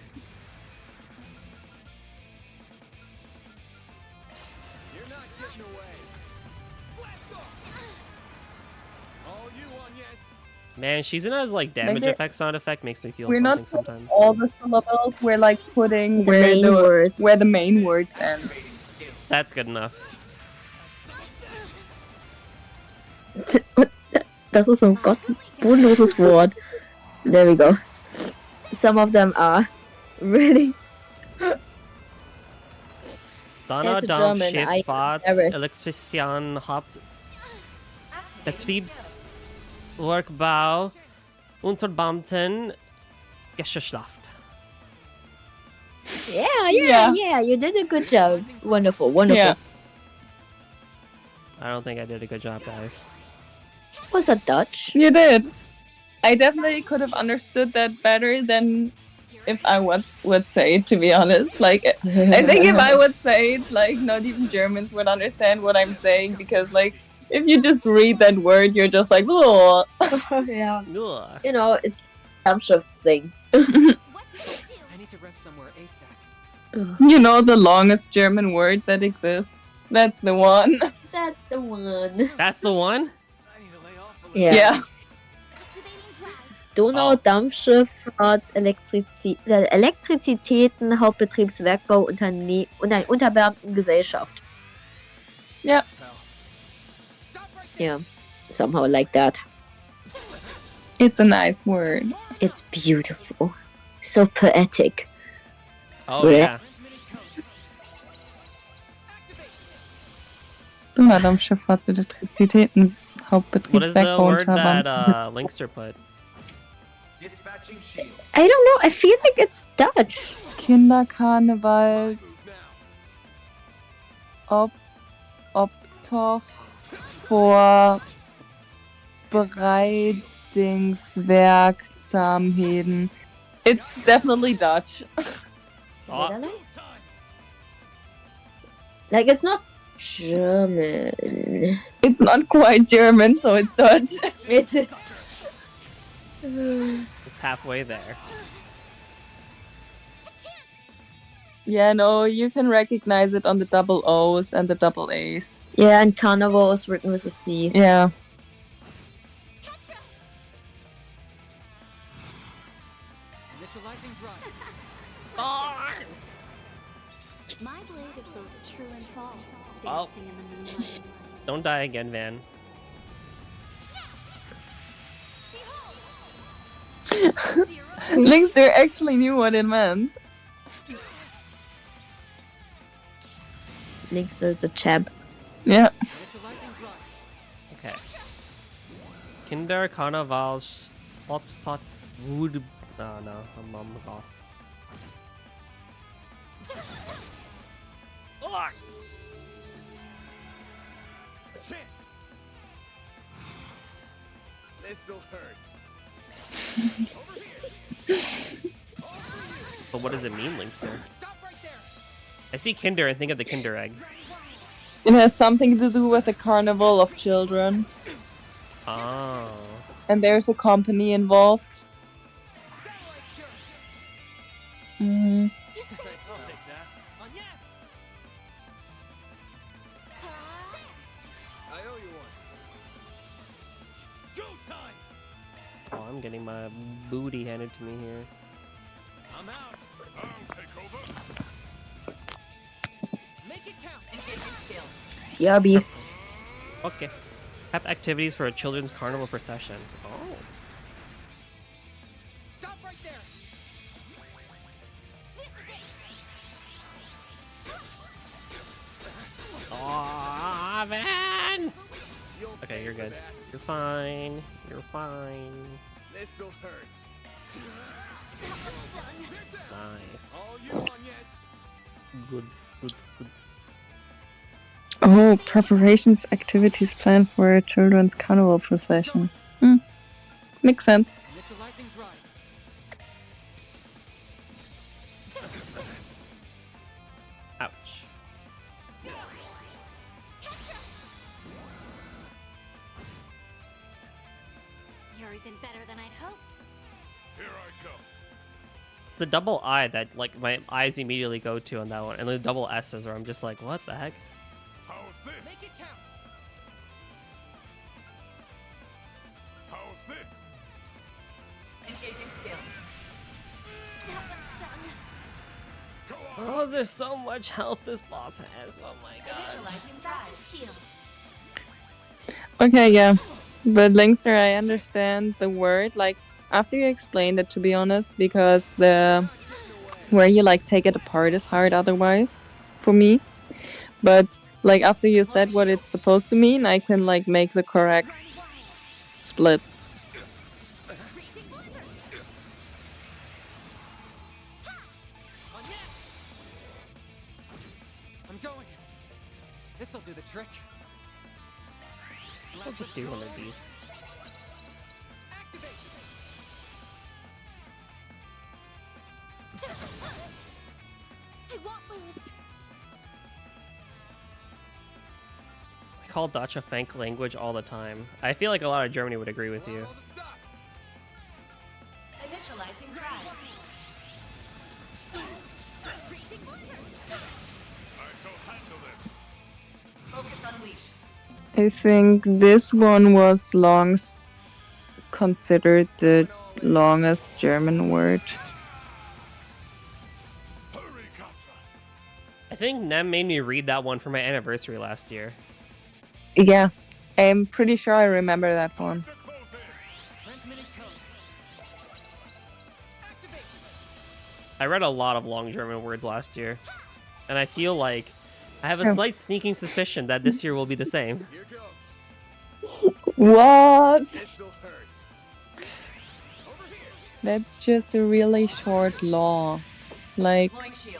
Man, Shizuna's like damage Make it- effect sound effect makes me feel We're something not sometimes. all the syllables. We're like putting The main words. where the main words end. That's good enough. Das ist so ein bodenloses Wort. There we go. Some of them are really. Donner, As a Dampf, German, Schiff, I Fahrt, never- Elektrician, Haupt, Betriebswerkbau, Unterbeamten, Geschäft. Yeah. You did a good job. Wonderful. Yeah. I don't think I did a good job, guys. Was that Dutch? You did. I definitely could have understood that better than if I would say it, to be honest. Like, I think if I would say it, like, not even Germans would understand what I'm saying, because, like, if you just read that word, you're just like, oh. Yeah. Ugh. You know, it's some sort of thing. I need to rest somewhere ASAP. You know the longest German word that exists? That's the one. That's the one. That's the one? Yeah. Donaudampfschifffahrt, Elektrizitäten, Hauptbetriebswerkbau, Unterbeamtengesellschaft. Yeah. Yeah, somehow like that. It's a nice word. It's beautiful. So poetic. Oh, yeah. Donaudampfschifffahrt, Elektrizitäten, What is the Hauptbetriebswerkbau, word that Unterbeamten. Linkster put? I don't know. I feel like it's Dutch. Kinderkarnevals. Obtocht Vorbereitungswerksamheden. It's definitely Dutch. Netherlands? Like, it's not German. It's not quite German, so it's Dutch. It's It's halfway there. Yeah, no, you can recognize it on the double O's and the double A's. Yeah, and Carnival is written with a C. Yeah. Initializing drive. My blade is both true and false, Oh. dancing in the moonlight. Don't die again, Van. Linkster actually knew what it meant. Linkster's a chap. Yeah. Okay. Kinder Carnival Obstat Wood. Oh no, I'm lost. A chance. This'll hurt. But what does it mean, Linkster? I see Kinder and think of the Kinder Egg. It has something to do with the carnival of children. Oh. And there's a company involved. Mm. I owe you one. Oh, I'm getting my booty handed to me here. I'm out. I'll take over. Make it count. Engaging skill. Yubby. Okay. Have activities for a children's carnival procession. Oh. Stop right there. Aw, man! Okay, you're good. You're fine. You're fine. This'll hurt. Nice. Good, good, good. Oh, preparations activities planned for a children's carnival procession. Hmm. Makes sense. Initializing drive. Ouch. You're even better than I'd hoped. Here I go. It's the double I that like my eyes immediately go to on that one, and the double S's where I'm just like, what the heck? How's this? Make it count. How's this? Engaging skill. That one stung. Oh, there's so much health this boss has. Oh my god. Initializing drive. Shield. Okay, yeah. But Linkster, I understand the word. Like, after you explained it, to be honest, because the where you like take it apart is hard otherwise for me. But like after you said what it's supposed to mean, I can like make the correct splits. I'm going. This'll do the trick. I'll just do one of these. Activate. I won't lose. I call Dutch a Fank language all the time. I feel like a lot of Germany would agree with you. Initializing drive. I shall handle this. Focus unleashed. I think this one was considered the longest German word. I think Nem made me read that one for my anniversary last year. Yeah, I'm pretty sure I remember that one. I read a lot of long German words last year, and I feel like I have a slight sneaking suspicion that this year will be the same. What? That's just a really short law. Like,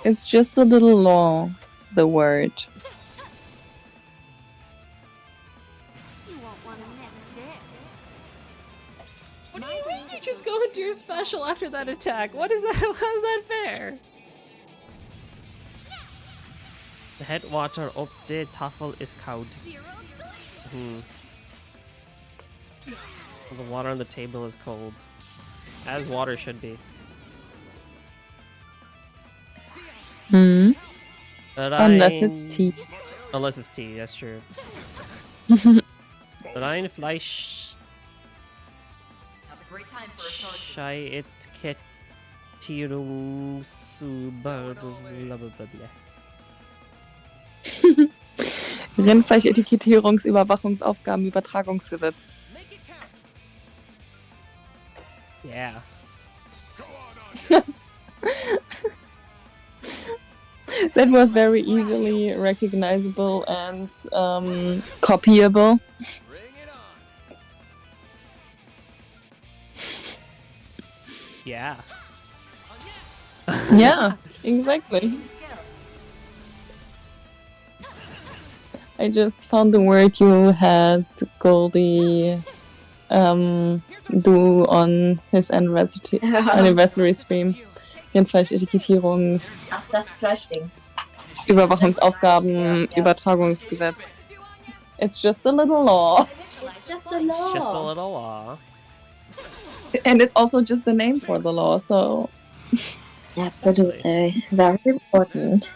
it's just a little law, the word. You won't want to miss this. What do you mean you just go into your special after that attack? What is that? How's that fair? The headwater op der Tafel ist kalt. The water on the table is cold. As water should be. Hmm. But Unless it's tea. Unless it's tea, that's true. But ein Fleisch. Now's a great time for a short. Rindfleischetikettierungsüberwachungsaufgabenübertragungsgesetz. Yeah. That was very easily recognizable and copyable. Yeah. Yeah, exactly. I just found the word you had Goldie do on his anniversary stream. Rindfleischetikettierungs Ach, das Fleischding. Überwachungsaufgaben Übertragungsgesetz. It's just a little law. It's just a law. Just a little law. And it's also just the name for the law, so Absolutely. Very important.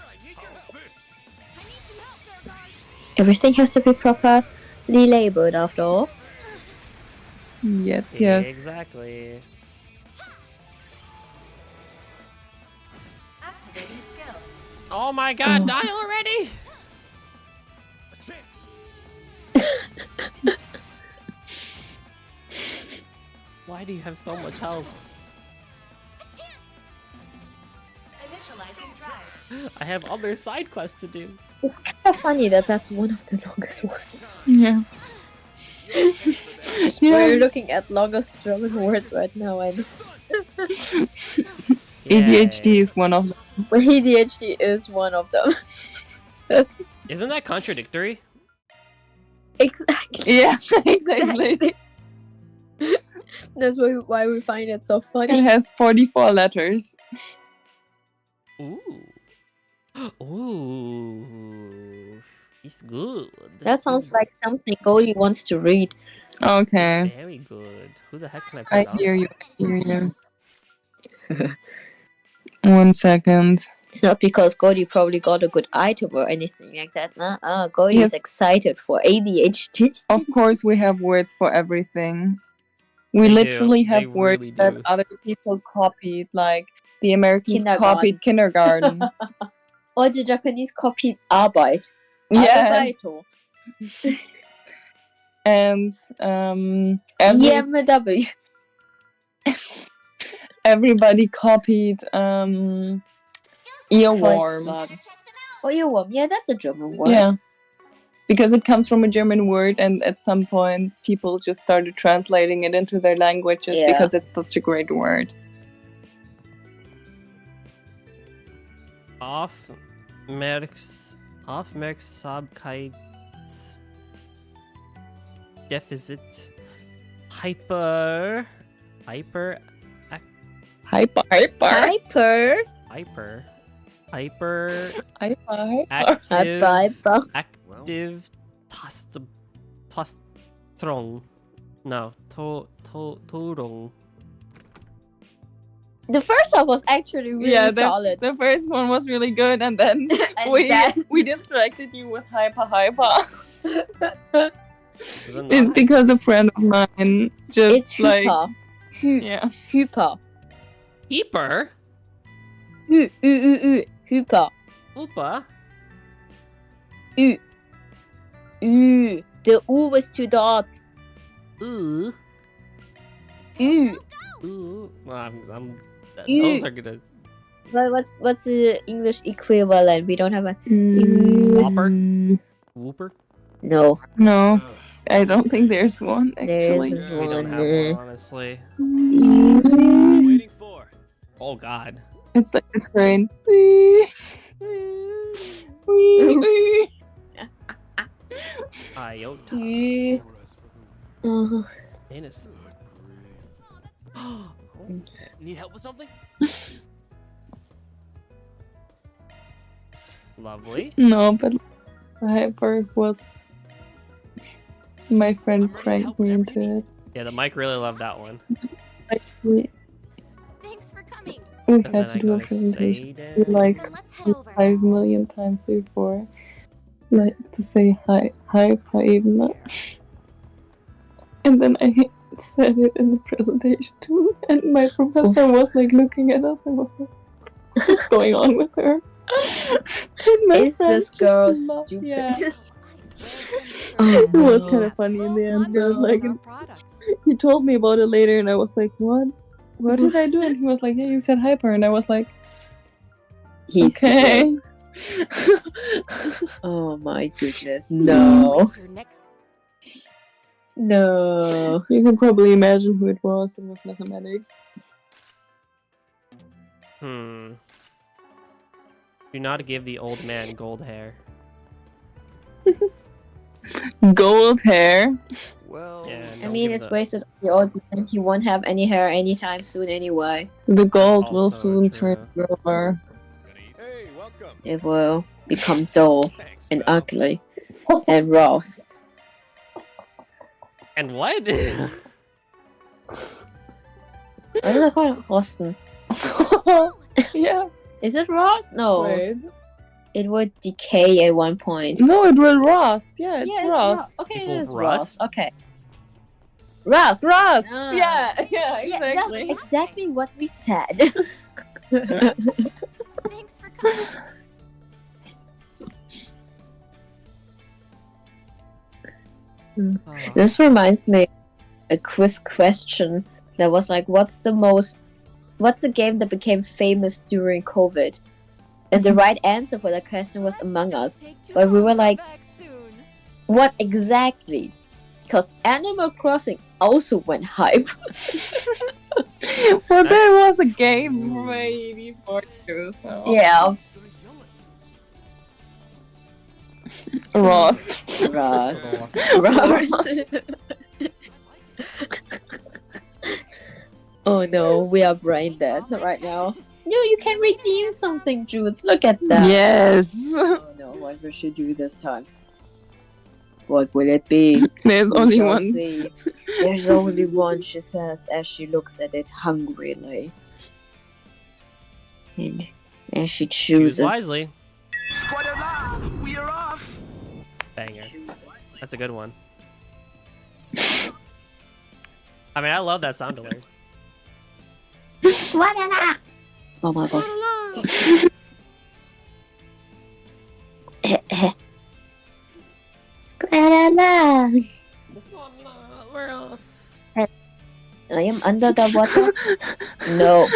Everything has to be properly labeled after all. yes, yes. Exactly. Activating skill. Oh my god, die already! Why do you have so much health? Initializing drive. I have other side quests to do. It's kind of funny that that's one of the longest words. Yeah. We're looking at longest German words right now, and ADHD is one of them. ADHD is one of them. Isn't that contradictory? Exactly. Yeah, exactly. That's why we find it so funny. It has 44 letters. Ooh. Ooh. It's good. That sounds like something Goldie wants to read. Okay. Very good. Who the heck can I I put hear you. I hear you. 1 second. It's not because Goldie probably got a good item or anything like that. Nah. Goldie is excited for ADHD. Of course, we have words for everything. We They literally do. have They words really that do. other people copied, like the Americans Kindergarten. copied kindergarten. Or the Japanese copied Arbeit. Yes. Arbeito. And EMW. everybody copied earworm. Volkswagen. Oh, earworm. Yeah, that's a German word. Yeah. Because it comes from a German word, and at some point people just started translating it into their languages because it's such a great word. Aufmerksamkeitsdeficit. Hyper. Active Tostrong. No, Torong. The first one was actually really solid. The first one was really good, and then we distracted you with hyper. It's because a friend of mine just It's hyper. Hyper. Hyper? Hyper. Upa? The U with 2 dots. Ooh. Ooh. Those are gonna. Well, what's the English equivalent? We don't have a Whooper? No. No, I don't think there's one actually. There isn't We don't have one, honestly. Waiting for. Oh god. It's like a train. Iota. Anus. Need help with something? Lovely. No, but hyper was my friend pranked me into it. Yeah, the mic really loved that one. Thanks for coming. We And had then to I do go a to presentation Satan. like 5 million times before, like to say hi, Faibna. And then I said it in the presentation too, and my professor was like looking at us and was like, "What's going on with her?" And my Is friend this just girl laughed. stupid? Yeah. Oh, It was no. kind of funny in the end, but like he told me about it later, and I was like, "What? What did I do?" And he was like, "Yeah, you said hyper," and I was like, He's "Okay." Oh my goodness, no. No. You can probably imagine who it was. It was mathematics. Do not give the old man gold hair. Gold hair. Well, Yeah, I don't mean, give it's the- wasted on the old man. He won't have any hair anytime soon anyway. The gold will also soon turn silver. It will become dull and ugly and rust. And what? What is it called? Rosten. Yeah. Is it rust? No. Wait. It would decay at one point. No, it will rust. Yeah, it's rust. Okay, It it will is rust? rust. Okay. Rust. Rust. Ah. Yeah, Yeah, that's exactly. exactly what we said. Thanks for coming. This reminds me a quiz question that was like, what's the game that became famous during COVID? And the right answer for that question was Among Us. But we were like, what exactly? Because Animal Crossing also went hype. Well, there was a game way before too, so. Yeah. Rust. Rust. Rust. Oh no, we are brain dead right now. No, you can redeem something, Jules. Look at that. Yes. Oh no, what will she do this time? What will it be? There's We only shall one. see. There's only one, she says, as she looks at it hungrily. And as she Choose chooses. wisely. Squadala, we are off. Banger. That's a good one. I mean, I love that sound alert. Oh my god. Squadala. We're off. I am under the water. No.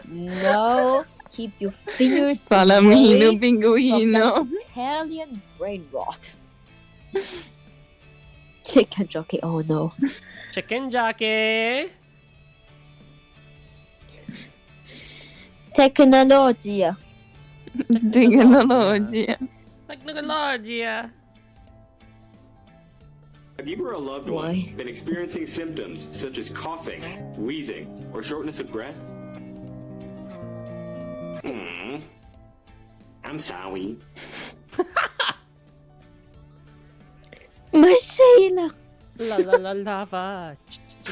No. Keep your fingers Salamino away pinguino. from that Italian brain rot. Chicken jockey. Oh no. Chicken jockey. Technologia. Technologia. Technologia. Have you or a loved one Why? been experiencing symptoms such as coughing, wheezing, or shortness of breath? I'm sorry. Michaela. La la la lava.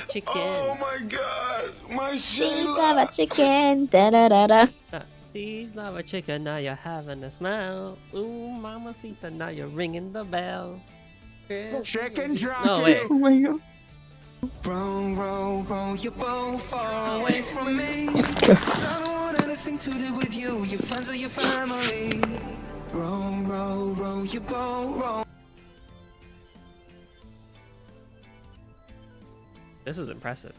Chicken. Oh my god, my Please Sheila! have a chicken. Da da da da. Steve lava chicken, now you're having a smell. Ooh, mamacita, now you're ringing the bell. Chicken jockey. No, wait. Oh my god. Roll, roll, roll your boat far away from me. 'Cause I don't want anything to do with you, your friends or your family. Roll, roll, roll your boat, roll. This is impressive.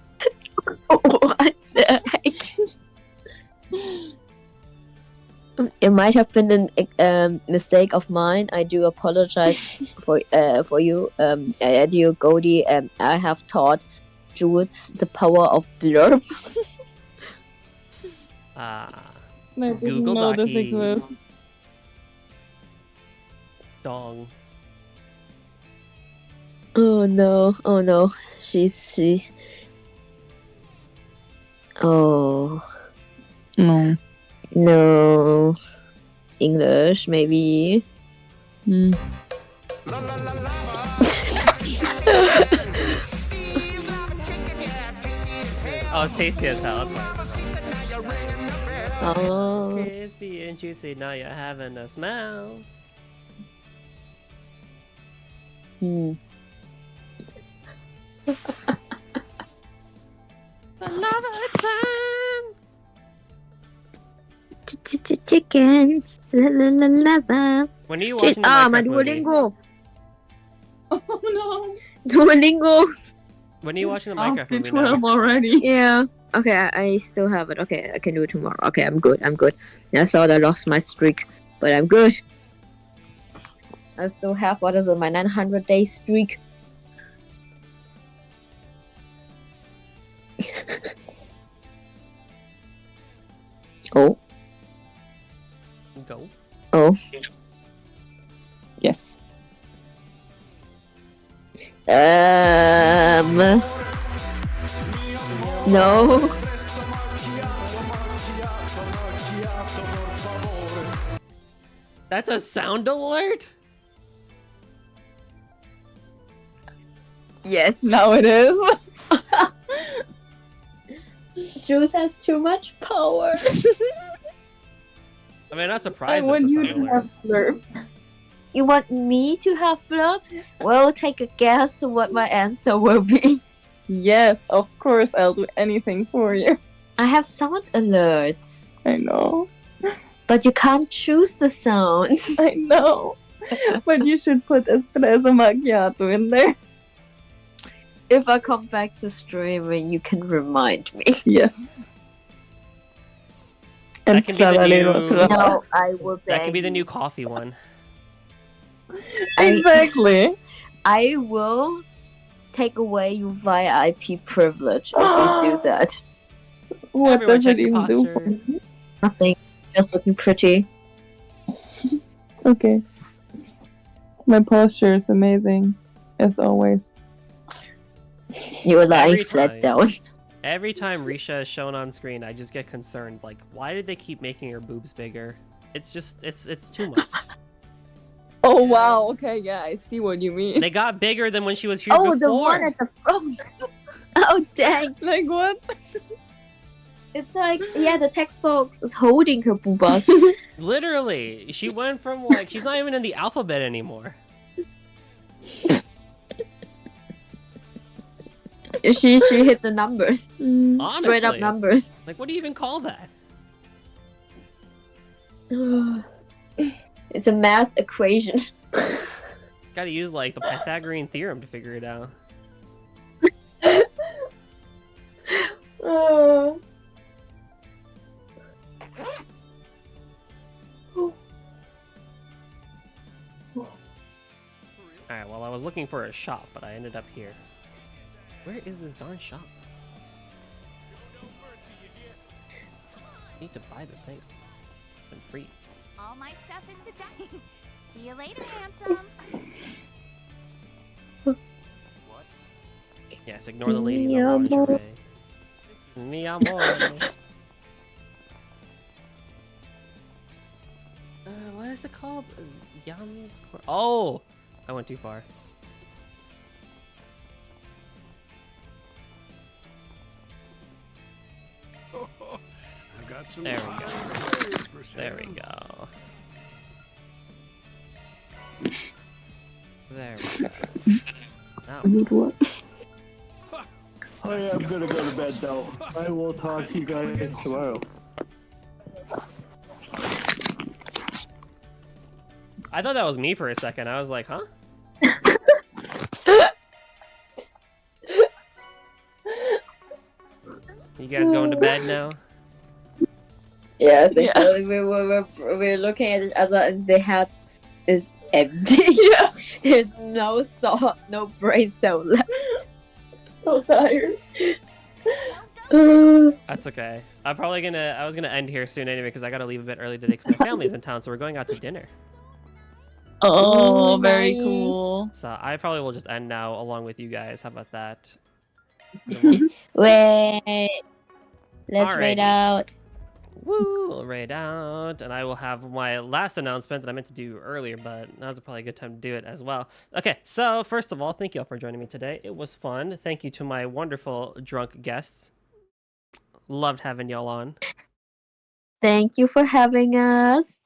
What the heck? It might have been a mistake of mine. I do apologize for you, Eddie Goldie. I have taught Jules the power of blurb. I didn't Google know this Docky. exists. Dong. Oh no! Oh no! She. Oh No. no! English maybe. Oh, it's tasty as hell. That's why. Oh. Crispy and juicy, now you're having a smell. Another time. Chicken. La la la la la. When are you watching the my Minecraft movie? Duolingo. Oh no. Duolingo. When are you watching the Minecraft After movie 12 now? already. Yeah. Okay, I still have it. Okay, I can do it tomorrow. Okay, I'm good. I thought I lost my streak, but I'm good. I still have, what is it, my 900-day streak. Oh. Go. Oh. Yes. No. That's a sound alert? Yes. Now it is. Juice has too much power. I mean, not surprised I that's a want you sound to alert. have blurbs. You want me to have blurbs? Well, take a guess what my answer will be. Yes, of course, I'll do anything for you. I have sound alerts. I know. But you can't choose the sound. I know. But you should put espresso macchiato in there. If I come back to streaming, you can remind me. Yes. That And can be the tralalero, new. No, I will That can be beg the new you. coffee one. Exactly. I will take away your VIP privilege if you do that. What Everyone does check it your even do? posture. Nothing. Just looking pretty. Okay. My posture is amazing, as always. You were lying Every flat time. down. Every time Risha is shown on screen, I just get concerned. Like, why did they keep making her boobs bigger? It's just, it's too much. Oh wow, okay, yeah, I see what you mean. They got bigger than when she was here Oh, before. the one at the front. Oh, dang. Like what? It's like, yeah, the text box is holding her boobas. Literally, she went from like she's not even in the alphabet anymore. She hit the numbers. Honestly, Straight up numbers. Like, what do you even call that? It's a math equation. Got to use like the Pythagorean theorem to figure it out. Alright, well, I was looking for a shop, but I ended up here. Where is this darn shop? I need to buy the thing. It's been free. All my stuff is to die. See you later, handsome. Yes, ignore the lady in the Mi amor. lingerie. Mi amor. What is it called? Yami's Court. Oh! I went too far. I got some There we go. surprise for There we Sam. go. There we go. Now, What? I am gonna go to bed though. I will talk to you guys tomorrow. I thought that was me for a second. I was like, huh? You guys going to bed now? Yeah, we're looking at each other and the head is empty. Yeah. There's no thought, no brain cell left. So tired. That's okay. I was gonna end here soon anyway because I gotta leave a bit early today because my family's in town, so we're going out to dinner. Oh, Ooh, very nice. cool. So I probably will just end now along with you guys. How about that? Wait. Let's Alrighty. raid out. Woo! We'll raid out, and I will have my last announcement that I meant to do earlier, but now's probably a good time to do it as well. Okay, so first of all, thank you all for joining me today. It was fun. Thank you to my wonderful drunk guests. Loved having y'all on. Thank you for having us.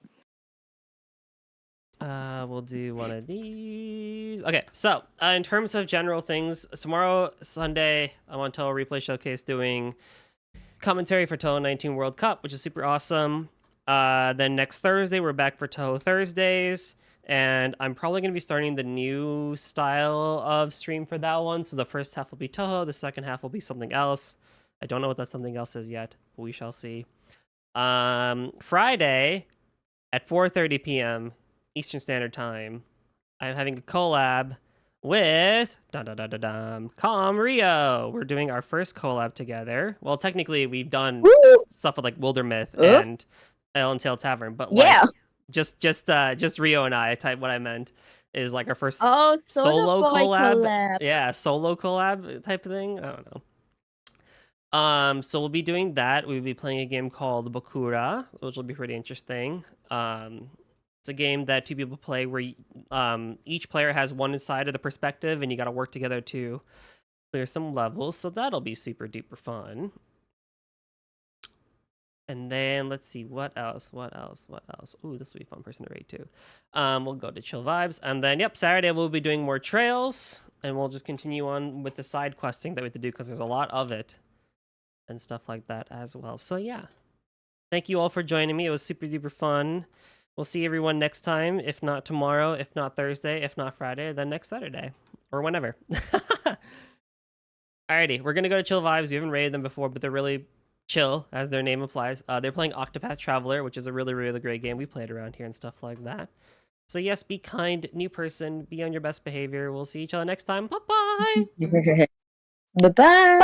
We'll do one of these. Okay, so in terms of general things, tomorrow, Sunday, I'm on Toho Replay Showcase doing commentary for Toho 19 World Cup, which is super awesome. Then next Thursday, we're back for Toho Thursdays, and I'm probably going to be starting the new style of stream for that one. So the first half will be Toho, the second half will be something else. I don't know what that something else is yet, but we shall see. Friday at 4:30 p.m. Eastern Standard Time, I'm having a collab with Calm Rio. We're doing our first collab together. Well, technically, we've done stuff with like Wildermyth and Ellen Tail Tavern, but like, just Rio and I. Type what I meant is like our first solo collab. Yeah, solo collab type of thing. I don't know. So we'll be doing that. We'll be playing a game called Bakura, which will be pretty interesting. It's a game that two people play where each player has one side of the perspective, and you got to work together to clear some levels. So that'll be super duper fun. And then let's see what else. Ooh, this will be a fun person to raid too. We'll go to Chill Vibes, and then Saturday we'll be doing more trails, and we'll just continue on with the side questing that we have to do because there's a lot of it and stuff like that as well. So yeah, thank you all for joining me. It was super duper fun. We'll see everyone next time, if not tomorrow, if not Thursday, if not Friday, then next Saturday, or whenever. Alrighty, we're going to go to Chill Vibes. We haven't raided them before, but they're really chill, as their name implies. They're playing Octopath Traveler, which is a really, really great game. We played around here and stuff like that. So yes, be kind, new person, be on your best behavior. We'll see each other next time. Bye-bye! Bye-bye!